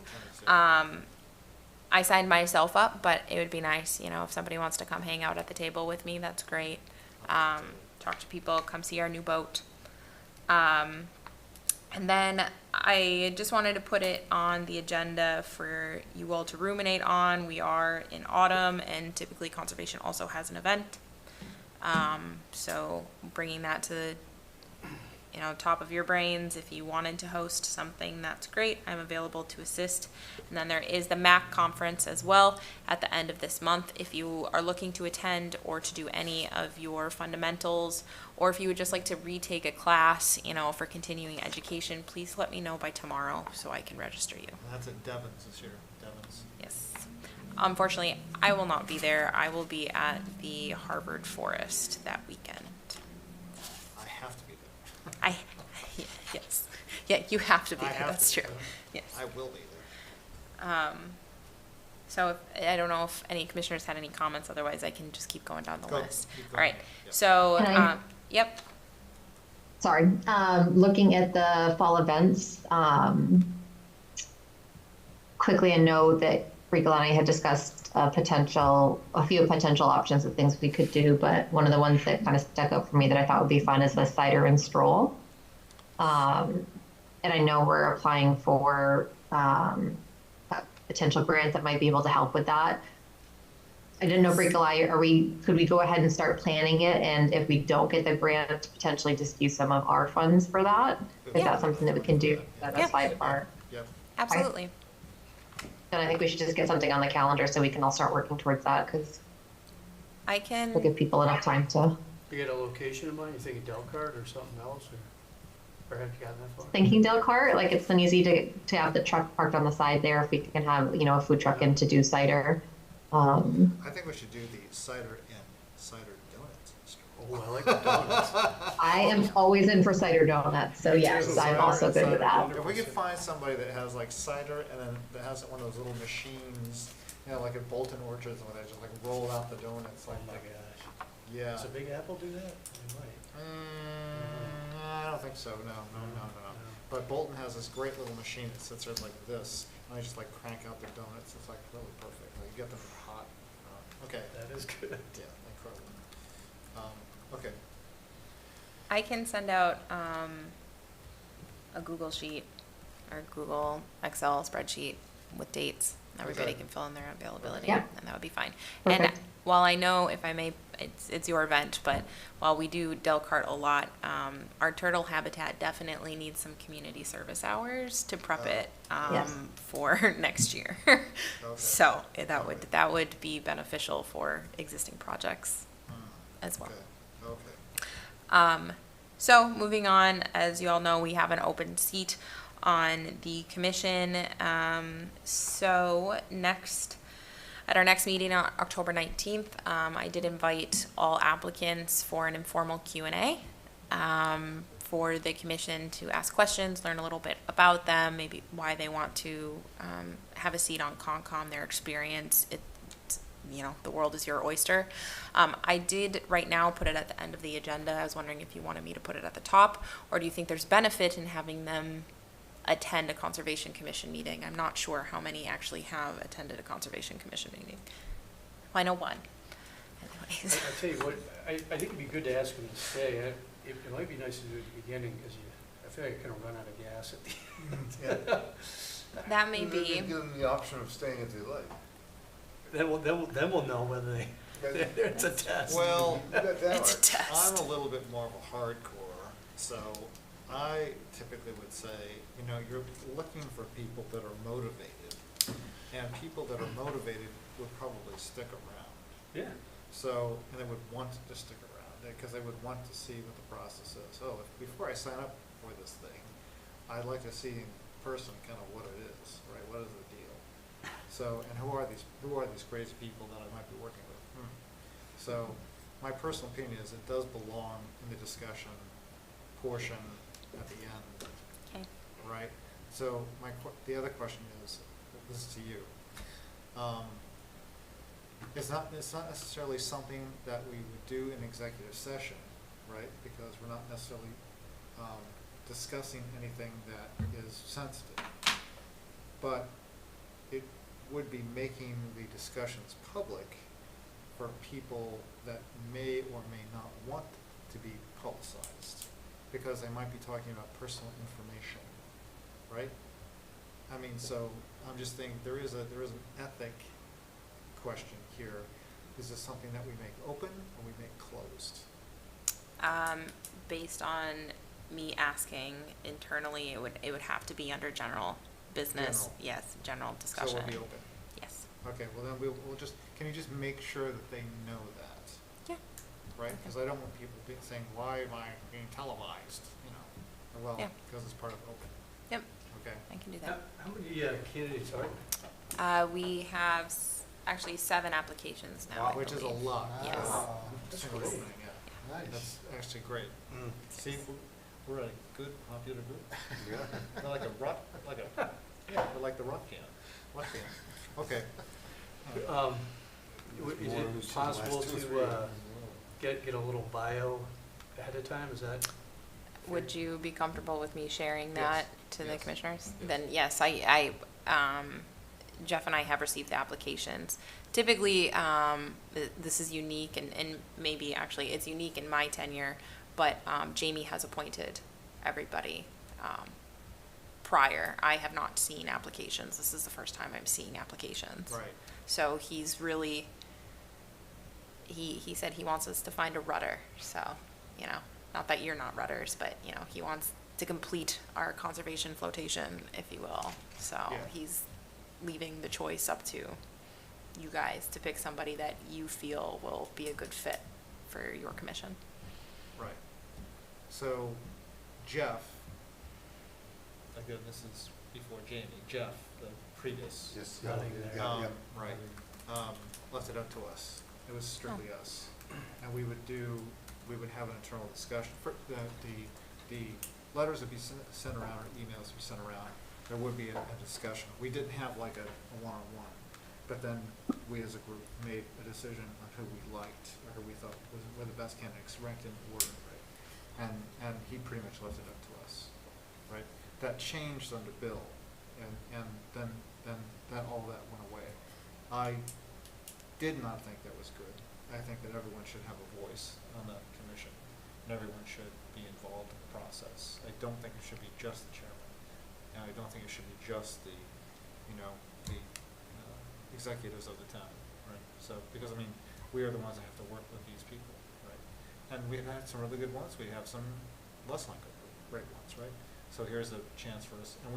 I signed myself up, but it would be nice, if somebody wants to come hang out at the table with me, that's great. Talk to people, come see our new boat. And then I just wanted to put it on the agenda for you all to ruminate on. We are in autumn, and typically Conservation also has an event. So bringing that to the top of your brains. If you wanted to host something, that's great. I'm available to assist. And then there is the MAC conference as well at the end of this month. If you are looking to attend or to do any of your fundamentals, or if you would just like to retake a class, for continuing education, please let me know by tomorrow so I can register you. That's at Devon's this year. Devon's. Yes. Unfortunately, I will not be there. I will be at the Harvard Forest that weekend. I have to be there. Yes. Yeah, you have to be there. That's true. Yes. I will be there. So I don't know if any commissioners had any comments. Otherwise, I can just keep going down the list. Keep All right. going. Yep. So, Can I- yep. Sorry, looking at the fall events, quickly a note that Rico and I had discussed a few potential options of things we could do, but one of the ones that kind of stuck out for me that I thought would be fun is the cider and stroll. And I know we're applying for potential grants that might be able to help with that. I didn't know, Bricolai, could we go ahead and start planning it? And if we don't get the grant, potentially just use some of our funds for that? Is that something that we can do? That's apply for. Yep. Absolutely. And I think we should just get something on the calendar so we can all start working towards that, because I can. we'll give people enough time to. You get a location in mind? You thinking Delcart or something else, or have you gotten that far? Thinking Delcart, like it's then easy to have the truck parked on the side there. If we can have, a food truck in to do cider. I think we should do the cider donuts. Oh, I like the donuts. I am always in for cider donuts, so yes, I'm also good with that. If we could find somebody that has like cider and then that has one of those little machines, like at Bolton Orchards, where they just like roll out the donuts. Oh Like, my gosh. yeah. Does a Big Apple do that? They might. I don't think so. No. But Bolton has this great little machine that sits there like this, and they just like crank out their donuts. It's like really perfect. Like, you get them hot. Okay. That is good. Yeah, incredible. Okay. I can send out a Google sheet or Google Excel spreadsheet with dates. Everybody Okay. can fill in their availability, Yeah. and that would be fine. Perfect. And while I know, if I may, it's your event, but while we do Delcart a lot, our turtle habitat definitely needs some community service hours to prep it Yes. for next year. So that would be beneficial for existing projects as well. Okay. So moving on, as you all know, we have an open seat on the commission. So at our next meeting on October 19th, I did invite all applicants for an informal Q&A for the commission to ask questions, learn a little bit about them, maybe why they want to have a seat on Concom, their experience. The world is your oyster. I did right now put it at the end of the agenda. I was wondering if you wanted me to put it at the top, or do you think there's benefit in having them attend a Conservation Commission meeting? I'm not sure how many actually have attended a Conservation Commission meeting. Well, I know one. Anyways. I tell you what, I think it'd be good to ask them to stay. It might be nice to do it at the beginning, because I feel like you're gonna run out of gas at the end. That may Maybe be. give them the option of staying if they like. Then we'll know whether they, it's a test. Well, It's a test. I'm a little bit more of a hardcore, so I typically would say, you know, you're looking for people that are motivated, and people that are motivated would probably stick around. Yeah. So, and they would want to stick around, because they would want to see what the process is. Oh, before I sign up for this thing, I'd like to see in person kind of what it is, right? What is the deal? So, and who are these crazy people that I might be working with? So, my personal opinion is it does belong in the discussion portion at the end, Okay. right? So, the other question is, this is to you. It's not necessarily something that we would do in executive session, right? Because we're not necessarily discussing anything that is sensitive. But it would be making the discussions public for people that may or may not want to be publicized, because they might be talking about personal information, right? I mean, so I'm just thinking there is an ethic question here. Is this something that we make open or we make closed? Based on me asking internally, it would have to be under general business. General. Yes, general discussion. So we'll be open. Yes. Okay, well then we'll just, can you just make sure that they know that? Yeah. Right, because I don't want people saying, why am I being televised, you know? Well, Yeah. because it's part of open. Yep. Okay. I can do How that. how many candidates are there? We have actually 7 applications now. Wow, I which is a believe. lot. Yes. Wow. That's Single great. opening, yeah. Nice. That's actually great. See, we're a good popular group. Yeah. We're like we're like the rock band. Okay. Is More who's it seen the possible last 2 or to 3. get a little bio ahead of time? Is that? Would you be comfortable with me sharing Yes. that to the Yes. commissioners? Yes. Then yes, Jeff and I have received the applications. Typically, this is unique and maybe actually it's unique in my tenure, but Jamie has appointed everybody prior. I have not seen applications. This is the first time I'm seeing applications. Right. So he's really, he said he wants us to find a rudder. So, you know, not that you're not rudders, but, you know, he wants to complete our conservation flotation, if you will. So Yeah. he's leaving the choice up to you guys to pick somebody that you feel will be a good fit for your commission. Right. So, Jeff, again, this is before Jamie, Jeff, the previous. Yes, Running there. Right, left it up to us. It was strictly us. And we would have an internal discussion. The letters would be sent around, or emails would be sent around. There would be a discussion. We didn't have like a one-on-one, but then we as a group made a decision on who we liked, or who we thought were the best candidates, ranked in order, right? And he pretty much left it up to us, right? That changed under Bill, and then all that went away. I did not think that was good. I think that everyone should have a voice on that commission, and everyone should be involved in the process. I don't think it should be just the chairman, and I don't think it should be just the executives of the town, right? So, because I mean, we are the ones that have to work with these people, right? And we've had some really good ones. We have some less like great ones, right? So here's a chance for us, and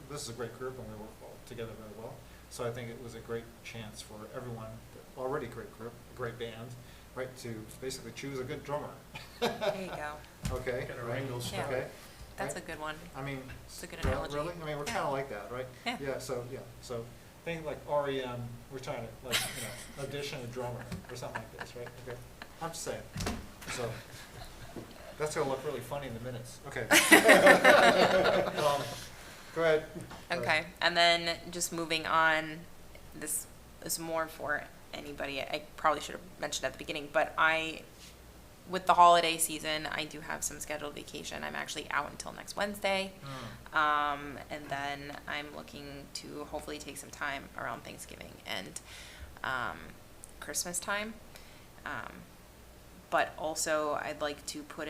this is a great group, and we work together very well. So I think it was a great chance for everyone, already great group, great band, right, to basically choose a good drummer. There you go. Okay. Got our right, angles Yeah. Okay. That's right? a good one. I mean, It's a good well, analogy. really? I mean, we're kind of like that, right? Yeah. So think like REM, we're trying to audition a drummer or something like this, right? Okay. I'm just saying. So that's gonna look really funny in the minutes. Okay. Go ahead. Okay, and then just moving on, this is more for anybody, I probably should have mentioned at the beginning, but with the holiday season, I do have some scheduled vacation. I'm actually out until next Wednesday. And then I'm looking to hopefully take some time around Thanksgiving and Christmas time. But also I'd like to put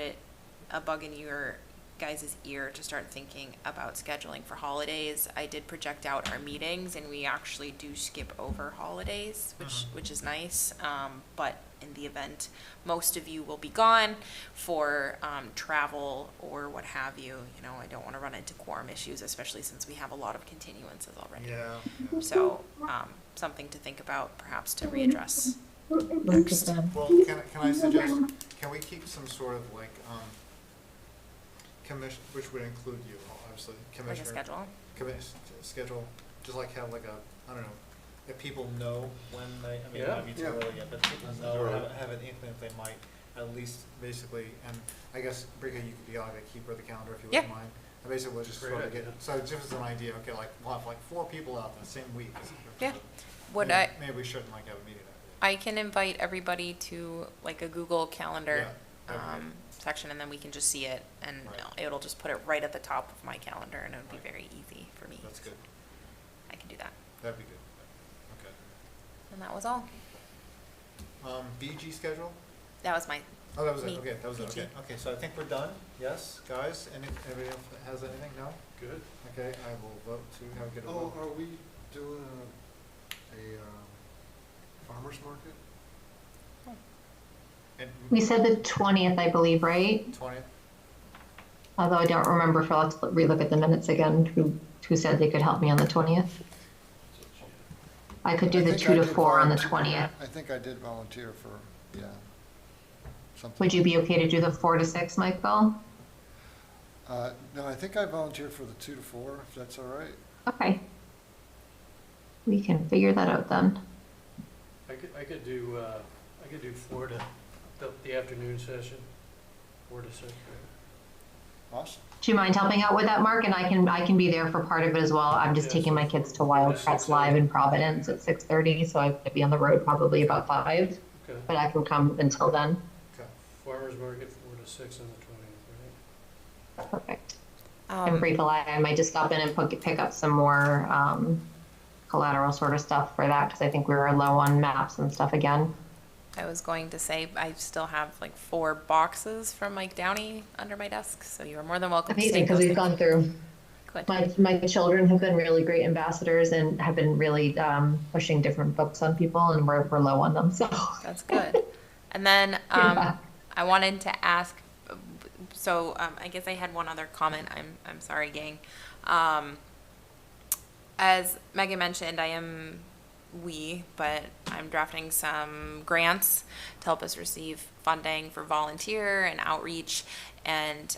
a bug in your guys' ear to start thinking about scheduling for holidays. I did project out our meetings, and we actually do skip over holidays, which is nice. But in the event most of you will be gone for travel or what have you, you know, I don't want to run into quorum issues, especially since we have a lot of continuances already. Yeah. So something to think about, perhaps to readdress. Well, can I suggest, can we keep some sort of like, commission, which would include you, obviously, commissioner. Like a schedule? Schedule, just like have like a, I don't know, if people know when they, I mean, it Yeah. might be too Yeah. early yet, but people know or have an inkling that they might at least basically, and I guess, Brika, you could be like a keeper of the calendar if you wouldn't mind. And basically we'll just Great sort of get, idea. so just as an idea, okay, like, we'll have like 4 people out in the same week. Yeah. Would Maybe- Maybe we shouldn't like have a meeting that I can invite everybody to like a Google Calendar Yeah, that'd be section, and then we can just see it, and Right. it'll just put it right at the top of my calendar, and it would be very easy for me. That's good. I can do that. That'd be good. Okay. And that was all. BG schedule? That was my. Oh, that was me, it, okay, that was it, BG. okay. Okay, so I think we're done, yes, guys? Anybody else has anything? No? Good. Okay, I will vote to have, get a Oh, vote. are we doing a farmer's market? And We said the 20th, I believe, right? 20th? Although I don't remember if I'll have to relook at the minutes again, who said they could help me on the 20th. I could do I the think 2 I to did 4 on the volunteer. 20th. I think I did volunteer for, yeah. Something. Would you be okay to do the 4 to 6, Michael? No, I think I volunteered for the 2 to 4, if that's all right. Okay. We can figure that out then. I could do 4 to, the afternoon session, 4 to 6, right? Awesome. Do you mind helping out with that, Mark? And I can be there for part of it as well. I'm just Yeah, taking so my kids to 4 Wild to Press 6, Live in Providence at 6:30, so I'm gonna be on the road probably about 5, Okay. but I can come until then. Okay. Farmer's market, 4 to 6 on the 20th, right? Perfect. And briefly, I might just stop in and pick up some more collateral sort of stuff for that, because I think we were low on maps and stuff again. I was going to say, I still have like 4 boxes from Mike Downey under my desk, so you are more than welcome to Amazing, take because those we've things. gone through. Good. My children have been really great ambassadors and have been really pushing different books on people, and we're low on them, so. That's good. And then Yeah. I wanted to ask, so I guess I had one other comment. I'm sorry, gang. As Megan mentioned, but I'm drafting some grants to help us receive funding for volunteer and outreach, and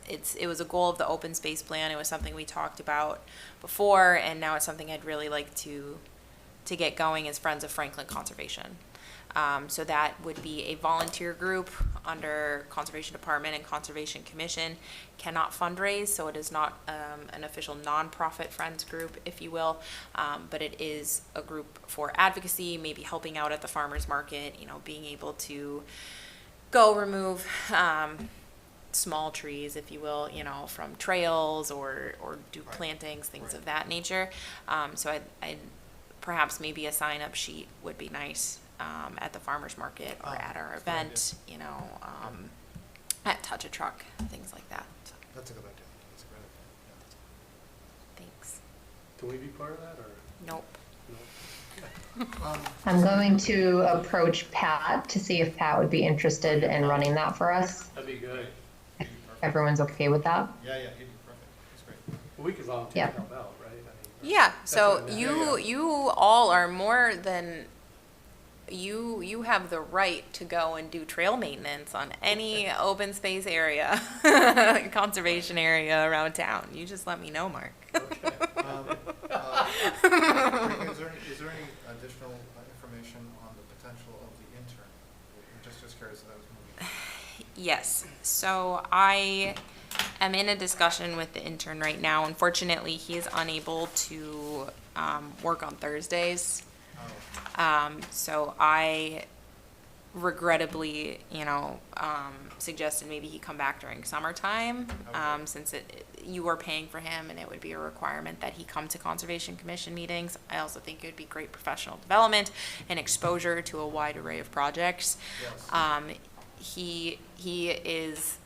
it was a goal of the open space plan. It was something we talked about before, and now it's something I'd really like to get going as Friends of Franklin Conservation. So that would be a volunteer group under Conservation Department and Conservation Commission. Cannot fundraise, so it is not an official nonprofit friends group, if you will, but it is a group for advocacy, maybe helping out at the farmers market, you know, being able to go remove small trees, if you will, you know, from trails or do plantings, things of that nature. So I perhaps maybe a sign-up sheet would be nice at the farmer's market or at our event, you know, at Touch a Truck, things like that. So, That's a good idea. That's a great idea. thanks. Can we be part of that, or? Nope. I'm going to approach Pat to see if Pat would be interested in running that for us. That'd be good. Everyone's okay with that? Yeah, he'd be perfect. That's great. Well, we could volunteer Yeah. to help out, right? I mean, Yeah, so what I meant. you all are more than, you have the right to go and do trail maintenance on any open space area, conservation area around town. You just let me know, Mark. Okay. Is there any additional information on the potential of the intern? I'm just curious if that was moving. Yes, so I am in a discussion with the intern right now. Unfortunately, he is unable to work on Thursdays. So I regrettably, suggested maybe he come back during summertime, since you are paying for him and it would be a requirement that he come to Conservation Commission meetings. I also think it would be great professional development and exposure to a wide array of projects. Yes. He is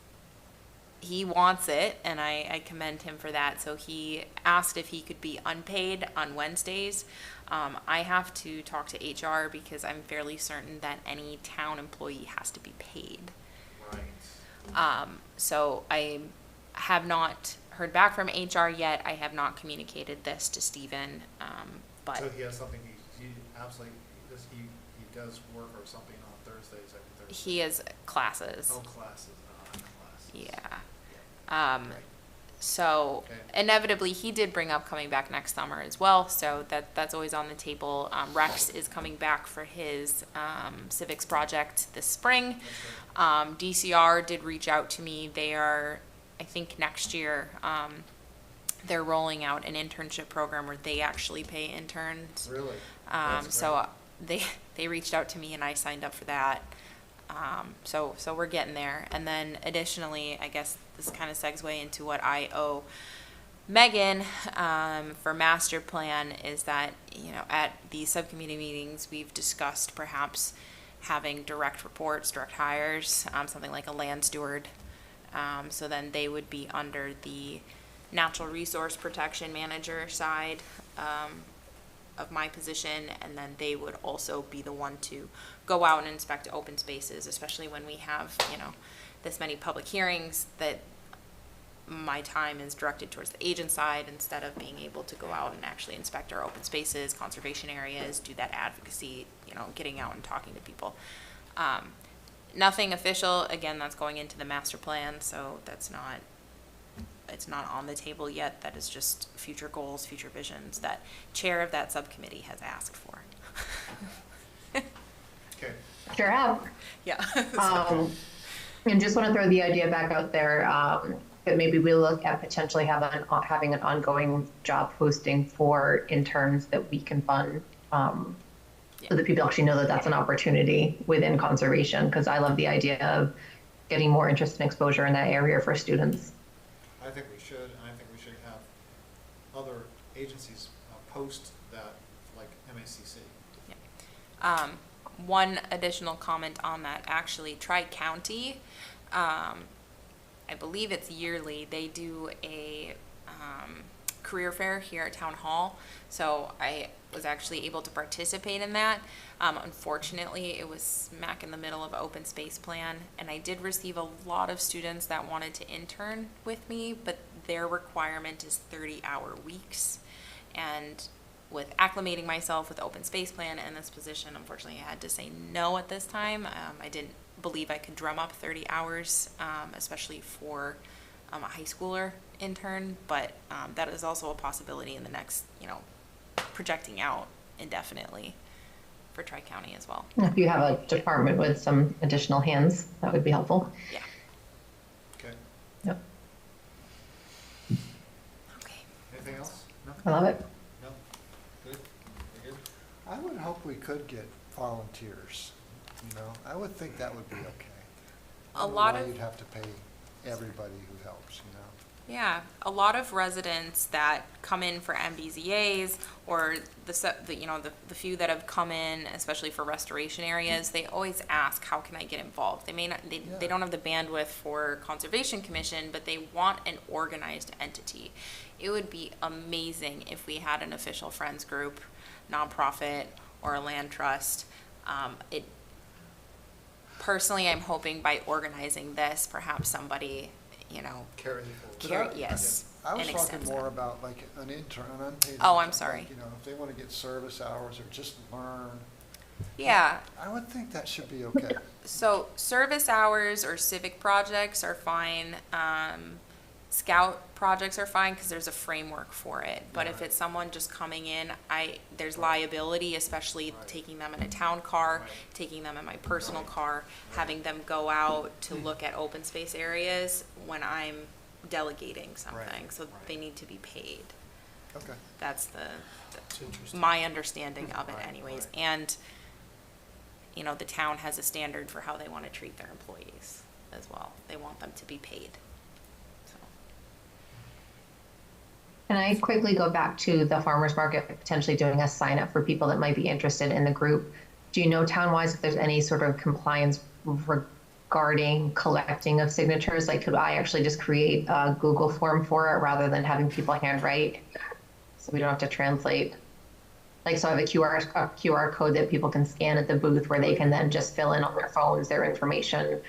he wants it, and I commend him for that. So he asked if he could be unpaid on Wednesdays. I have to talk to HR because I'm fairly certain that any town employee has to be paid. Right. So I have not heard back from HR yet. I have not communicated this to Stephen, but. So he has something, he absolutely, he does work or something on Thursdays, every Thursday? He has classes. Oh, classes, classes. Yeah. Right. So Okay. inevitably, he did bring up coming back next summer as well. So that's always on the table. Rex is coming back for his civics project this spring. DCR did reach out to me. They are, I think next year, they're rolling out an internship program where they actually pay interns. Really? So they reached out to me and I signed up for that. So we're getting there. And then additionally, I guess this kind of segues into what I owe Megan for master plan is that, you know, at the subcommittee meetings, we've discussed perhaps having direct reports, direct hires, something like a land steward. So then they would be under the natural resource protection manager side of my position, and then they would also be the one to go out and inspect open spaces, especially when we have, you know, this many public hearings, that my time is directed towards the agent side instead of being able to go out and actually inspect our open spaces, conservation areas, do that advocacy, you know, getting out and talking to people. Nothing official, again, that's going into the master plan, so that's not, it's not on the table yet. That is just future goals, future visions that chair of that subcommittee has asked for. Okay. Sure have. Yeah. And just want to throw the idea back out there that maybe we look at potentially having an ongoing job posting for interns that we can fund, so that people actually know that that's an opportunity within conservation. Because I love the idea of getting more interest and exposure in that area for students. I think we should, and I think we should have other agencies post that, like MACC. Yeah. One additional comment on that, actually, Tri-County, I believe it's yearly, they do a career fair here at Town Hall. So I was actually able to participate in that. Unfortunately, it was smack in the middle of open space plan, and I did receive a lot of students that wanted to intern with me, but their requirement is 30-hour weeks. And with acclimating myself with open space plan and this position, unfortunately, I had to say no at this time. I didn't believe I could drum up 30 hours, especially for a high schooler intern, but that is also a possibility in the next, you know, projecting out indefinitely for Tri-County as well. If you have a department with some additional hands, that would be helpful. Yeah. Okay. Yep. Okay. Anything else? No? I love it. No? Good? You're good? I would hope we could get volunteers, you know? I would think that would be okay. A lot of. You'd have to pay everybody who helps, you know? Yeah, a lot of residents that come in for MBZAs or the few that have come in, especially for restoration areas, they always ask, how can I get involved? They may not, they don't have the bandwidth for Conservation Commission, but they want an organized entity. It would be amazing if we had an official friends group, nonprofit, or a land trust. Personally, I'm hoping by organizing this, perhaps somebody, you know, yes. I was and talking extends more that. about like an intern, an unpaid. Oh, I'm intern, sorry. like, you know, if they want to get service hours or just learn. Yeah. I would think that should be okay. So service hours or civic projects are fine. Scout projects are fine because there's a framework for it. But if it's someone just coming in, there's liability, especially taking them in a town car, taking them in my personal car, having them go out to look at open space areas when I'm delegating something. So they need to be paid. Okay. That's my understanding of it anyways. And, you know, the town has a standard for how they want to treat their employees as well. They want them to be paid. Can I quickly go back to the farmer's market, potentially doing a sign up for people that might be interested in the group? Do you know town-wise if there's any sort of compliance regarding collecting of signatures. Like, could I actually just create a Google form for it rather than having people handwrite? So we don't have to translate. Like, so I have a QR code that people can scan at the booth where they can then just fill in on their phones their information,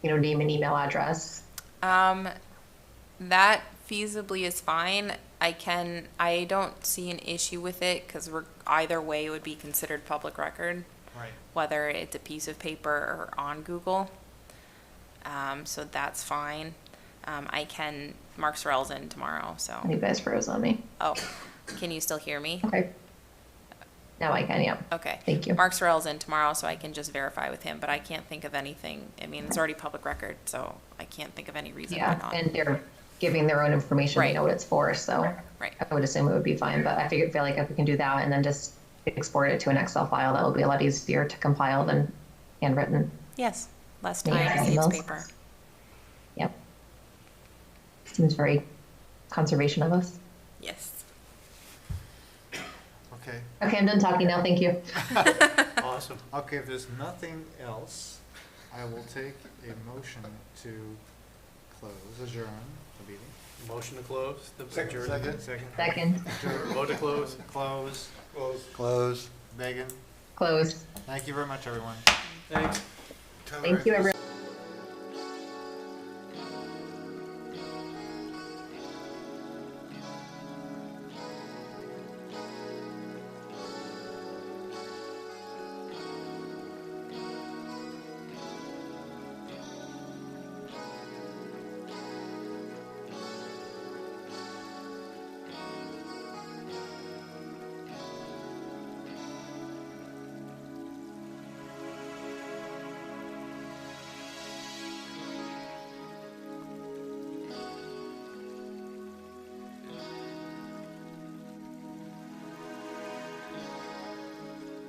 you know, name and email address. That feasibly is fine. I don't see an issue with it because either way it would be considered public record. Right. Whether it's a piece of paper or on Google. So that's fine. Mark Sorrell's in tomorrow, so. You guys froze on me. Oh, can you still hear me? Okay. Now I can, yeah. Okay. Thank you. Mark Sorrell's in tomorrow, so I can just verify with him, but I can't think of anything. I mean, it's already public record, so I can't think of any reason why Yeah, not. and they're giving their own information, they Right. know what it's for, so Right. I would assume it would be fine, but I feel like if we can do that and then just export it to an Excel file, that will be a lot easier to compile than handwritten. Yes, less Yeah, time, saves emails. paper. Yep. Seems very conservation of us. Yes. Okay. Okay, I'm done talking now, thank you. Awesome. Okay, if there's nothing else, I will take a motion to adjourn the meeting. Motion to close. The Second. Second. Vote to close. Close. Close. Megan, Close. thank you very much, everyone. Thanks. Thank you, everyone.